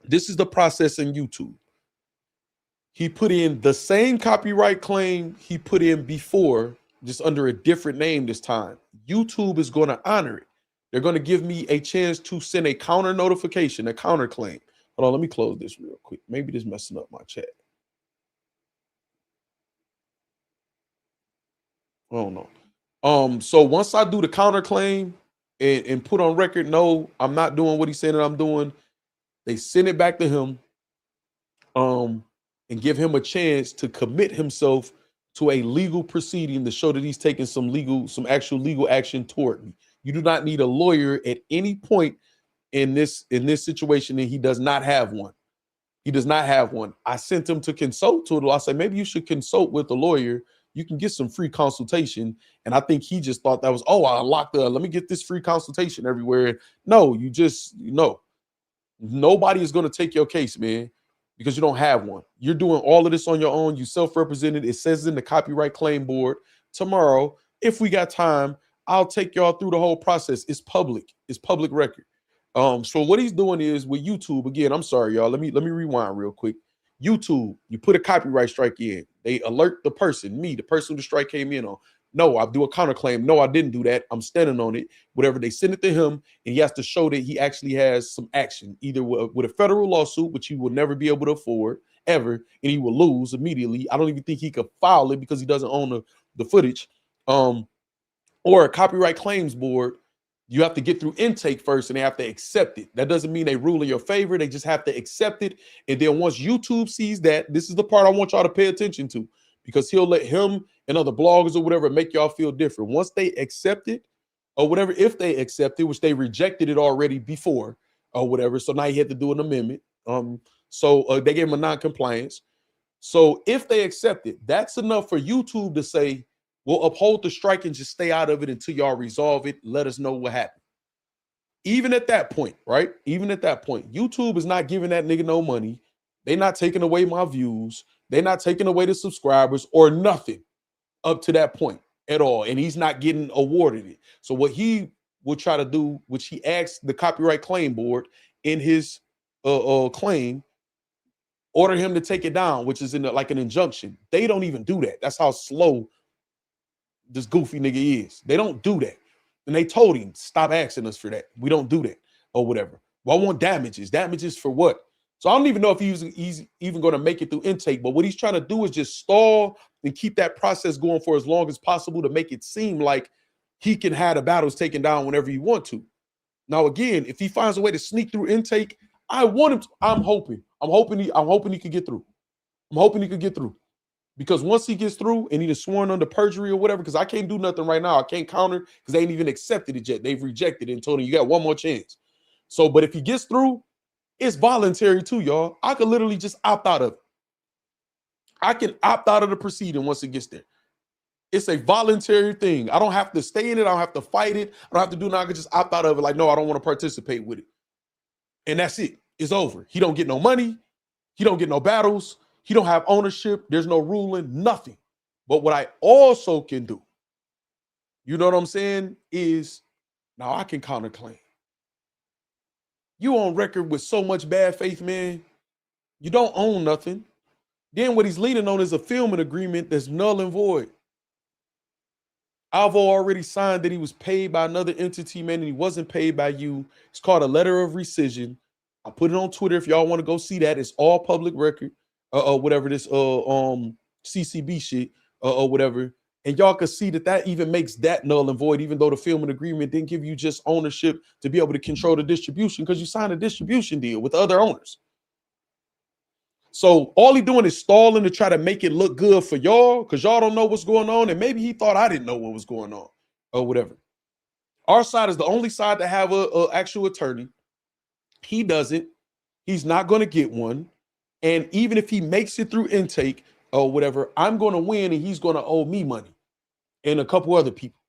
Speaker 2: This is the process in YouTube. He put in the same copyright claim he put in before, just under a different name this time. YouTube is going to honor it. They're going to give me a chance to send a counter notification, a counter claim. Hold on, let me close this real quick. Maybe this is messing up my chat. I don't know. So once I do the counter claim and put on record, no, I'm not doing what he's saying that I'm doing, they send it back to him and give him a chance to commit himself to a legal proceeding to show that he's taking some actual legal action toward me. You do not need a lawyer at any point in this situation, and he does not have one. He does not have one. I sent him to consult to it. I said, maybe you should consult with a lawyer. You can get some free consultation. And I think he just thought that was, I unlocked let me get this free consultation everywhere. No, nobody is going to take your case, man, because you don't have one. You're doing all of this on your own. You self-represented. It says in the copyright claim board. Tomorrow, if we got time, I'll take y'all through the whole process. It's public. It's public record. So what he's doing is with YouTube, again, I'm sorry, y'all. Let me rewind real quick. YouTube, you put a copyright strike in. They alert the person, me, the person the strike came in on. No, I'll do a counterclaim. No, I didn't do that. I'm standing on it. Whatever, they send it to him, and he has to show that he actually has some action, either with a federal lawsuit, which he will never be able to afford ever, and he will lose immediately. I don't even think he could file it because he doesn't own the footage. Or a copyright claims board. You have to get through intake first, and they have to accept it. That doesn't mean they rule in your favor. They just have to accept it. And then once YouTube sees that, this is the part I want y'all to pay attention to, because he'll let him and other bloggers or whatever make y'all feel different. Once they accept it or whatever, if they accept it, which they rejected it already before or whatever, so now he had to do an amendment. So they gave him a non-compliance. So if they accept it, that's enough for YouTube to say, we'll uphold the strike and just stay out of it until y'all resolve it. Let us know what happened. Even at that point, right? Even at that point, YouTube is not giving that nigga no money. They're not taking away my views. They're not taking away the subscribers or nothing up to that point at all. And he's not getting awarded it. So what he will try to do, which he asked the copyright claim board in his claim, order him to take it down, which is in like an injunction. They don't even do that. That's how slow this goofy nigga is. They don't do that. And they told him, stop asking us for that. We don't do that or whatever. Well, I want damages. Damages for what? So I don't even know if he's even going to make it through intake. But what he's trying to do is just stall and keep that process going for as long as possible to make it seem like he can have the battles taken down whenever he want to. Now, again, if he finds a way to sneak through intake, I want him to, I'm hoping he could get through. I'm hoping he could get through. Because once he gets through and he's sworn under perjury or whatever, because I can't do nothing right now. I can't counter because they ain't even accepted it yet. They've rejected it and told him you got one more chance. So, but if he gets through, it's voluntary too, y'all. I could literally just opt out of it. I can opt out of the proceeding once it gets there. It's a voluntary thing. I don't have to stay in it. I don't have to fight it. I don't have to do nothing. I can just opt out of it. Like, no, I don't want to participate with it. And that's it. It's over. He don't get no money. He don't get no battles. He don't have ownership. There's no ruling, nothing. But what I also can do, you know what I'm saying, is now I can counterclaim. You on record with so much bad faith, man. You don't own nothing. Then what he's leaning on is a filming agreement that's null and void. Alvo already signed that he was paid by another entity, man, and he wasn't paid by you. It's called a letter of rescission. I'll put it on Twitter if y'all want to go see that. It's all public record. Whatever this CCB shit or whatever. And y'all can see that even makes that null and void, even though the film and agreement didn't give you just ownership to be able to control the distribution because you signed a distribution deal with other owners. So all he doing is stalling to try to make it look good for y'all because y'all don't know what's going on. And maybe he thought I didn't know what was going on or whatever. Our side is the only side to have a actual attorney. He doesn't. He's not going to get one. And even if he makes it through intake or whatever, I'm going to win and he's going to owe me money and a couple other people.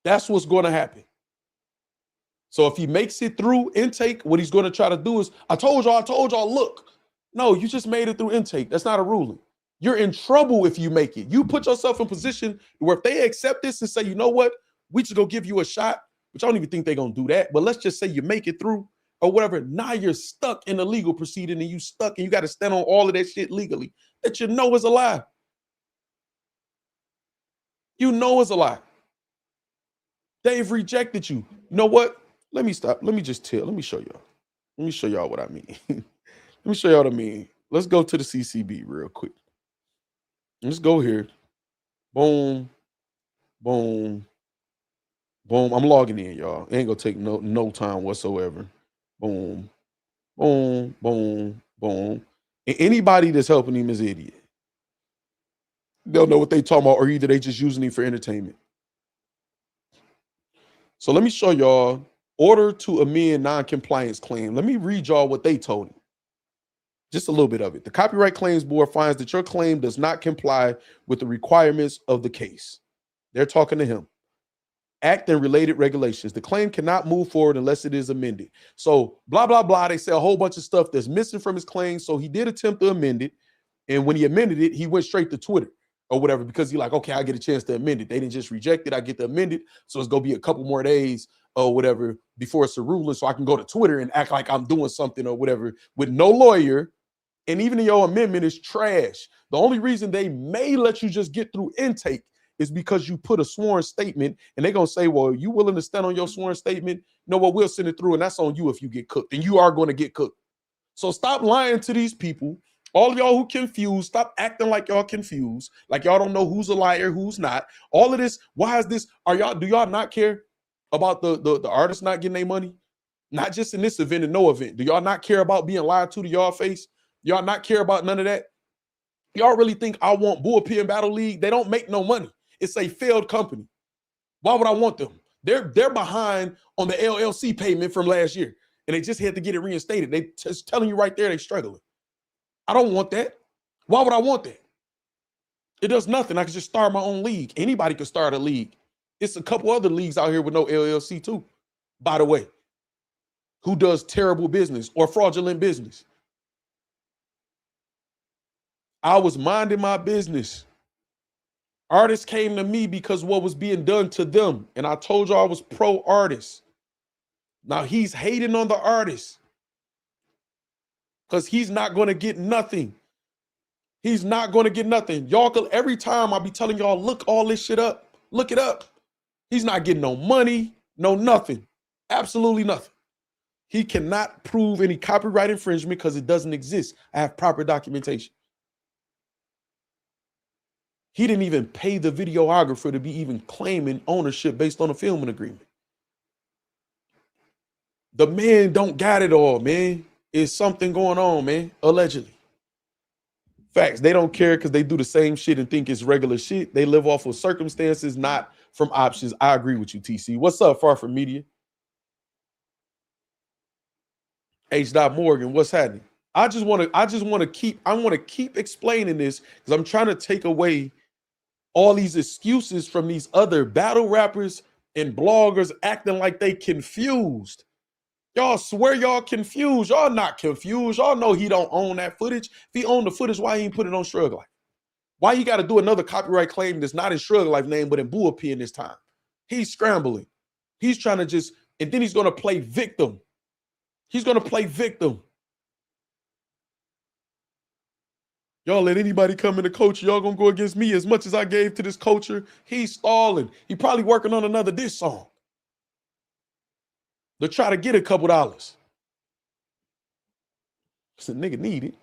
Speaker 2: That's what's going to happen. So if he makes it through intake, what he's going to try to do is, I told y'all, look. No, you just made it through intake. That's not a ruling. You're in trouble if you make it. You put yourself in position where if they accept this and say, you know what, we just go give you a shot, which I don't even think they're going to do that. But let's just say you make it through or whatever. Now you're stuck in a legal proceeding and you got to stand on all of that shit legally that you know is a lie. You know it's a lie. They've rejected you. You know what? Let me stop. Let me show y'all. Let me show y'all what I mean. Let me show y'all what I mean. Let's go to the CCB real quick. Let's go here. Boom, boom, boom. I'm logging in, y'all. It ain't gonna take no time whatsoever. Boom, boom, boom, boom. And anybody that's helping him is an idiot. They'll know what they talking about, or either they just using him for entertainment. So let me show y'all order to amend non-compliance claim. Let me read y'all what they told him. Just a little bit of it. The Copyright Claims Board finds that your claim does not comply with the requirements of the case. They're talking to him. Act and related regulations. The claim cannot move forward unless it is amended. So blah, blah, blah. They say a whole bunch of stuff that's missing from his claim. So he did attempt to amend it. And when he amended it, he went straight to Twitter or whatever, because he's like, okay, I get a chance to amend it. They didn't just reject it. I get to amend it. So it's going to be a couple more days or whatever before it's a ruling. So I can go to Twitter and act like I'm doing something or whatever with no lawyer. And even your amendment is trash. The only reason they may let you just get through intake is because you put a sworn statement and they're going to say, well, you willing to stand on your sworn statement? You know what? We'll send it through and that's on you if you get cooked, and you are going to get cooked. So stop lying to these people. All of y'all who confused, stop acting like y'all confused, like y'all don't know who's a liar, who's not. All of this, why is this? Do y'all not care about the artists not getting their money? Not just in this event and no event. Do y'all not care about being lied to y'all face? Y'all not care about none of that? Y'all really think I want Bullpen Battle League? They don't make no money. It's a failed company. Why would I want them? They're behind on the LLC payment from last year, and they just had to get it reinstated. They just telling you right there they're struggling. I don't want that. Why would I want that? It does nothing. I can just start my own league. Anybody can start a league. It's a couple other leagues out here with no LLC too, by the way, who does terrible business or fraudulent business. I was minding my business. Artists came to me because what was being done to them. And I told you I was pro-artist. Now he's hating on the artist because he's not going to get nothing. He's not going to get nothing. Y'all, every time I be telling y'all, look all this shit up. Look it up. He's not getting no money, no nothing. Absolutely nothing. He cannot prove any copyright infringement because it doesn't exist. I have proper documentation. He didn't even pay the videographer to be even claiming ownership based on a filming agreement. The man don't got it all, man. It's something going on, man, allegedly. Facts, they don't care because they do the same shit and think it's regular shit. They live off of circumstances, not from options. I agree with you, TC. What's up, Far From Media? H. Morgan, what's happening? I want to keep explaining this because I'm trying to take away all these excuses from these other battle rappers and bloggers acting like they confused. Y'all swear y'all confused. Y'all not confused. Y'all know he don't own that footage. If he owned the footage, why he ain't put it on Shrug Life? Why he got to do another copyright claim that's not in Shrug Life name, but in Bullpen this time? He's scrambling. He's trying to just, and then he's going to play victim. He's going to play victim. Y'all let anybody come in the culture. Y'all going to go against me as much as I gave to this culture. He's stalling. He probably working on another diss song to try to get a couple dollars. So nigga need it.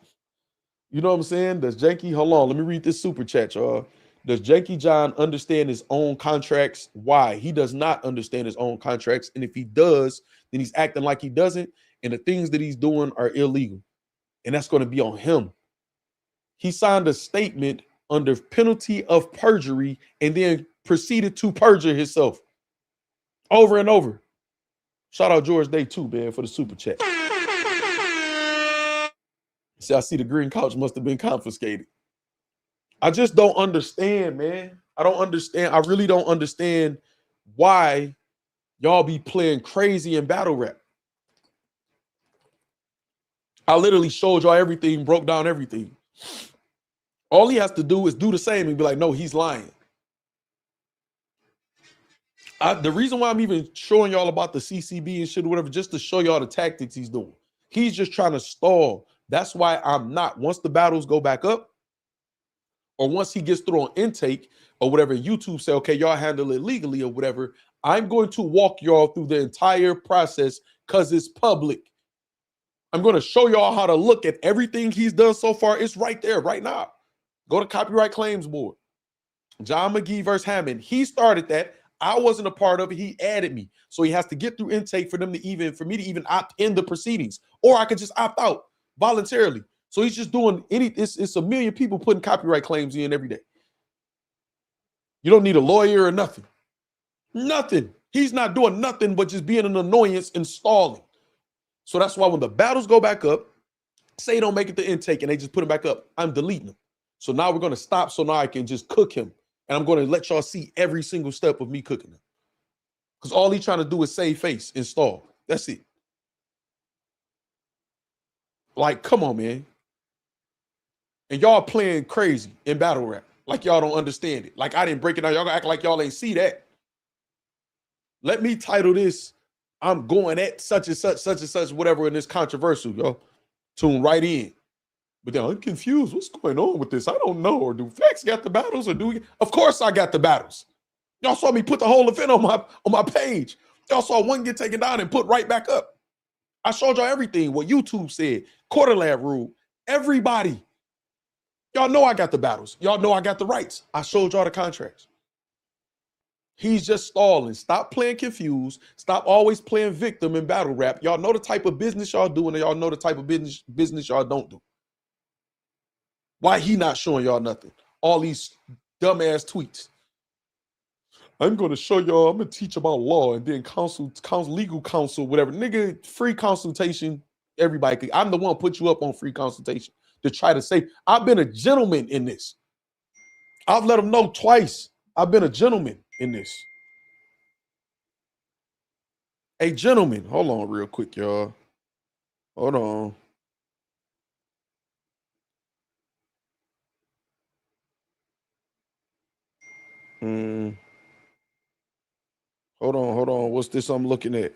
Speaker 2: You know what I'm saying? Does Janky, hold on, let me read this super chat, y'all. Does Janky John understand his own contracts? Why? He does not understand his own contracts. And if he does, then he's acting like he doesn't. And the things that he's doing are illegal. And that's going to be on him. He signed a statement under penalty of perjury and then proceeded to perjure himself over and over. Shout out George Day too, man, for the super chat. See, I see the green couch must have been confiscated. I just don't understand, man. I don't understand. I really don't understand why y'all be playing crazy in battle rap. I literally showed y'all everything, broke down everything. All he has to do is do the same and be like, no, he's lying. The reason why I'm even showing y'all about the CCB and shit or whatever, just to show y'all the tactics he's doing. He's just trying to stall. That's why I'm not. Once the battles go back up, or once he gets through on intake or whatever, YouTube say, okay, y'all handle it legally or whatever, I'm going to walk y'all through the entire process because it's public. I'm going to show y'all how to look at everything he's done so far. It's right there, right now. Go to Copyright Claims Board. John McGee versus Hammond. He started that. I wasn't a part of it. He added me. So he has to get through intake for me to even opt in the proceedings. Or I could just opt out voluntarily. So he's just doing it's a million people putting copyright claims in every day. You don't need a lawyer or nothing. Nothing. He's not doing nothing but just being an annoyance and stalling. So that's why when the battles go back up, say don't make it to intake and they just put him back up, I'm deleting them. So now we're going to stop so now I can just cook him. And I'm going to let y'all see every single step of me cooking him. Because all he's trying to do is save face, install. That's it. Like, come on, man. And y'all playing crazy in battle rap. Like y'all don't understand it. Like I didn't break it down. Y'all gonna act like y'all ain't see that. Let me title this, I'm going at such and such, whatever, in this controversial, yo. Tune right in. But then I'm confused. What's going on with this? I don't know. Or do Factz got the battles? Or do we? Of course I got the battles. Y'all saw me put the whole event on my page. Y'all saw one get taken down and put right back up. I showed y'all everything. What YouTube said. Quarter lab rule. Everybody. Y'all know I got the battles. Y'all know I got the rights. I showed y'all the contracts. He's just stalling. Stop playing confused. Stop always playing victim in battle rap. Y'all know the type of business y'all do, and y'all know the type of business y'all don't do. Why he not showing y'all nothing? All these dumbass tweets. I'm going to show y'all, I'm going to teach about law and then legal counsel, whatever. Nigga, free consultation, everybody. I'm the one put you up on free consultation to try to say, I've been a gentleman in this. I've let them know twice. I've been a gentleman in this. A gentleman. Hold on real quick, y'all. Hold on. Hold on. What's this I'm looking at?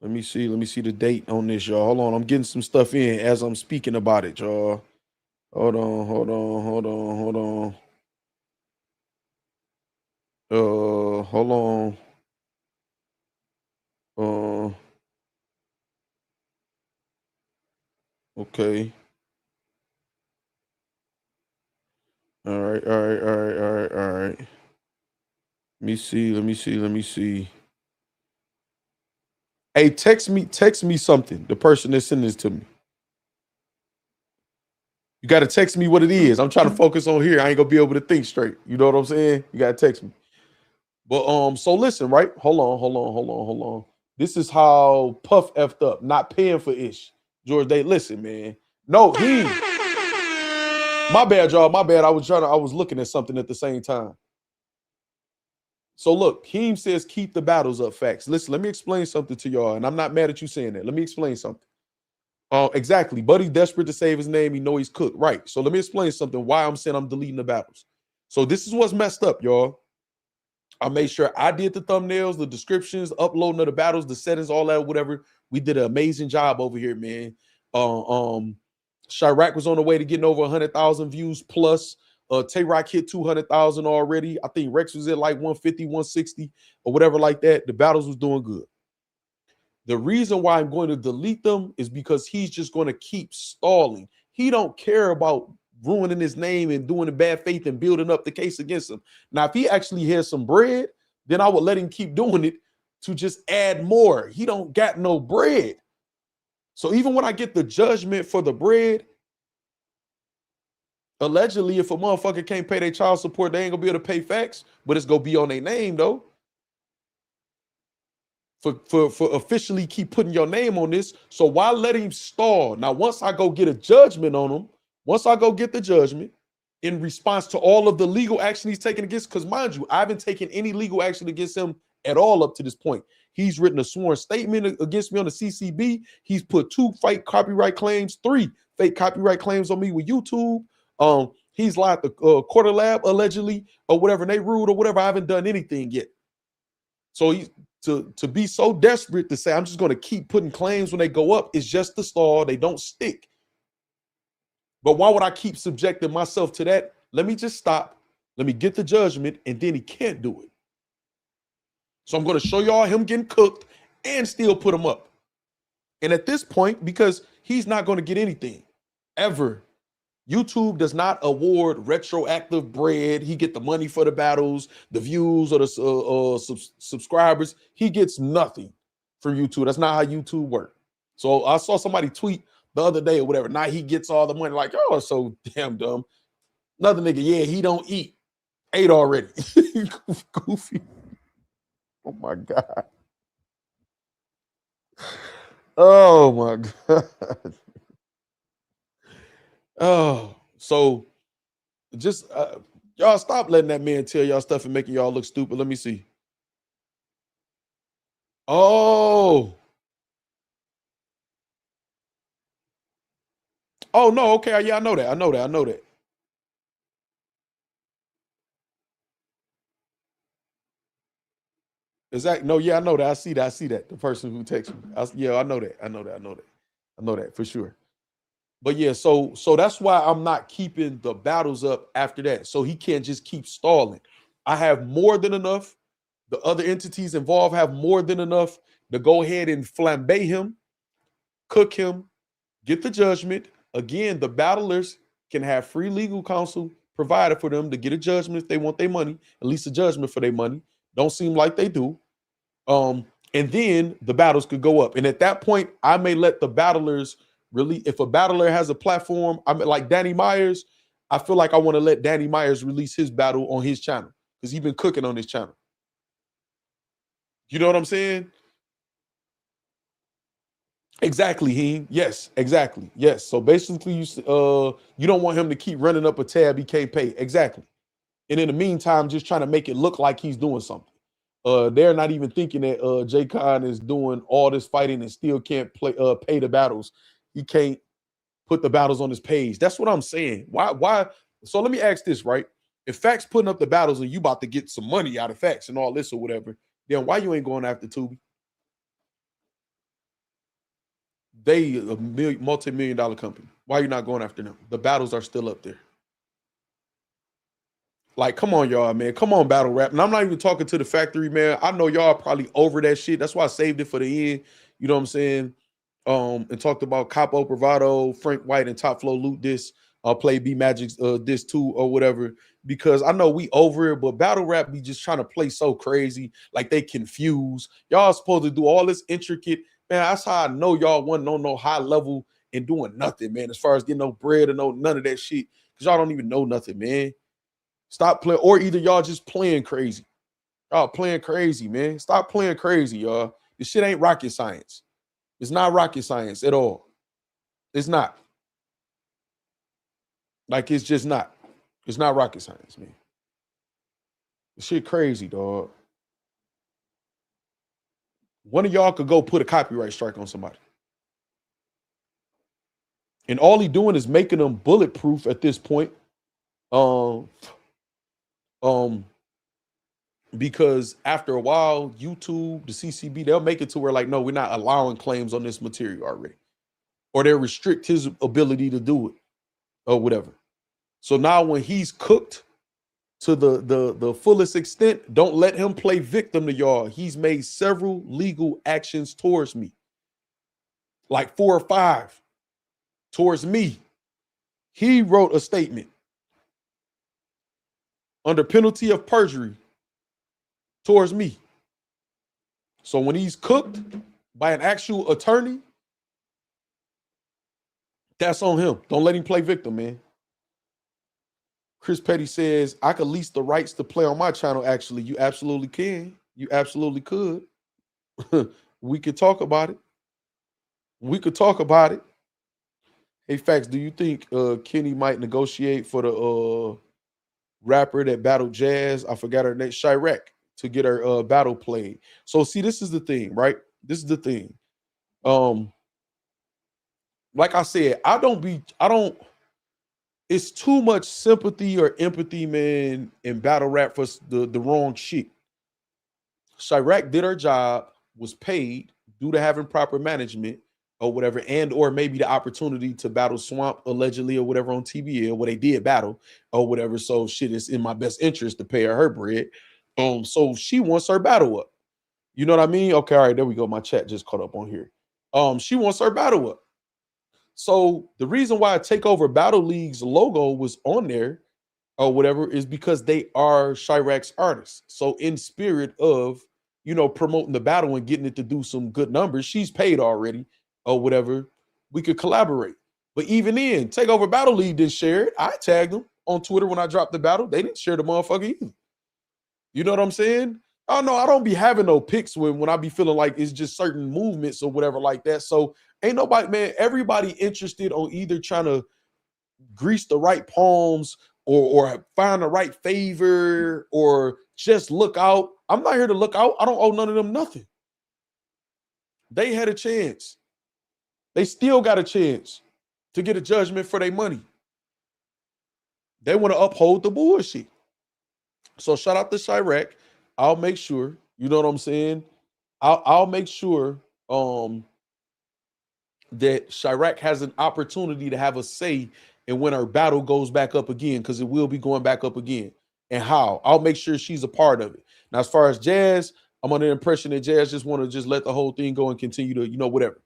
Speaker 2: Let me see the date on this, y'all. Hold on. I'm getting some stuff in as I'm speaking about it, y'all. Hold on. Hold on. Okay. All right. Let me see. Hey, text me something. The person that sent this to me. You got to text me what it is. I'm trying to focus on here. I ain't gonna be able to think straight. You know what I'm saying? You got to text me. But so listen, right? Hold on. This is how Puff effed up, not paying for ish. George Day, listen, man. No, he. My bad, y'all. My bad. I was looking at something at the same time. So look, Heem says keep the battles up, Factz. Listen, let me explain something to y'all, and I'm not mad at you saying that. Let me explain something. Exactly. Buddy desperate to save his name. He know he's cooked. Right. So let me explain something why I'm saying I'm deleting the battles. So this is what's messed up, y'all. I made sure I did the thumbnails, the descriptions, uploading of the battles, the settings, all that, whatever. We did an amazing job over here, man. Chirac was on the way to getting over 100,000 views plus. Tay-Rock hit 200,000 already. I think Rex was at like 150, 160 or whatever like that. The battles was doing good. The reason why I'm going to delete them is because he's just going to keep stalling. He don't care about ruining his name and doing the bad faith and building up the case against him. Now, if he actually has some bread, then I would let him keep doing it to just add more. He don't got no bread. So even when I get the judgment for the bread, allegedly, if a motherfucker can't pay their child support, they ain't gonna be able to pay Factz, but it's gonna be on their name though. For officially keep putting your name on this. So why let him stall? Now, once I go get a judgment on him, once I go get the judgment in response to all of the legal action he's taken against, because mind you, I haven't taken any legal action against him at all up to this point. He's written a sworn statement against me on the CCB. He's put 2 fake copyright claims, 3 fake copyright claims on me with YouTube. He's lied the Quarter Lab allegedly or whatever, and they ruled or whatever. I haven't done anything yet. So he's to be so desperate to say I'm just going to keep putting claims when they go up is just the stall. They don't stick. But why would I keep subjecting myself to that? Let me just stop. Let me get the judgment, and then he can't do it. So I'm going to show y'all him getting cooked and still put him up. And at this point, because he's not going to get anything ever, YouTube does not award retroactive bread. He get the money for the battles, the views, or the subscribers. He gets nothing from YouTube. That's not how YouTube works. So I saw somebody tweet the other day or whatever. Now he gets all the money. Like, oh, so damn dumb. Another nigga, yeah, he don't eat. Ate already. Goofy. Oh my God. Oh my God. Oh, so just y'all stop letting that man tell y'all stuff and making y'all look stupid. Let me see. Oh. Oh no, okay. Yeah, I know that. I know that. Exactly. No, yeah, I know that. I see that. The person who texts me. Yeah, I know that. I know that for sure. But yeah, so that's why I'm not keeping the battles up after that. So he can't just keep stalling. I have more than enough. The other entities involved have more than enough to go ahead and flambe him, cook him, get the judgment. Again, the battlers can have free legal counsel provided for them to get a judgment if they want their money, at least a judgment for their money. Don't seem like they do. And then the battles could go up. And at that point, I may let the battlers really, if a battler has a platform, I mean, like Danny Myers, I feel like I want to let Danny Myers release his battle on his channel because he's been cooking on his channel. You know what I'm saying? Exactly, Heen. Yes, exactly. Yes. So basically, you don't want him to keep running up a tab he can't pay. Exactly. And in the meantime, just trying to make it look like he's doing something. They're not even thinking that Jay Khan is doing all this fighting and still can't pay the battles. He can't put the battles on his page. That's what I'm saying. Why? So let me ask this, right? If Factz putting up the battles and you about to get some money out of Factz and all this or whatever, then why you ain't going after Tubi? They a multi-million-dollar company. Why you not going after them? The battles are still up there. Like, come on, y'all, man. Come on, battle rap. And I'm not even talking to the factory, man. I know y'all probably over that shit. That's why I saved it for the end. You know what I'm saying? And talked about Kapo Bravado, Frank White, and Top Floor Lüt this. Play B Magic's this too or whatever. Because I know we over it, but battle rap be just trying to play so crazy. Like they confused. Y'all supposed to do all this intricate. Man, that's how I know y'all wasn't on no high level and doing nothing, man. As far as getting no bread or none of that shit. Because y'all don't even know nothing, man. Stop playing, or either y'all just playing crazy. Y'all playing crazy, man. Stop playing crazy, y'all. This shit ain't rocket science. It's not rocket science at all. It's not. Like, it's just not. It's not rocket science, man. This shit crazy, dog. One of y'all could go put a copyright strike on somebody. And all he doing is making them bulletproof at this point. Because after a while, YouTube, the CCB, they'll make it to where like, no, we're not allowing claims on this material already. Or they'll restrict his ability to do it or whatever. So now when he's cooked to the fullest extent, don't let him play victim to y'all. He's made several legal actions towards me. Like 4 or 5 towards me. He wrote a statement under penalty of perjury towards me. So when he's cooked by an actual attorney, that's on him. Don't let him play victim, man. Chris Petty says, I could lease the rights to play on my channel. Actually, you absolutely can. You absolutely could. We could talk about it. We could talk about it. Hey, Factz, do you think Kenny might negotiate for the rapper that battled Jazz? I forgot her name, Chirac, to get her battle played. So see, this is the thing, right? This is the thing. Like I said, it's too much sympathy or empathy, man, in battle rap for the wrong shit. Chirac did her job, was paid due to having proper management or whatever, and or maybe the opportunity to battle Swamp allegedly or whatever on TBL where they did battle or whatever. So shit, it's in my best interest to pay her bread. So she wants her battle up. You know what I mean? Okay, all right, there we go. My chat just caught up on here. She wants her battle up. So the reason why Takeover Battle League's logo was on there or whatever is because they are Chirac's artists. So in spirit of, you know, promoting the battle and getting it to do some good numbers, she's paid already or whatever, we could collaborate. But even then, Takeover Battle League didn't share it. I tagged them on Twitter when I dropped the battle. They didn't share the motherfucker either. You know what I'm saying? Oh no, I don't be having no pics when I be feeling like it's just certain movements or whatever like that. So ain't nobody, man, everybody interested on either trying to grease the right palms or find the right favor or just look out. I'm not here to look out. I don't owe none of them nothing. They had a chance. They still got a chance to get a judgment for their money. They want to uphold the bullshit. So shout out to Chirac. I'll make sure, you know what I'm saying? I'll make sure that Chirac has an opportunity to have a say in when our battle goes back up again, because it will be going back up again. And how? I'll make sure she's a part of it. Now, as far as Jazz, I'm under the impression that Jazz just want to just let the whole thing go and continue to, you know, whatever.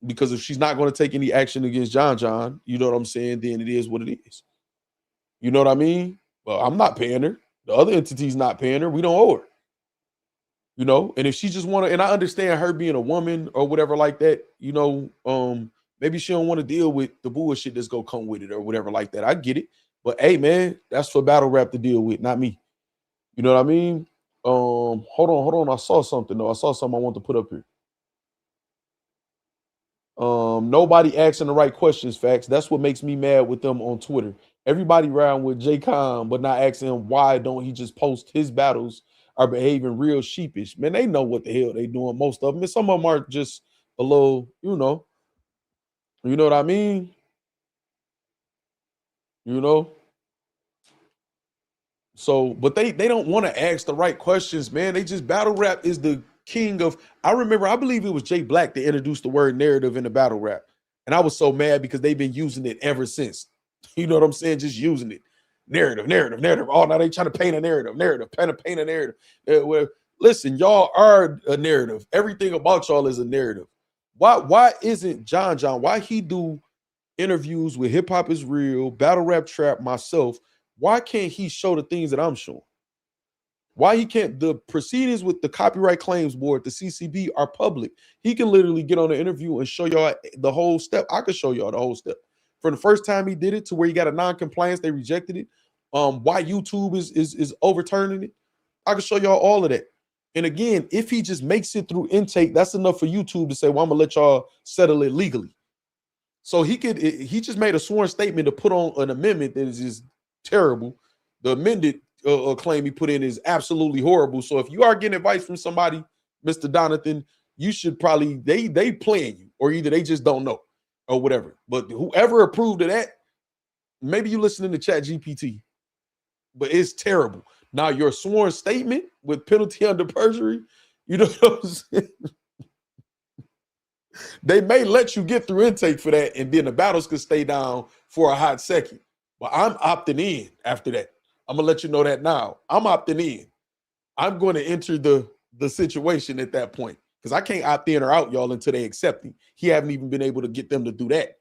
Speaker 2: Because if she's not going to take any action against John, you know what I'm saying, then it is what it is. You know what I mean? Well, I'm not paying her. The other entity's not paying her. We don't owe her. You know, and if she just want to, and I understand her being a woman or whatever like that, you know, maybe she don't want to deal with the bullshit that's gonna come with it or whatever like that. I get it. But hey, man, that's for battle rap to deal with, not me. You know what I mean? Hold on. I saw something though. I saw something I want to put up here. Nobody asking the right questions, Factz. That's what makes me mad with them on Twitter. Everybody around with J. Khan, but not asking him why don't he just post his battles are behaving real sheepish. Man, they know what the hell they doing, most of them. And some of them are just a little, you know what I mean? You know? So, but they don't want to ask the right questions, man. They just, battle rap is the king of, I believe it was Jay Black that introduced the word narrative in the battle rap. And I was so mad because they've been using it ever since. You know what I'm saying? Just using it. Narrative. Oh, now they trying to paint a narrative. Paint a narrative. Well, listen, y'all are a narrative. Everything about y'all is a narrative. Why isn't John, why he do interviews with Hip Hop Is Real, Battle Rap Trap, myself? Why can't he show the things that I'm showing? Why he can't? The proceedings with the Copyright Claims Board, the CCB, are public. He can literally get on the interview and show y'all the whole step. I could show y'all the whole step. From the first time he did it to where he got a non-compliance, they rejected it. Why YouTube is overturning it. I can show y'all all of that. And again, if he just makes it through intake, that's enough for YouTube to say, well, I'm gonna let y'all settle it legally. So he just made a sworn statement to put on an amendment that is just terrible. The amended claim he put in is absolutely horrible. So if you are getting advice from somebody, Mr. Donathan, you should probably, they playing you, or either they just don't know or whatever. But whoever approved of that, maybe you listening to Chat GPT, but it's terrible. Now your sworn statement with penalty under perjury, you know what I'm saying? They may let you get through intake for that, and then the battles could stay down for a hot second. But I'm opting in after that. I'm gonna let you know that now. I'm opting in. I'm going to enter the situation at that point, because I can't opt in or out, y'all, until they accept me. He haven't even been able to get them to do that.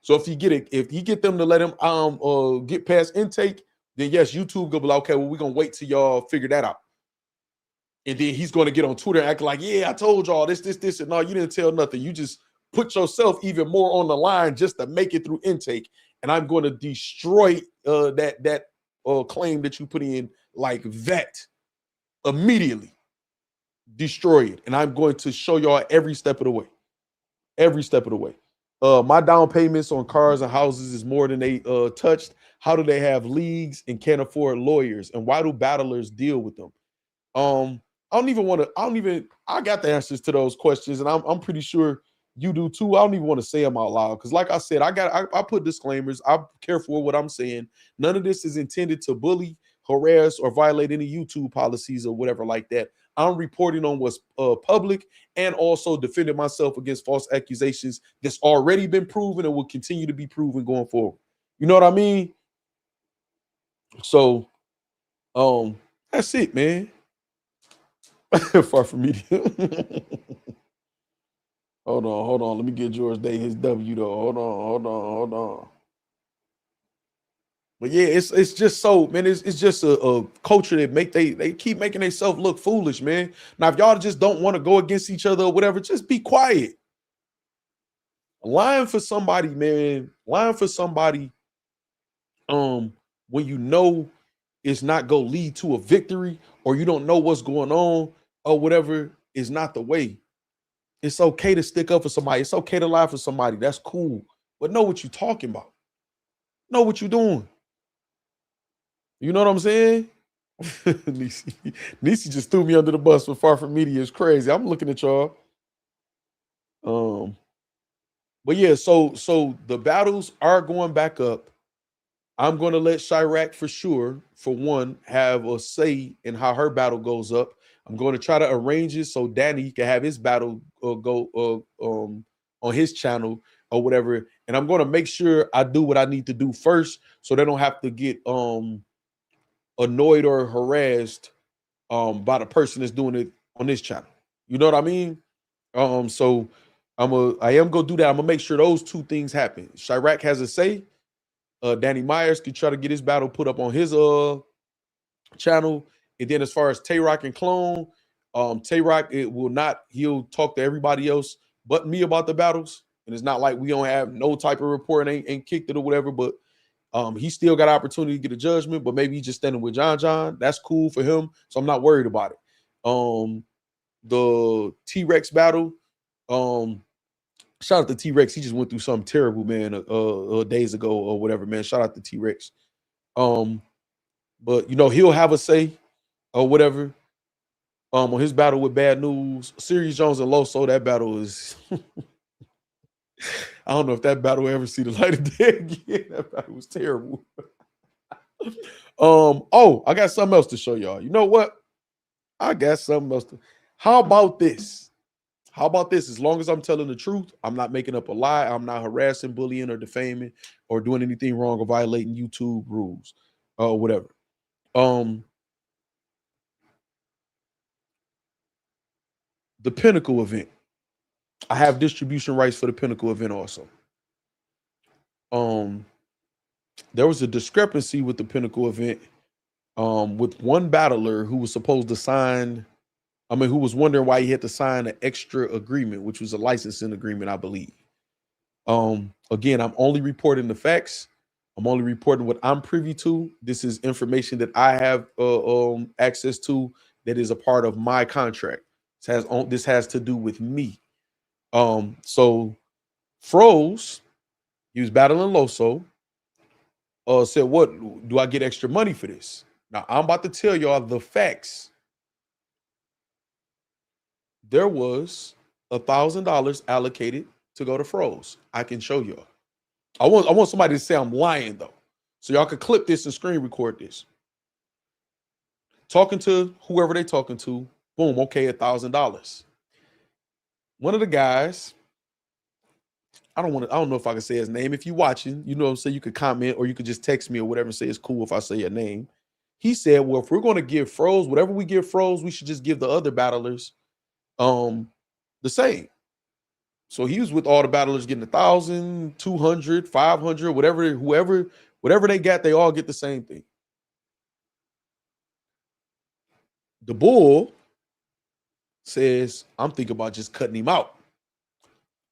Speaker 2: So if you get them to let him get past intake, then yes, YouTube go be like, okay, well, we're gonna wait till y'all figure that out. And then he's gonna get on Twitter and act like, yeah, I told y'all this, and no, you didn't tell nothing. You just put yourself even more on the line just to make it through intake. And I'm going to destroy that claim that you put in like that immediately. Destroy it. And I'm going to show y'all every step of the way. Every step of the way. My down payments on cars and houses is more than they touched. How do they have leagues and can't afford lawyers? And why do battlers deal with them? I got the answers to those questions, and I'm pretty sure you do too. I don't even want to say them out loud because, like I said, I put disclaimers. I'm careful with what I'm saying. None of this is intended to bully, harass, or violate any YouTube policies or whatever like that. I'm reporting on what's public and also defending myself against false accusations that's already been proven and will continue to be proven going forward. You know what I mean? So, that's it, man. Far from media. Hold on. Let me get George Day his W though. Hold on. But yeah, it's just so, man. It's just a culture that they keep making themselves look foolish, man. Now, if y'all just don't want to go against each other or whatever, just be quiet. Lying for somebody, man. Lying for somebody. When you know it's not gonna lead to a victory, or you don't know what's going on, or whatever, is not the way. It's okay to stick up for somebody. It's okay to lie for somebody. That's cool. But know what you're talking about. Know what you're doing. You know what I'm saying? Nisi just threw me under the bus for Far From Media. It's crazy. I'm looking at y'all. But yeah, so the battles are going back up. I'm going to let Chirac for sure, for one, have a say in how her battle goes up. I'm going to try to arrange it so Danny can have his battle go on his channel or whatever. And I'm going to make sure I do what I need to do first so they don't have to get annoyed or harassed by the person that's doing it on this channel. You know what I mean? So I am gonna do that. I'm gonna make sure those two things happen. Chirac has a say. Danny Myers could try to get his battle put up on his channel. And then as far as Tay-Rock and Clone, Tay-Rock, he'll talk to everybody else but me about the battles. And it's not like we don't have no type of report and ain't kicked it or whatever, but he still got opportunity to get a judgment, but maybe he's just standing with John. That's cool for him. So I'm not worried about it. The T-Rex battle, shout out to T-Rex. He just went through something terrible, man, days ago or whatever, man. Shout out to T-Rex. But, he'll have a say or whatever on his battle with Bad News. Sirius Jones and Loso, that battle is... I don't know if that battle will ever see the light of day again. That battle was terrible. I got something else to show y'all. You know what? I got something else. How about this? As long as I'm telling the truth, I'm not making up a lie. I'm not harassing, bullying, or defaming, or doing anything wrong or violating YouTube rules or whatever. The Pinnacle event. I have distribution rights for the Pinnacle event also. There was a discrepancy with the Pinnacle event with one battler who was supposed to sign, who was wondering why he had to sign an extra agreement, which was a licensing agreement, I believe. Again, I'm only reporting the facts. I'm only reporting what I'm privy to. This is information that I have access to that is a part of my contract. This has to do with me. So Froze, he was battling Loso, said, what, do I get extra money for this? Now, I'm about to tell y'all the facts. There was $1,000 allocated to go to Froze. I can show y'all. I want somebody to say I'm lying, though. So y'all can clip this and screen record this. Talking to whoever they talking to, boom, okay, $1,000. One of the guys, I don't know if I can say his name. If you're watching, you know what I'm saying, you could comment or you could just text me or whatever and say it's cool if I say your name. He said, well, if we're going to give Froze, whatever we give Froze, we should just give the other battlers the same. So he was with all the battlers getting 1,000, 200, 500, whatever they got, they all get the same thing. The bull says, I'm thinking about just cutting him out.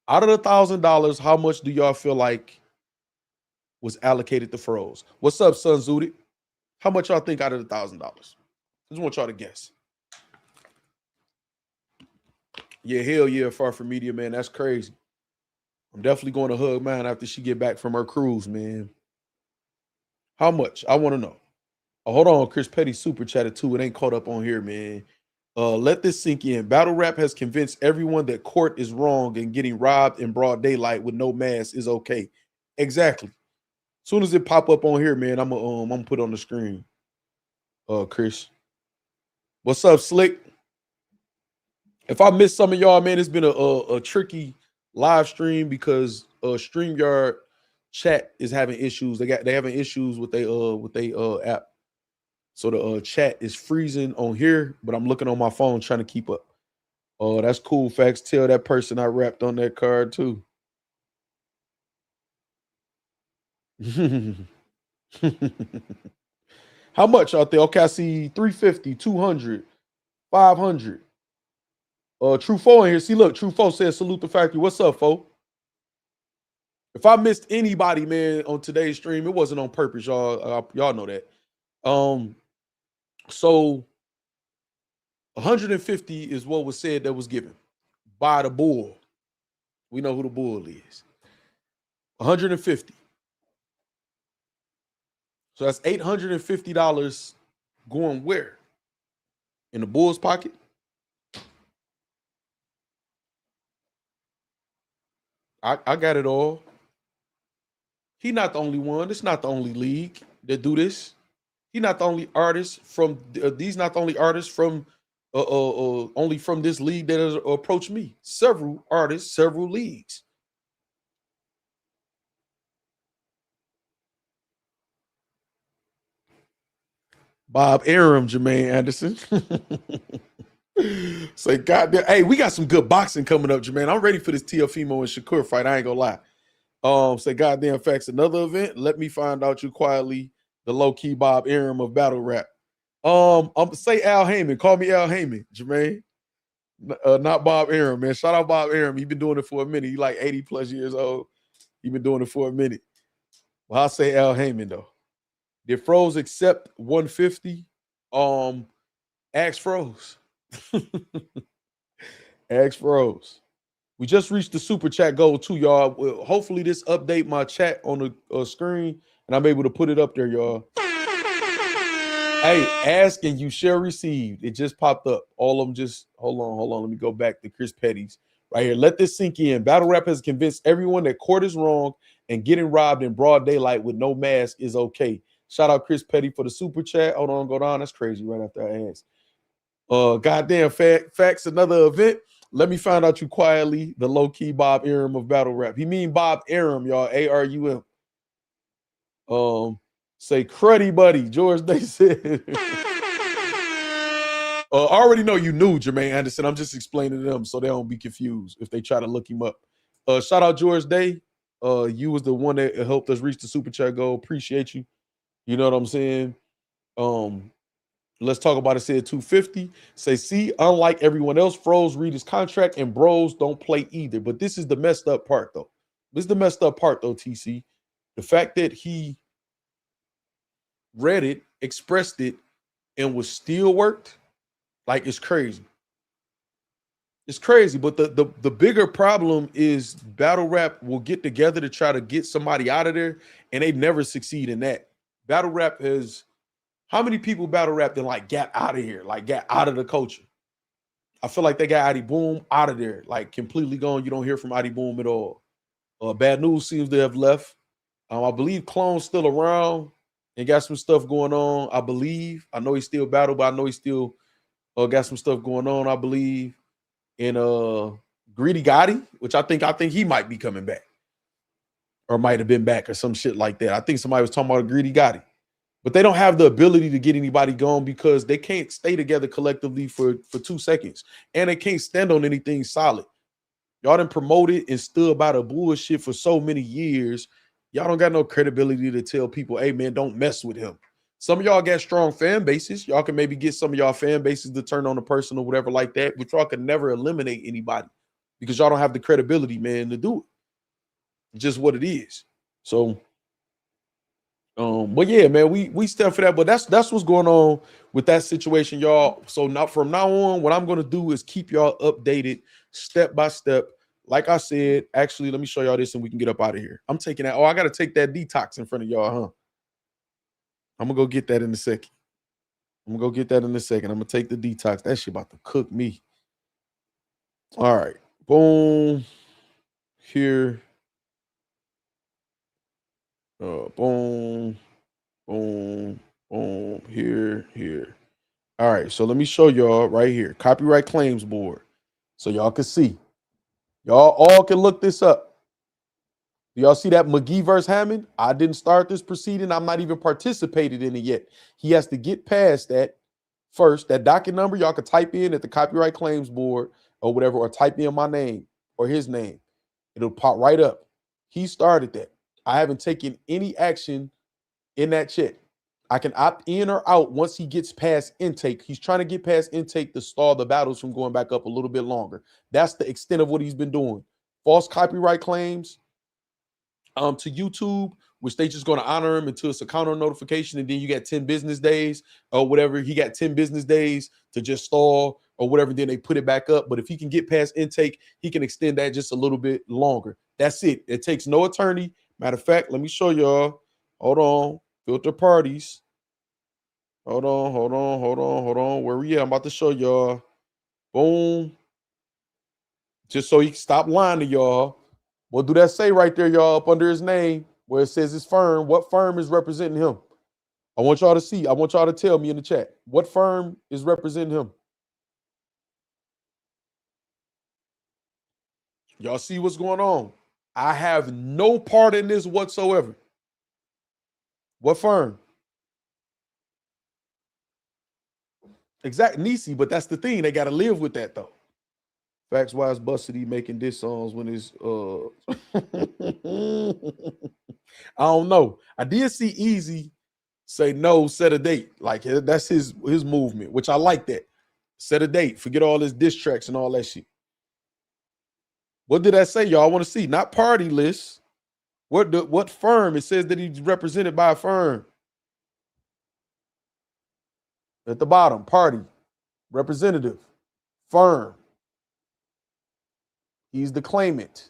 Speaker 2: Out of the $1,000, how much do y'all feel like was allocated to Froze? What's up, Son Zooted? How much y'all think out of the $1,000? I just want y'all to guess. Yeah, hell yeah, Far From Media, man. That's crazy. I'm definitely going to hug mine after she get back from her cruise, man. How much? I want to know. Oh, hold on, Chris Petty super chatted too. It ain't caught up on here, man. Let this sink in. Battle rap has convinced everyone that court is wrong and getting robbed in broad daylight with no mask is okay. Exactly. As soon as it pop up on here, man, I'm gonna put on the screen. Chris. What's up, Slick? If I missed some of y'all, man, it's been a tricky live stream because StreamYard chat is having issues. They having issues with they app. So the chat is freezing on here, but I'm looking on my phone trying to keep up. Oh, that's cool, Factz. Tell that person I rapped on that card too. How much out there? Okay, I see 350, 200, 500. True Foe in here. See, look, True Foe says salute the factory. What's up, Foe? If I missed anybody, man, on today's stream, it wasn't on purpose, y'all. Y'all know that. So 150 is what was said that was given by the bull. We know who the bull is. 150. So that's $850 going where? In the bull's pocket? I got it all. He not the only one. It's not the only league that do this. He not the only artist from these. Not the only artists from only from this league that has approached me. Several artists, several leagues. Bob Arum, Jermaine Anderson. Say, goddamn, hey, we got some good boxing coming up, Jermaine. I'm ready for this Teofimo and Shakur fight. I ain't gonna lie. Say, goddamn, Factz, another event. Let me find out you quietly, the low-key Bob Arum of battle rap. Say Al Heyman. Call me Al Heyman, Jermaine. Not Bob Arum, man. Shout out Bob Arum. He been doing it for a minute. He like 80 plus years old. He been doing it for a minute. Well, I'll say Al Heyman though. Did Froze accept 150? Ask Froze. Ask Froze. We just reached the super chat goal too, y'all. Well, hopefully this update my chat on the screen and I'm able to put it up there, y'all. Hey, ask and you shall receive. It just popped up. All of them just, hold on. Let me go back to Chris Petty's right here. Let this sink in. Battle rap has convinced everyone that court is wrong and getting robbed in broad daylight with no mask is okay. Shout out Chris Petty for the super chat. Hold on, go down. That's crazy right after I asked. Goddamn, Factz, another event. Let me find out you quietly, the low-key Bob Arum of battle rap. He mean Bob Arum, y'all, A-R-U-M. Say cruddy buddy, George Day said. I already know you knew Jermaine Anderson. I'm just explaining to them so they don't be confused if they try to look him up. Shout out George Day. You was the one that helped us reach the super chat goal. Appreciate you. You know what I'm saying? Let's talk about it. Said 250. Say, see, unlike everyone else, Froze read his contract and bros don't play either. But this is the messed up part, though. This is the messed up part, though, TC. The fact that he read it, expressed it, and was still worked, like, it's crazy. It's crazy. But the bigger problem is battle rap will get together to try to get somebody out of there, and they never succeed in that. Battle rap is... How many people battle rapped and like got out of here, like got out of the culture? I feel like they got Adi Boom out of there, like completely gone. You don't hear from Adi Boom at all. Bad News seems to have left. I believe Clone's still around and got some stuff going on. I believe. I know he's still battle, but I know he still got some stuff going on. I believe. And Greedy Gotti, which I think he might be coming back, or might have been back, or some shit like that. I think somebody was talking about a Greedy Gotti. But they don't have the ability to get anybody going because they can't stay together collectively for 2 seconds. And they can't stand on anything solid. Y'all done promoted and stood by the bullshit for so many years. Y'all don't got no credibility to tell people, hey, man, don't mess with him. Some of y'all got strong fan bases. Y'all can maybe get some of y'all fan bases to turn on a person or whatever like that, but y'all can never eliminate anybody because y'all don't have the credibility, man, to do it. Just what it is. So, but yeah, man, we step for that. But that's what's going on with that situation, y'all. So now from now on, what I'm gonna do is keep y'all updated step by step. Like I said, actually, let me show y'all this and we can get up out of here. I'm taking that. Oh, I gotta take that detox in front of y'all, huh? I'm gonna go get that in a second. I'm gonna go get that in a second. I'm gonna take the detox. That shit about to cook me. All right, boom. Here. Boom, boom, boom, here. All right, so let me show y'all right here. Copyright claims board. So y'all can see. Y'all all can look this up. Do y'all see that McGee versus Hammond? I didn't start this proceeding. I'm not even participated in it yet. He has to get past that first. That docket number, y'all can type in at the copyright claims board or whatever, or type in my name or his name. It'll pop right up. He started that. I haven't taken any action in that chat. I can opt in or out once he gets past intake. He's trying to get past intake to stall the battles from going back up a little bit longer. That's the extent of what he's been doing. False copyright claims to YouTube, which they just going to honor him until it's a counter notification, and then you got 10 business days or whatever. He got 10 business days to just stall or whatever, then they put it back up. But if he can get past intake, he can extend that just a little bit longer. That's it. It takes no attorney. Matter of fact, let me show y'all. Hold on. Filter parties. Hold on. Where we at? I'm about to show y'all. Boom. Just so he can stop lying to y'all. What do that say right there, y'all, up under his name where it says his firm? What firm is representing him? I want y'all to see. I want y'all to tell me in the chat. What firm is representing him? Y'all see what's going on? I have no part in this whatsoever. What firm? Exactly, Nisi, but that's the thing. They got to live with that, though. Factz, why is Busty making diss songs when it's I don't know. I did see Easy say no, set a date. Like that's his movement, which I like that. Set a date. Forget all this diss tracks and all that shit. What did that say, y'all? I want to see. Not party list. What firm? It says that he's represented by a firm. At the bottom, party, representative, firm. He's the claimant.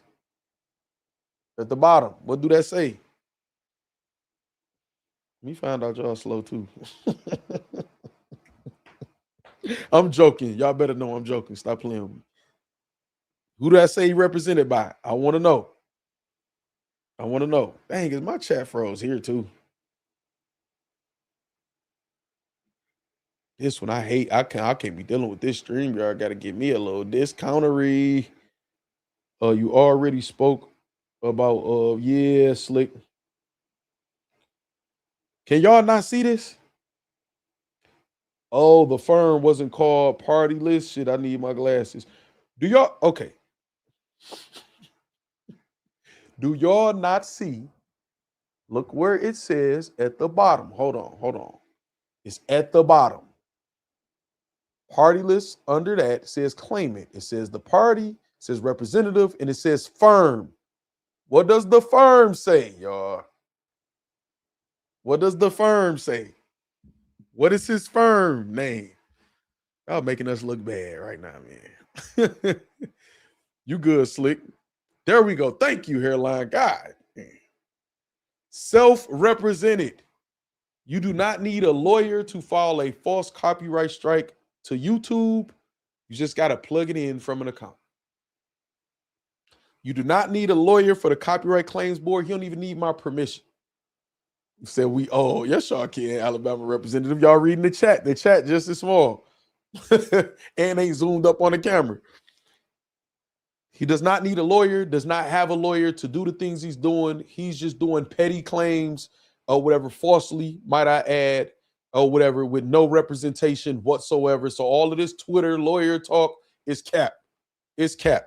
Speaker 2: At the bottom, what do that say? Let me find out y'all slow too. I'm joking. Y'all better know I'm joking. Stop playing with me. Who do I say he represented by? I want to know. Dang, is my chat froze here too? This one I hate. I can't be dealing with this stream. Y'all got to give me a little discountery. You already spoke about yeah, Slick. Can y'all not see this? Oh, the firm wasn't called Party List. Shit, I need my glasses. Do y'all okay? Do y'all not see? Look where it says at the bottom. Hold on. It's at the bottom. Party list under that says claimant. It says the party, it says representative, and it says firm. What does the firm say, y'all? What does the firm say? What is his firm name? Y'all making us look bad right now, man. You good, Slick. There we go. Thank you, Hairline. God. Self-represented. You do not need a lawyer to file a false copyright strike to YouTube. You just got to plug it in from an account. You do not need a lawyer for the Copyright Claims Board. You don't even need my permission. You said yes, y'all can, Alabama representative. Y'all reading the chat. The chat just as small. And ain't zoomed up on the camera. He does not need a lawyer, does not have a lawyer to do the things he's doing. He's just doing petty claims or whatever, falsely, might I add, or whatever, with no representation whatsoever. So all of this Twitter lawyer talk is cap. It's cap.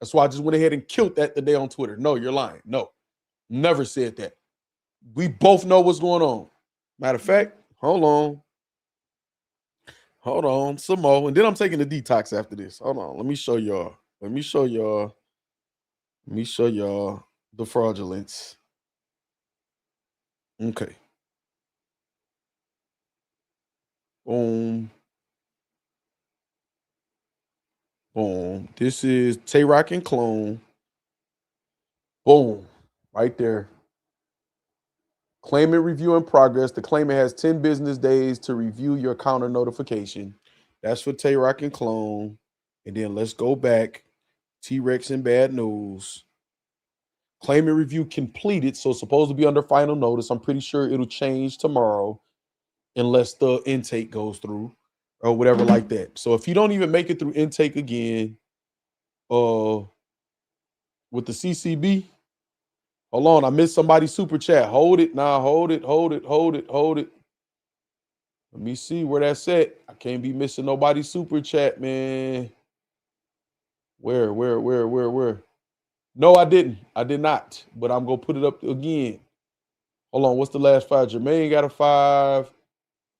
Speaker 2: That's why I just went ahead and killed that today on Twitter. No, you're lying. No, never said that. We both know what's going on. Matter of fact, hold on, some more. And then I'm taking the detox after this. Hold on. Let me show y'all the fraudulence. Okay. Boom. Boom. This is Tay-Rock and Clone. Boom. Right there. Claimant review in progress. The claimant has 10 business days to review your counter notification. That's for Tay-Rock and Clone. And then let's go back. T-Rex and Bad News. Claimant review completed. So it's supposed to be under final notice. I'm pretty sure it'll change tomorrow unless the intake goes through or whatever like that. So if you don't even make it through intake again, with the CCB, hold on, I missed somebody's super chat. Hold it now. Hold it. Let me see where that's at. I can't be missing nobody's super chat, man. Where? No, I didn't. I did not. But I'm going to put it up again. Hold on. What's the last 5? Jermaine got a 5.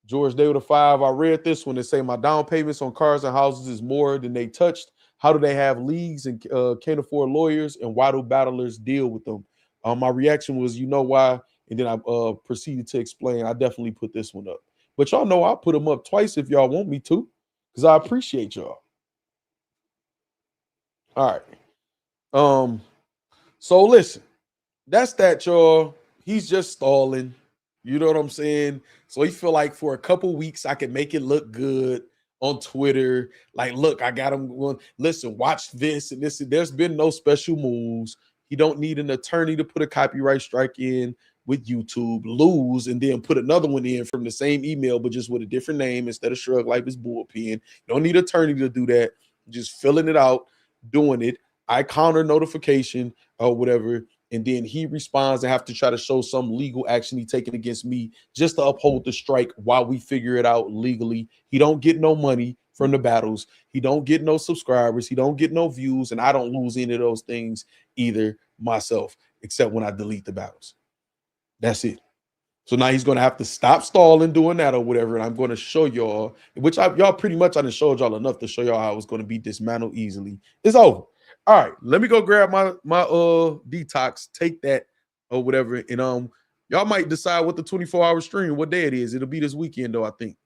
Speaker 2: George Day with a 5. I read this one. They say my down payments on cars and houses is more than they touched. How do they have leagues and can't afford lawyers? And why do battlers deal with them? My reaction was, you know why? And then I proceeded to explain. I definitely put this one up. But y'all know I'll put them up twice if y'all want me to, because I appreciate y'all. All right. So listen, that's that, y'all. He's just stalling. You know what I'm saying? So he feel like for a couple weeks I can make it look good on Twitter. Like, look, I got him going. Listen, watch this and this. There's been no special moves. He don't need an attorney to put a copyright strike in with YouTube, lose, and then put another one in from the same email, but just with a different name instead of Shrug Life is Bullpen. You don't need an attorney to do that. Just filling it out, doing it. I counter notification or whatever. And then he responds and have to try to show some legal action he taken against me just to uphold the strike while we figure it out legally. He don't get no money from the battles. He don't get no subscribers. He don't get no views. And I don't lose any of those things either myself, except when I delete the battles. That's it. So now he's going to have to stop stalling doing that or whatever. And I'm going to show y'all, which y'all pretty much, I done showed y'all enough to show y'all how it's going to be dismantled easily. It's over. All right, let me go grab my detox, take that or whatever, and y'all might decide what the 24-hour stream, what day it is. It'll be this weekend though, I think.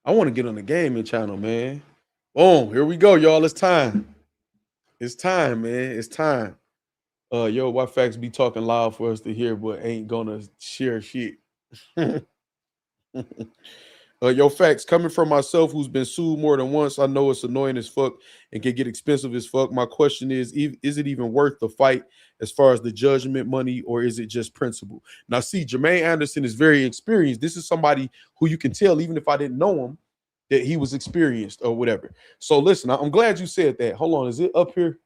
Speaker 2: I want to get on the gaming channel, man. Boom, here we go, y'all. It's time. It's time, man. It's time. Yo, why Factz be talking loud for us to hear, but ain't gonna share shit. Yo, Factz, coming from myself who's been sued more than once, I know it's annoying as fuck and can get expensive as fuck. My question is it even worth the fight as far as the judgment money, or is it just principle? Now, see, Jermaine Anderson is very experienced. This is somebody who you can tell, even if I didn't know him, that he was experienced or whatever. So listen, I'm glad you said that. Hold on, is it up here?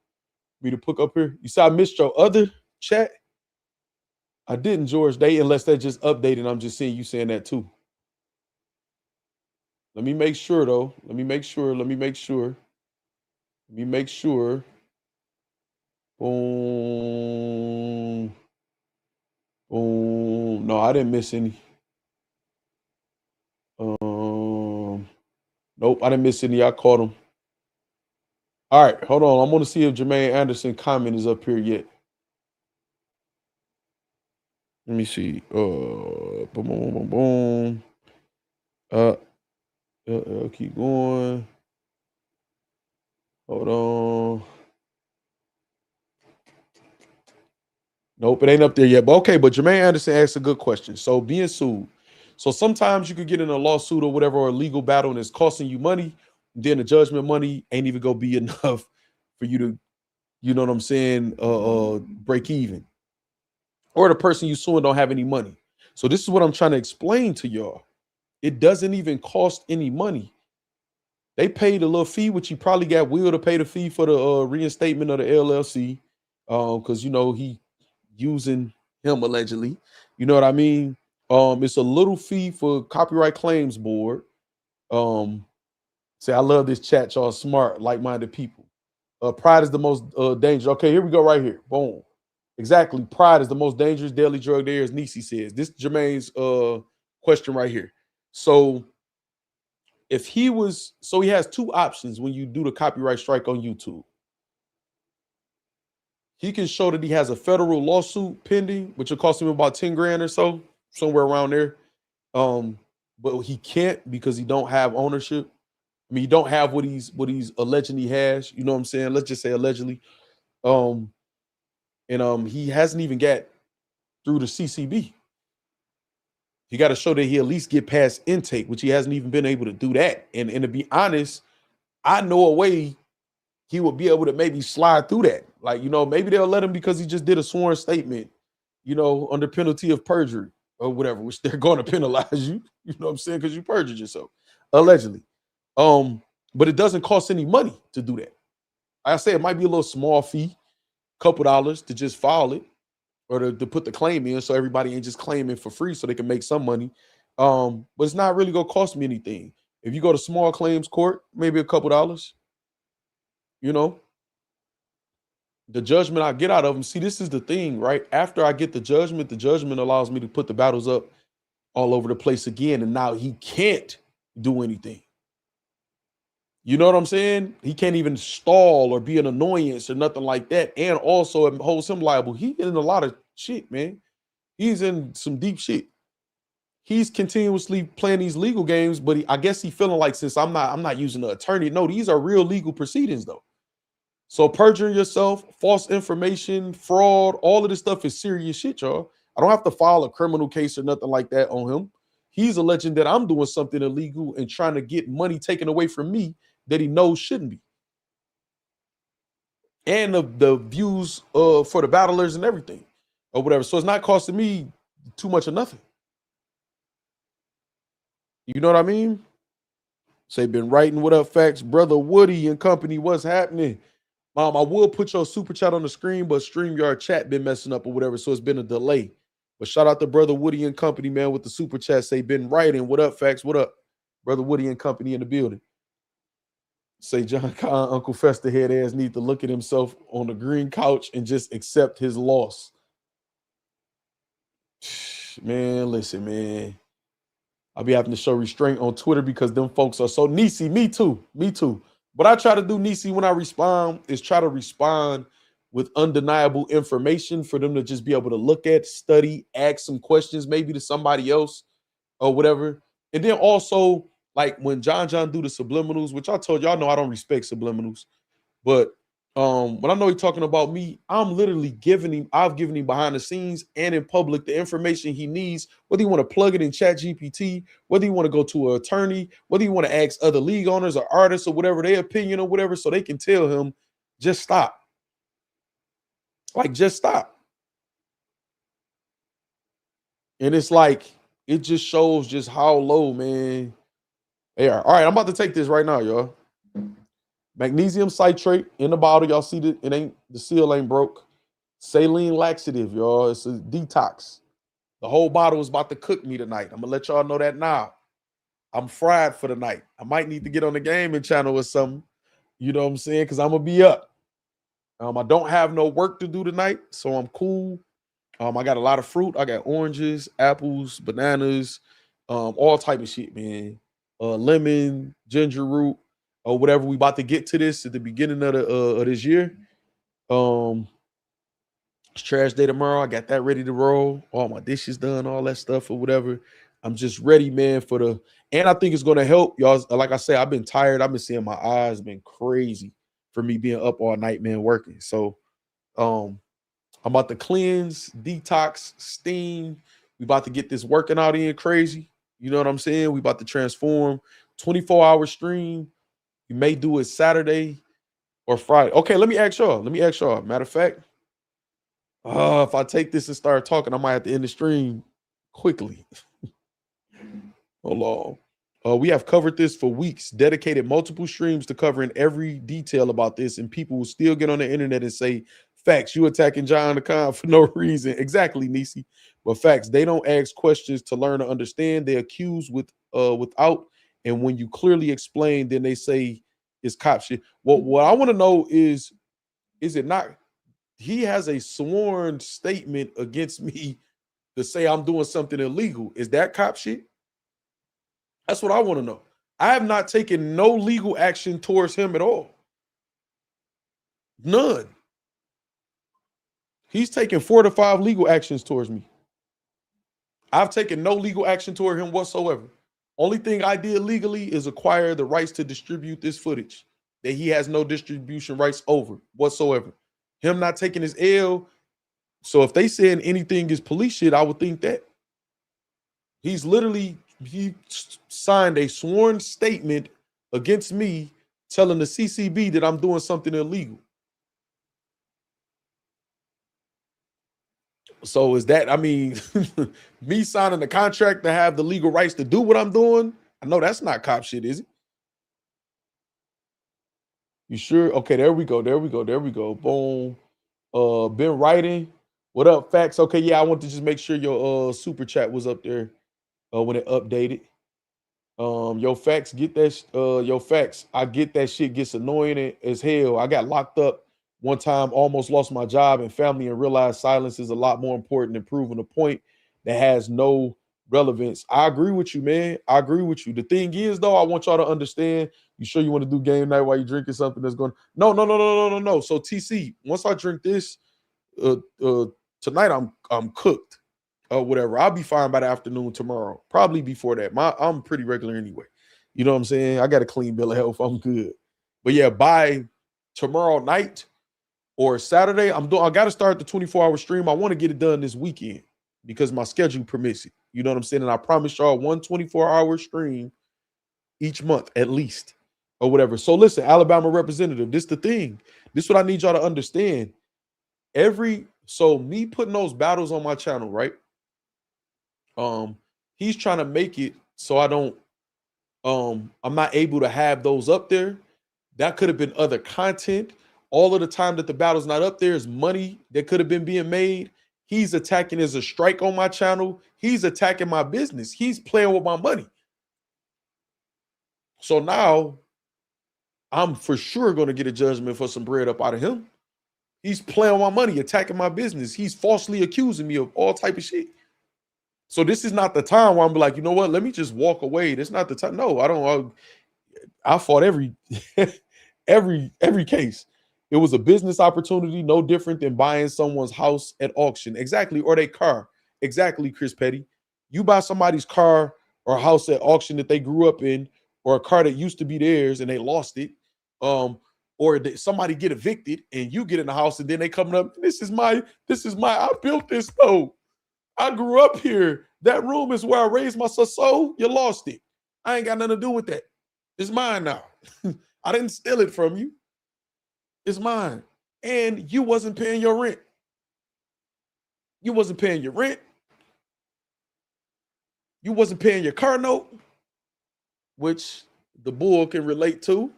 Speaker 2: Me to put up here? You said I missed your other chat? I didn't, George Day, unless that just updated. I'm just seeing you saying that too. Let me make sure, though. Let me make sure. Boom. Boom. No, I didn't miss any. Nope, I didn't miss any. I caught him. All right, hold on. I'm going to see if Jermaine Anderson comment is up here yet. Let me see. Boom, boom, boom, boom. Keep going. Hold on. Nope, it ain't up there yet. But okay, but Jermaine Anderson asked a good question. So being sued. So sometimes you could get in a lawsuit or whatever, or a legal battle, and it's costing you money. Then the judgment money ain't even gonna be enough for you to, you know what I'm saying, break even. Or the person you suing don't have any money. So this is what I'm trying to explain to y'all. It doesn't even cost any money. They paid a little fee, which he probably got Will to pay the fee for the reinstatement of the LLC, because he using him allegedly. You know what I mean? It's a little fee for Copyright Claims Board. Say, I love this chat, y'all smart, like-minded people. Pride is the most dangerous. Okay, here we go right here. Boom. Exactly. Pride is the most dangerous deadly drug there is, Nisi says. This is Jermaine's question right here. So he has two options when you do the copyright strike on YouTube. He can show that he has a federal lawsuit pending, which will cost him about 10 grand or so, somewhere around there. But he can't because he don't have ownership. I mean, he don't have what he's alleging he has. You know what I'm saying? Let's just say allegedly. He hasn't even got through the CCB. He got to show that he at least get past intake, which he hasn't even been able to do that. And to be honest, I know a way he would be able to maybe slide through that. Like, maybe they'll let him because he just did a sworn statement, under penalty of perjury or whatever, which they're going to penalize you. You know what I'm saying? Because you perjured yourself, allegedly. But it doesn't cost any money to do that. Like I say, it might be a little small fee, couple dollars to just file it or to put the claim in so everybody ain't just claiming for free so they can make some money. But it's not really going to cost me anything. If you go to small claims court, maybe a couple dollars. The judgment I get out of them. See, this is the thing, right? After I get the judgment allows me to put the battles up all over the place again. And now he can't do anything. You know what I'm saying? He can't even stall or be an annoyance or nothing like that. And also it holds him liable. He in a lot of shit, man. He's in some deep shit. He's continuously playing these legal games, but I guess he feeling like since I'm not using an attorney. No, these are real legal proceedings though. So perjuring yourself, false information, fraud, all of this stuff is serious shit, y'all. I don't have to file a criminal case or nothing like that on him. He's alleging that I'm doing something illegal and trying to get money taken away from me that he knows shouldn't be. And the views for the battlers and everything or whatever. So it's not costing me too much of nothing. You know what I mean? Say, been writing, what up, Factz? Brother Woody and company, what's happening? I will put your super chat on the screen, but StreamYard chat been messing up or whatever, so it's been a delay. But shout out to Brother Woody and company, man, with the super chat. Say, been writing, what up, Factz? What up? Brother Woody and company in the building. Say, John Con, Uncle Fester head ass need to look at himself on the green couch and just accept his loss. Man, listen, man. I'll be having to show restraint on Twitter because them folks are so Nisi. Me too. What I try to do, Nisi, when I respond is try to respond with undeniable information for them to just be able to look at, study, ask some questions maybe to somebody else or whatever. And then also, like when John do the subliminals, which I told y'all know I don't respect subliminals, but when I know he's talking about me, I'm literally I've given him behind the scenes and in public the information he needs, whether you want to plug it in Chat GPT, whether you want to go to an attorney, whether you want to ask other league owners or artists or whatever, their opinion or whatever, so they can tell him, just stop. Like, just stop. And it's like, it just shows just how low, man, they are. All right, I'm about to take this right now, y'all. Magnesium citrate in the bottle. Y'all see that the seal ain't broke. Saline laxative, y'all. It's a detox. The whole bottle is about to cook me tonight. I'm gonna let y'all know that now. I'm fried for the night. I might need to get on the gaming channel or something. You know what I'm saying? Because I'm gonna be up. I don't have no work to do tonight, so I'm cool. I got a lot of fruit. I got oranges, apples, bananas, all type of shit, man. Lemon, ginger root, or whatever. We about to get to this at the beginning of this year. It's trash day tomorrow. I got that ready to roll. All my dishes done, all that stuff or whatever. I'm just ready, man, and I think it's going to help y'all. Like I say, I've been tired. I've been seeing my eyes been crazy for me being up all night, man, working. So I'm about to cleanse, detox, steam. We about to get this working out in crazy. You know what I'm saying? We about to transform 24-hour stream. We may do it Saturday or Friday. Okay, let me ask y'all. Matter of fact, if I take this and start talking, I might have to end the stream quickly. Hold on. We have covered this for weeks, dedicated multiple streams to covering every detail about this, and people will still get on the internet and say, Factz, you attacking John the Con for no reason. Exactly, Nisi. But Factz, they don't ask questions to learn or understand. They accuse without, and when you clearly explain, then they say it's cop shit. Well, what I want to know is it not? He has a sworn statement against me to say I'm doing something illegal. Is that cop shit? That's what I want to know. I have not taken no legal action towards him at all. None. He's taken 4 to 5 legal actions towards me. I've taken no legal action toward him whatsoever. Only thing I did legally is acquire the rights to distribute this footage that he has no distribution rights over whatsoever. Him not taking his L. So if they saying anything is police shit, I would think that. He signed a sworn statement against me telling the CCB that I'm doing something illegal. So is that, I mean, me signing the contract to have the legal rights to do what I'm doing? I know that's not cop shit, is it? You sure? Okay, there we go. Boom. Been writing. What up, Factz? Okay, yeah, I want to just make sure your super chat was up there when it updated. Yo, Factz, get that. Factz, I get that shit gets annoying as hell. I got locked up one time, almost lost my job and family, and realized silence is a lot more important than proving a point that has no relevance. I agree with you, man. I agree with you. The thing is, though, I want y'all to understand. You sure you want to do game night while you're drinking something that's going? No. So TC, once I drink this tonight, I'm cooked. Whatever. I'll be fine by the afternoon tomorrow. Probably before that. I'm pretty regular anyway. You know what I'm saying? I got a clean bill of health. I'm good. But yeah, by tomorrow night or Saturday, I got to start the 24-hour stream. I want to get it done this weekend because my schedule permits it. You know what I'm saying? And I promise y'all one 24-hour stream each month at least or whatever. So listen, Alabama representative, this the thing. This is what I need y'all to understand. So me putting those battles on my channel, right? He's trying to make it so I don't, I'm not able to have those up there. That could have been other content. All of the time that the battle's not up there is money that could have been being made. He's attacking as a strike on my channel. He's attacking my business. He's playing with my money. So now I'm for sure going to get a judgment for some bread up out of him. He's playing with my money, attacking my business. He's falsely accusing me of all type of shit. So this is not the time where I'm like, you know what? Let me just walk away. That's not the time. No, I don't. I fought every case. It was a business opportunity, no different than buying someone's house at auction. Exactly. Or their car. Exactly, Chris Petty. You buy somebody's car or house at auction that they grew up in, or a car that used to be theirs and they lost it. Or somebody get evicted and you get in the house and then they come up, this is my, I built this though. I grew up here. That room is where I raised my son. So you lost it. I ain't got nothing to do with that. It's mine now. I didn't steal it from you. It's mine. And you wasn't paying your rent. You wasn't paying your rent. You wasn't paying your car note, which the bull can relate to.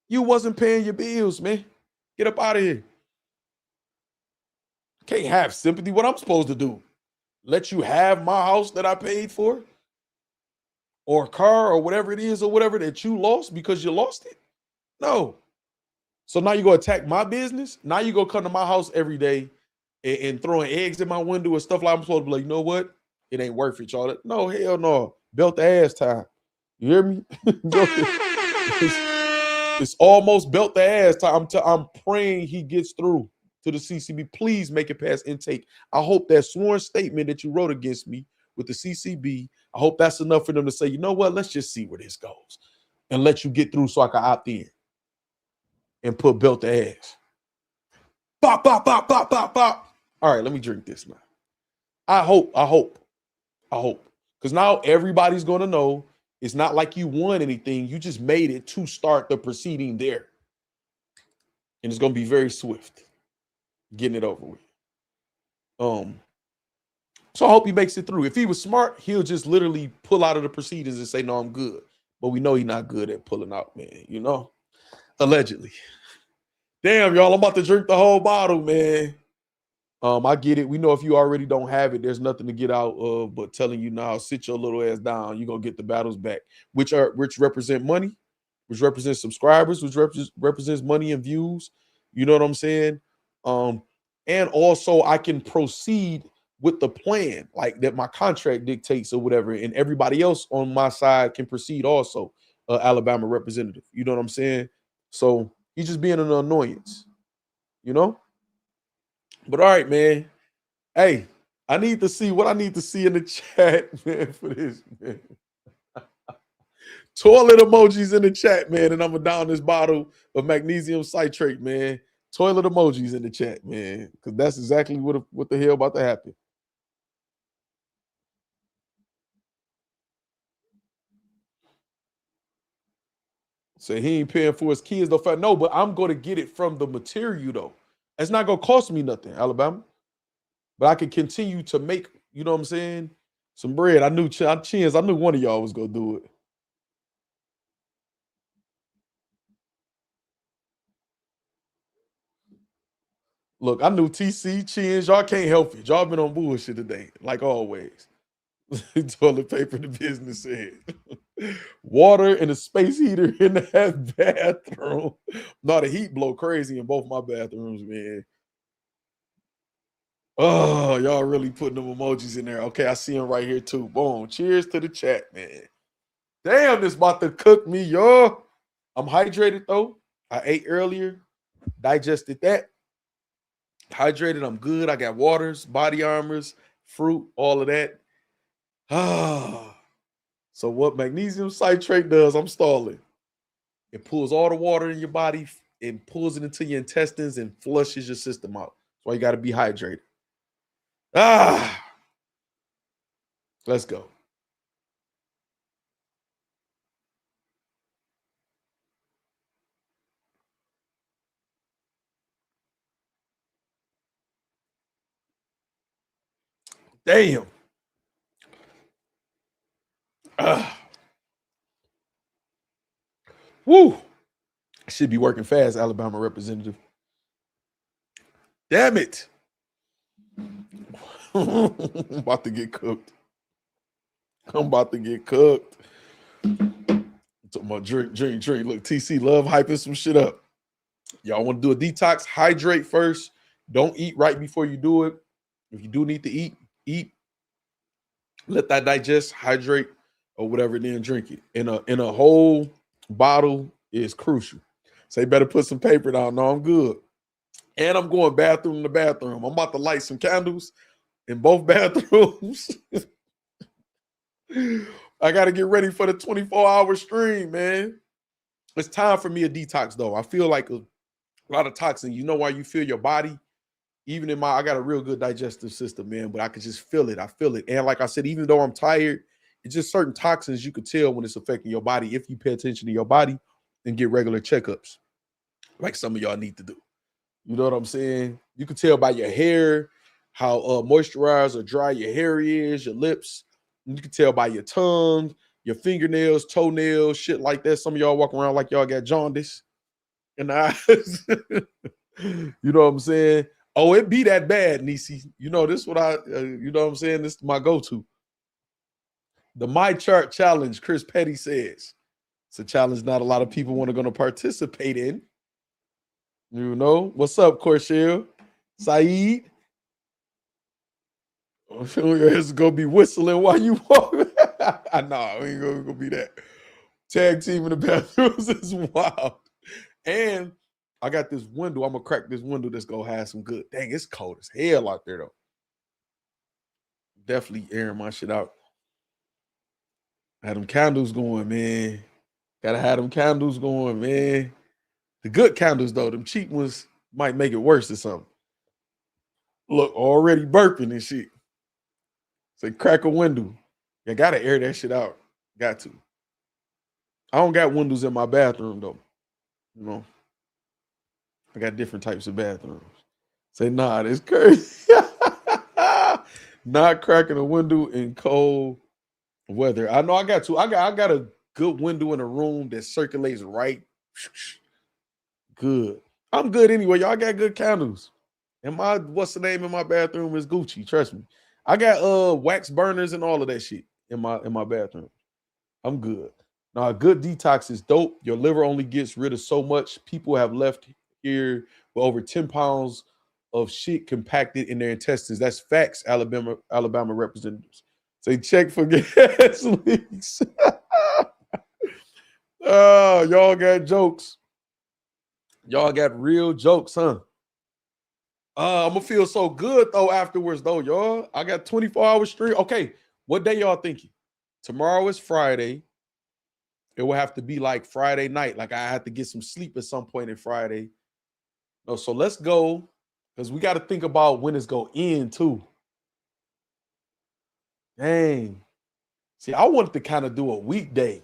Speaker 2: You wasn't paying your bills, man. Get up out of here. Can't have sympathy. What I'm supposed to do? Let you have my house that I paid for? Or a car or whatever it is or whatever that you lost because you lost it? No. So now you go attack my business? Now you go come to my house every day and throwing eggs in my window and stuff like I'm supposed to be like, you know what? It ain't worth it, y'all. No, hell no. Belt the ass time. You hear me? It's almost belt the ass time. I'm praying he gets through to the CCB. Please make it past intake. I hope that sworn statement that you wrote against me with the CCB, I hope that's enough for them to say, you know what? Let's just see where this goes and let you get through so I can opt in and put belt the ass. Bop, bop, bop, bop, bop, bop. All right, let me drink this now. I hope. Because now everybody's going to know it's not like you won anything. You just made it to start the proceeding there. And it's going to be very swift getting it over with. So I hope he makes it through. If he was smart, he'll just literally pull out of the proceedings and say, no, I'm good. But we know he's not good at pulling out, man, you know? Allegedly. Damn, y'all, I'm about to drink the whole bottle, man. I get it. We know if you already don't have it, there's nothing to get out of, but telling you now, sit your little ass down. You're going to get the battles back, which represent money, which represents subscribers, which represents money and views. You know what I'm saying? And also I can proceed with the plan, like that my contract dictates or whatever, and everybody else on my side can proceed also, Alabama representative. You know what I'm saying? So he's just being an annoyance, you know? But all right, man. Hey, I need to see what I need to see in the chat, man, for this, man. Toilet emojis in the chat, man, and I'm gonna down this bottle of magnesium citrate, man. Toilet emojis in the chat, man, because that's exactly what the hell about to happen. So he ain't paying for his kids, though. No, but I'm gonna get it from the material, though. It's not gonna cost me nothing, Alabama. But I can continue to make, you know what I'm saying, some bread. I knew Chins, I knew one of y'all was gonna do it. Look, I knew TC, Chins, y'all can't help it. Y'all been on bullshit today, like always. Toilet paper, the business said. Water and a space heater in that bathroom. No, the heat blow crazy in both my bathrooms, man. Oh, y'all really putting them emojis in there. Okay, I see them right here too. Boom. Cheers to the chat, man. Damn, this about to cook me, y'all. I'm hydrated though. I ate earlier, digested that. Hydrated, I'm good. I got waters, body armors, fruit, all of that. Ah. So what magnesium citrate does, I'm stalling. It pulls all the water in your body and pulls it into your intestines and flushes your system out. That's why you got to be hydrated. Ah. Let's go. Damn. Woo. Should be working fast, Alabama representative. Damn it. I'm about to get cooked. I'm about to get cooked. I'm talking about drink. Look, TC love hyping some shit up. Y'all want to do a detox? Hydrate first. Don't eat right before you do it. If you do need to eat, eat. Let that digest, hydrate, or whatever, then drink it. In a whole bottle is crucial. So you better put some paper down. No, I'm good. And I'm going bathroom to bathroom. I'm about to light some candles in both bathrooms. I got to get ready for the 24-hour stream, man. It's time for me a detox, though. I feel like a lot of toxin. You know why you feel your body? Even in I got a real good digestive system, man, but I can just feel it. I feel it. And like I said, even though I'm tired, it's just certain toxins you could tell when it's affecting your body if you pay attention to your body and get regular checkups, like some of y'all need to do. You know what I'm saying? You can tell by your hair how moisturized or dry your hair is, your lips. You can tell by your tongue, your fingernails, toenails, shit like that. Some of y'all walk around like y'all got jaundice in the eyes. You know what I'm saying? Oh, it be that bad, Nisi. You know, this is what you know what I'm saying? This is my go-to. The My Chart Challenge, Chris Petty says. It's a challenge not a lot of people want to go to participate in. You know? What's up, Corshell? Saeed? It's going to be whistling while you walk. Nah, we ain't going to be that. Tag team in the bathrooms is wild. And I got this window. I'm going to crack this window that's going to have some good. Dang, it's cold as hell out there, though. Definitely airing my shit out. Had them candles going, man. Gotta have them candles going, man. The good candles, though, them cheap ones might make it worse or something. Look, already burping and shit. Say, crack a window. You gotta air that shit out. Got to. I don't got windows in my bathroom, though. You know, I got different types of bathrooms. Say, nah, that's crazy. Not cracking a window in cold weather. I know I got to. I got a good window in a room that circulates right. Good. I'm good anyway. Y'all got good candles. And my what's the name in my bathroom is Gucci. Trust me. I got wax burners and all of that shit in my bathroom. I'm good. Now a good detox is dope. Your liver only gets rid of so much. People have left here with over 10 pounds of shit compacted in their intestines. That's facts, Alabama representatives. Say check for gas leaks. Oh, y'all got jokes. Y'all got real jokes, huh? I'm gonna feel so good though afterwards, though, y'all. I got 24 hours stream. Okay, what day y'all thinking? Tomorrow is Friday. It will have to be like Friday night. Like I have to get some sleep at some point in Friday. No, so let's go because we got to think about when it's gonna end too. Dang. See, I wanted to kind of do a weekday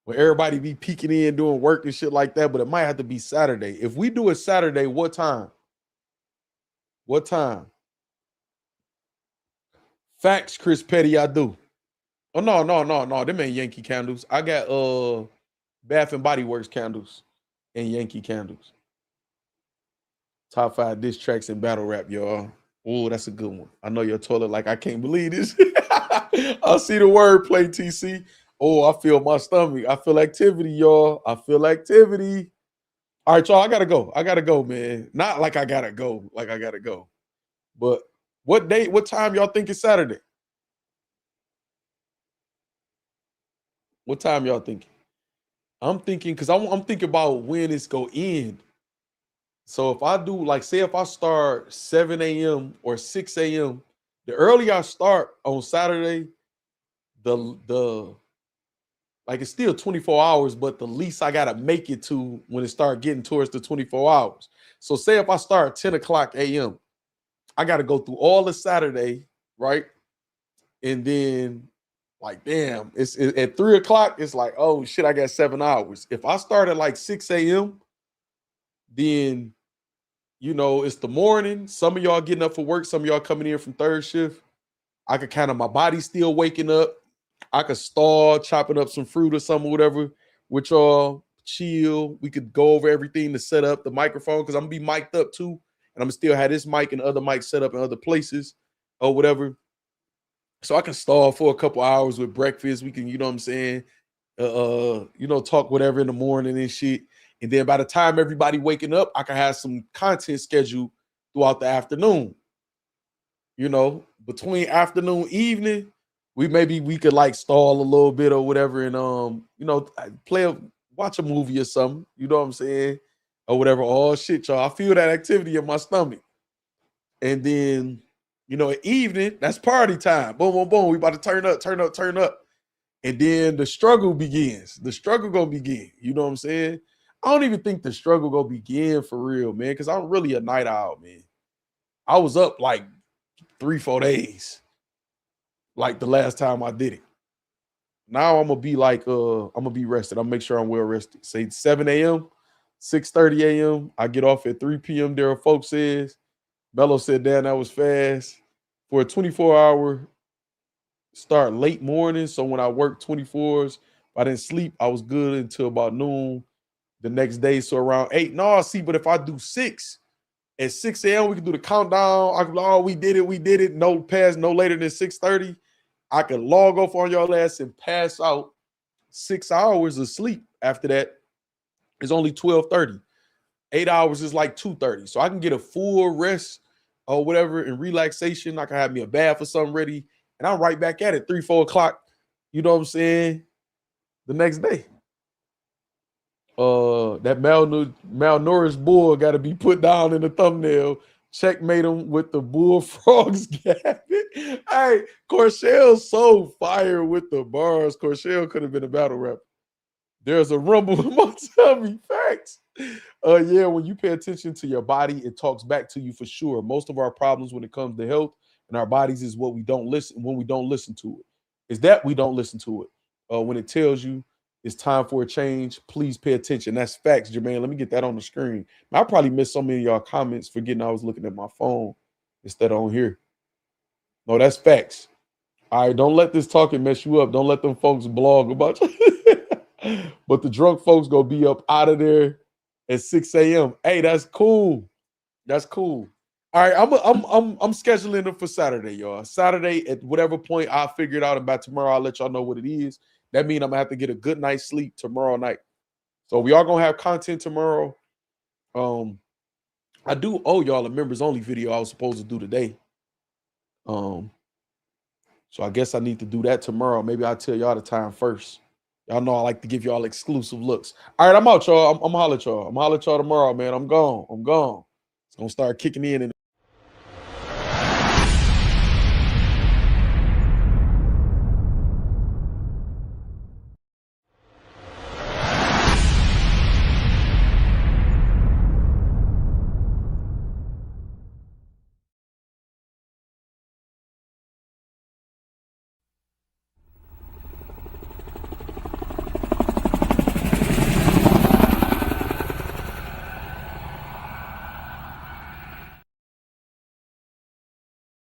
Speaker 2: where everybody be peeking in doing work and shit like that, but it might have to be Saturday. If we do it Saturday, what time? What time? Facts, Chris Petty, I do. Oh, no. Them ain't Yankee candles. I got Bath and Body Works candles and Yankee candles. Top 5 diss tracks in battle rap, y'all. Oh, that's a good one. I know your toilet like I can't believe this. I see the wordplay, TC. Oh, I feel my stomach. I feel activity, y'all. I feel activity. All right, y'all, I gotta go, man. Not like I gotta go, like I gotta go. But what day, what time y'all think is Saturday? What time y'all thinking? I'm thinking, because I'm thinking about when it's gonna end. So if I do, like, say if I start 7 a.m. or 6 a.m., the earlier I start on Saturday, the like it's still 24 hours, but the least I gotta make it to when it start getting towards the 24 hours. So say if I start at 10 o'clock a.m., I gotta go through all the Saturday, right? And then like, damn, it's at 3 o'clock, it's like, oh shit, I got 7 hours. If I start at like 6 a.m., then you know, it's the morning. Some of y'all getting up for work, some of y'all coming in from third shift. I could kind of, my body's still waking up. I could start chopping up some fruit or something, whatever, with y'all, chill. We could go over everything to set up the microphone because I'm gonna be mic'd up too. And I'm still have this mic and other mics set up in other places or whatever. So I can stall for a couple hours with breakfast. We can, you know what I'm saying? Talk whatever in the morning and shit. And then by the time everybody waking up, I can have some content scheduled throughout the afternoon. You know, between afternoon, evening, we could like stall a little bit or whatever, and watch a movie or something. You know what I'm saying? Or whatever. Oh shit, y'all. I feel that activity in my stomach. And then, at evening, that's party time. Boom, boom, boom. We about to turn up. And then the struggle begins. The struggle gonna begin. You know what I'm saying? I don't even think the struggle gonna begin for real, man, because I'm really a night owl, man. I was up like 3-4 days, like the last time I did it. Now I'm gonna be like, I'm gonna be rested. I'm gonna make sure I'm well rested. Say 7 a.m., 6:30 a.m. I get off at 3 p.m. Daryl Folks says. Bello said, damn, that was fast. For a 24-hour start late morning. So when I worked 24s, if I didn't sleep, I was good until about noon the next day. So around 8. No, see, but if I do 6, at 6 a.m., we can do the countdown. I can be like, oh, we did it. No later than 6:30. I could log off on y'all ass and pass out 6 hours of sleep. After that, it's only 12:30. 8 hours is like 2:30. So I can get a full rest or whatever and relaxation. I can have me a bath or something ready. And I'm right back at it 3-4 o'clock. You know what I'm saying? The next day. That malnourished bull got to be put down in the thumbnail. Checkmate him with the bullfrogs gapping. Hey, Corshell's so fire with the bars. Corshell could have been a battle rapper. There's a rumble in my tummy. Facts. Yeah, when you pay attention to your body, it talks back to you for sure. Most of our problems when it comes to health and our bodies is when we don't listen to it. Is that we don't listen to it. When it tells you it's time for a change, please pay attention. That's facts, Jermaine. Let me get that on the screen. I probably missed so many of y'all comments forgetting I was looking at my phone instead of on here. No, that's facts. All right, don't let this talking mess you up. Don't let them folks blog about you. But the drunk folks gonna be up out of there at 6 a.m. Hey, that's cool. That's cool. All right, I'm scheduling them for Saturday, y'all. Saturday at whatever point I'll figure it out. And by tomorrow, I'll let y'all know what it is. That means I'm gonna have to get a good night's sleep tomorrow night. So we are gonna have content tomorrow. I do owe y'all a members only video I was supposed to do today. So I guess I need to do that tomorrow. Maybe I'll tell y'all the time first. Y'all know I like to give y'all exclusive looks. All right, I'm out, y'all. I'm holler at y'all. I'm holler at y'all tomorrow, man. I'm gone. It's gonna start kicking in